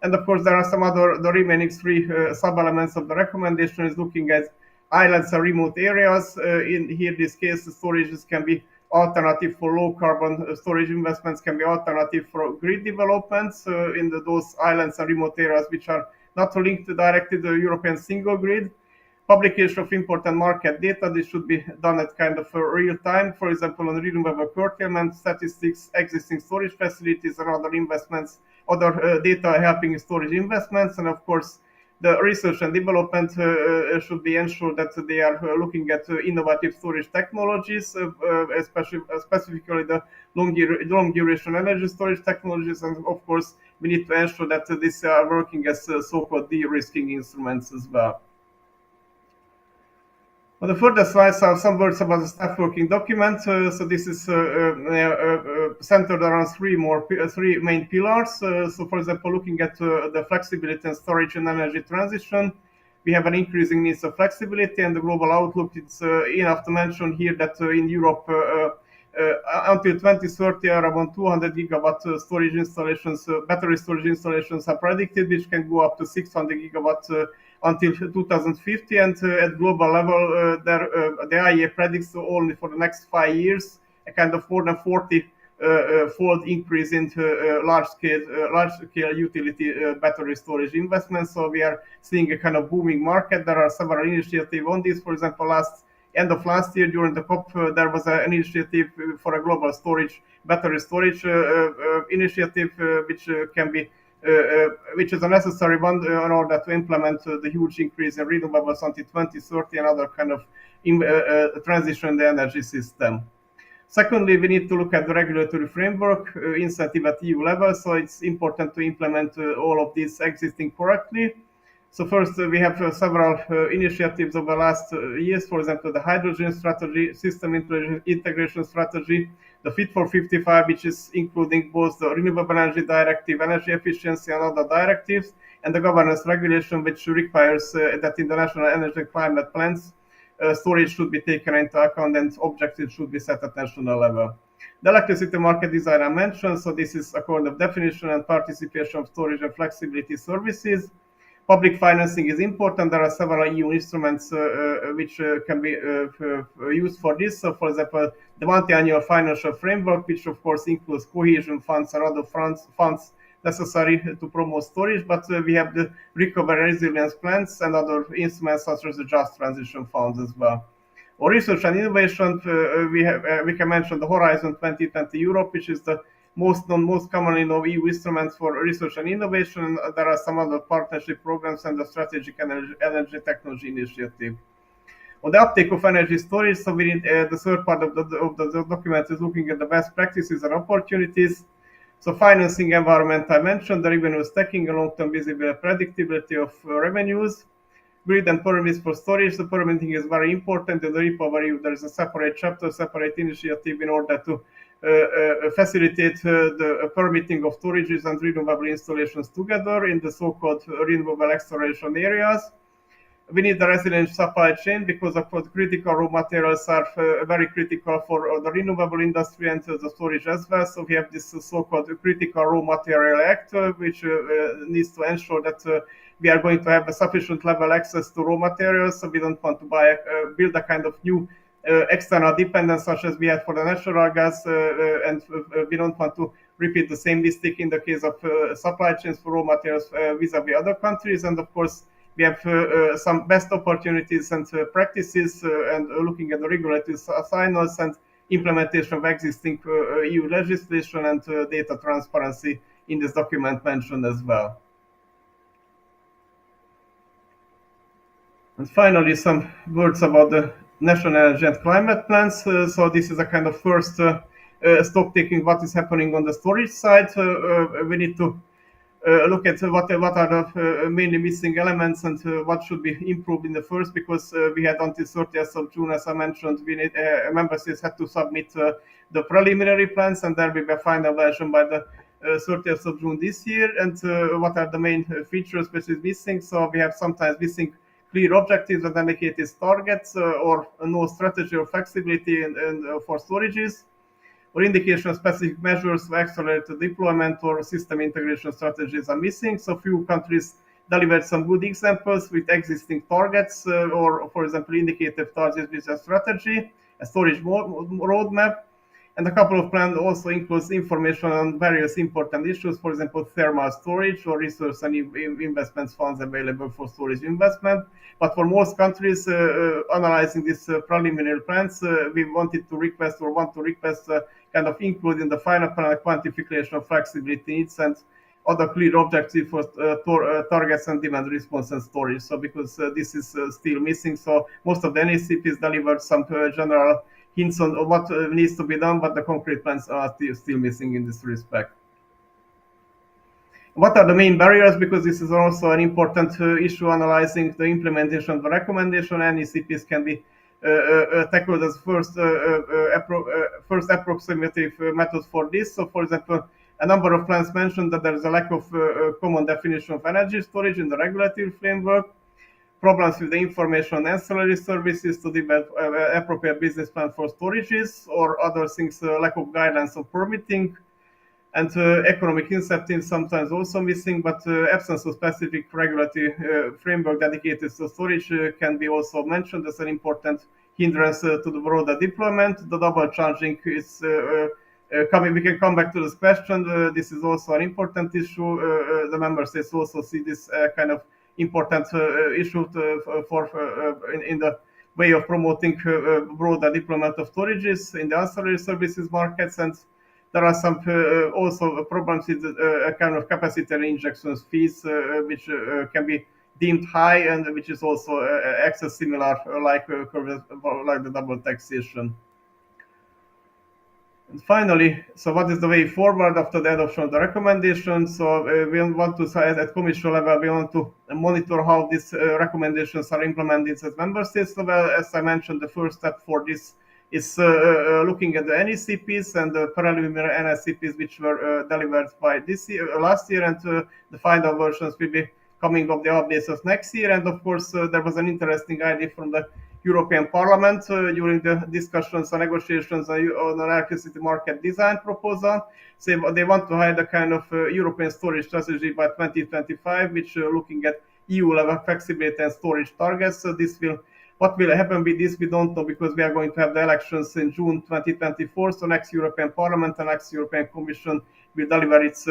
Speaker 12: And of course, there are some other, the remaining 3 sub-elements of the recommendation is looking at islands and remote areas. In here, this case, the storages can be alternative for low carbon storage investments, can be alternative for grid developments in those islands and remote areas which are not linked directly to the European single grid. Publication of important market data, this should be done at kind of real time, for example, on renewable curtailment statistics, existing storage facilities, and other investments, other data helping storage investments. And of course, the research and development should be ensured that they are looking at innovative storage technologies, specifically the long duration energy storage technologies. And of course, we need to ensure that these are working as so-called de-risking instruments as well. On the further slides are some words about the staff working document. So this is centered around 3 main pillars. So for example, looking at the flexibility and storage and energy transition, we have an increasing needs of flexibility and the global outlook. It's enough to mention here that in Europe, until 2030, around 200 gigawatt storage installations, battery storage installations are predicted, which can go up to 600 gigawatt until 2050, and at global level, the IEA predicts only for the next 5 years a kind of more than 40 fold increase into large-scale utility battery storage investments. So we are seeing a kind of booming market. There are several initiatives on this. For example, end of last year during the COP, there was an initiative for a global battery storage initiative, which is a necessary one in order to implement the huge increase in renewables until 2030 and other kind of transition in the energy system. Secondly, we need to look at the regulatory framework, incentive at EU level. So it's important to implement all of these existing correctly. So first, we have several initiatives over the last years. For example, the hydrogen strategy, system integration strategy, the Fit for 55, which is including both the Renewable Energy Directive, energy efficiency, and other directives, and the governance regulation, which requires that in the national energy and climate plans, storage should be taken into account and objectives should be set at national level. The electricity market design I mentioned, so this is according to definition and participation of storage and flexibility services. Public financing is important. There are several EU instruments which can be used for this. So, for example, the multi-annual financial framework, which of course includes cohesion funds and other funds necessary to promote storage, but we have the recovery and resilience plans and other instruments such as the Just Transition Funds as well. Or research and innovation, we can mention the Horizon 2020 Europe, which is the most commonly known EU instruments for research and innovation. There are some other partnership programs and the Strategic Energy Technology Initiative. On the uptake of energy storage, so we need, the third part of the document is looking at the best practices and opportunities. So financing environment, I mentioned, the revenue stacking and long-term visible predictability of revenues. Grid and permits for storage. The permitting is very important. In the recovery, there is a separate chapter, separate initiative in order to facilitate the permitting of storages and renewable installations together in the so-called renewable acceleration areas. We need the resilient supply chain because of course critical raw materials are very critical for the renewable industry and the storage as well. So we have this so-called critical raw material act, which needs to ensure that we are going to have a sufficient level access to raw materials. So we don't want to build a kind of new external dependence such as we had for the natural gas, and we don't want to repeat the same mistake in the case of supply chains for raw materials vis-a-vis other countries. And of course, we have some best opportunities and practices and looking at the regulatory signals and implementation of existing EU legislation and data transparency in this document mentioned as well. And finally, some words about the national energy and climate plans. So this is a kind of first stock taking what is happening on the storage side. We need to look at what are the mainly missing elements and what should be improved in the first, because we had until 30th of June, as I mentioned, we need member states had to submit the preliminary plans, and there will be a final version by the 30th of June this year. And what are the main features which is missing? So we have sometimes missing clear objectives and dedicated targets, or no strategy or flexibility for storages, or indication of specific measures to accelerate the deployment or system integration strategies are missing. So few countries delivered some good examples with existing targets, or for example, indicative targets with a strategy, a storage roadmap. And a couple of plans also includes information on various important issues, for example, thermal storage or research and investment funds available for storage investment. But for most countries analyzing these preliminary plans, we want to request kind of include in the final plan quantification of flexibility needs and other clear objectives for targets and demand response and storage. So because this is still missing, so most of the NECPs delivered some general hints on what needs to be done, but the concrete plans are still missing in this respect. What are the main barriers? Because this is also an important issue analyzing the implementation of the recommendation. NECPs can be tackled as first approximative method for this. So, for example, a number of plans mentioned that there is a lack of common definition of energy storage in the regulatory framework, problems with the information on ancillary services to develop appropriate business plan for storages, or other things, lack of guidelines on permitting, and economic incentives sometimes also missing, but absence of specific regulatory framework dedicated to storage can be also mentioned as an important hindrance to the broader deployment. The double charging is we can come back to this question. This is also an important issue. The member states also see this kind of important issue in the way of promoting broader deployment of storages in the ancillary services markets, and there are some also problems with a kind of capacity injections fees, which can be deemed high and which is also access similar like the double taxation. And finally, so what is the way forward after the adoption of the recommendation? So we want to say at Commission level, we want to monitor how these recommendations are implemented at member states level. As I mentioned, the first step for this is looking at the NECPs and the preliminary NECPs which were delivered by last year, and the final versions will be coming of the updates of next year. And of course, there was an interesting idea from the European Parliament during the discussions and negotiations on the electricity market design proposal. So they want to have a kind of European storage strategy by 2025, which looking at EU level flexibility and storage targets. So what will happen with this, we don't know, because we are going to have the elections in June 2024. So next European Parliament and next European Commission will deliver its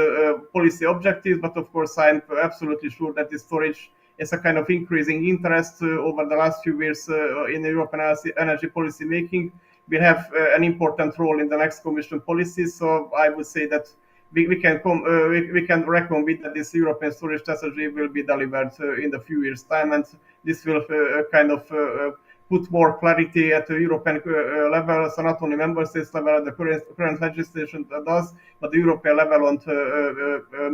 Speaker 12: policy objectives. But of course, I'm absolutely sure that the storage is a kind of increasing interest over the last few years in European energy policy making. Will have an important role in the next Commission policy. So I would say that we can reckon with that this European storage strategy will be delivered in a few years' time, and this will kind of put more clarity at the European level, so not only member states level, the current legislation does, but the European level on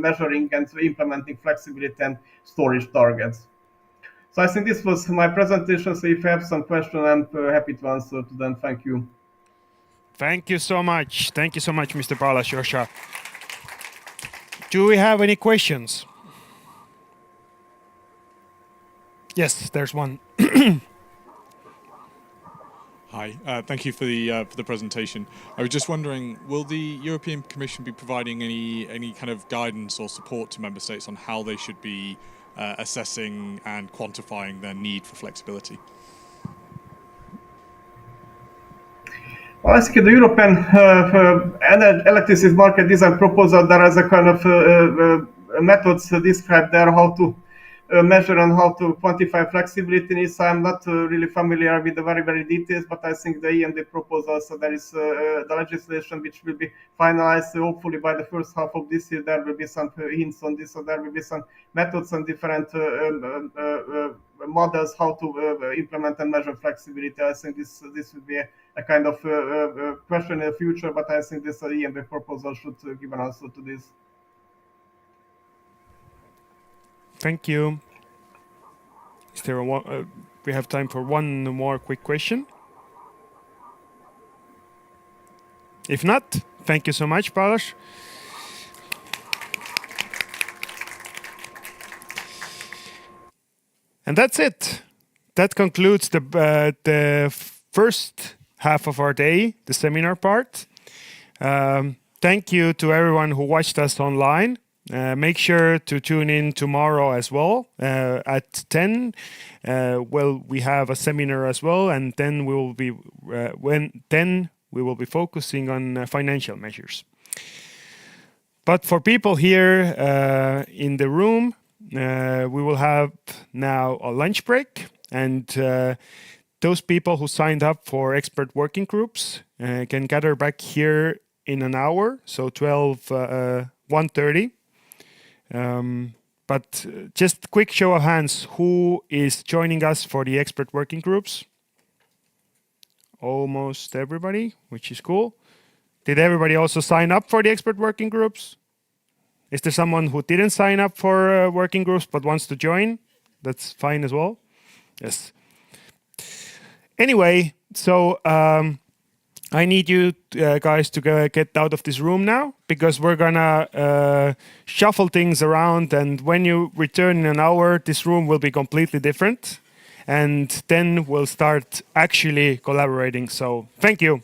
Speaker 12: measuring and implementing flexibility and storage targets. So I think this was my presentation. So if you have some questions, I'm happy to answer to them. Thank you.
Speaker 1: Thank you so much. Thank you so much, Mr. Balazs, Jozsa. Do we have any questions? Yes, there's one.
Speaker 7: Hi, thank you for the presentation. I was just wondering, will the European Commission be providing any kind of guidance or support to member states on how they should be assessing and quantifying their need for flexibility?
Speaker 12: Well, I think the European electricity market design proposal, there is a kind of methods described there how to measure and how to quantify flexibility needs. I'm not really familiar with the very details, but I think the EMD proposal, so there is the legislation which will be finalized hopefully by the first half of this year. There will be some hints on this, so there will be some methods and different models how to implement and measure flexibility. I think this will be a kind of question in the future, but I think this EMD proposal should give an answer to this.
Speaker 1: Thank you. Is there we have time for one more quick question? If not, thank you so much, Balazs. And that's it. That concludes the first half of our day, the seminar part. Thank you to everyone who watched us online. Make sure to tune in tomorrow as well at 10. Well, we have a seminar as well, and then we will be focusing on financial measures. But for people here in the room, we will have now a lunch break, and those people who signed up for expert working groups can gather back here in an hour, so 1:30. But just quick show of hands, who is joining us for the expert working groups? Almost everybody, which is cool. Did everybody also sign up for the expert working groups? Is there someone who didn't sign up for working groups but wants to join? That's fine as well. Yes. Anyway, so I need you guys to get out of this room now, because we're gonna shuffle things around, and when you return in an hour, this room will be completely different, and then we'll start actually collaborating. So thank you.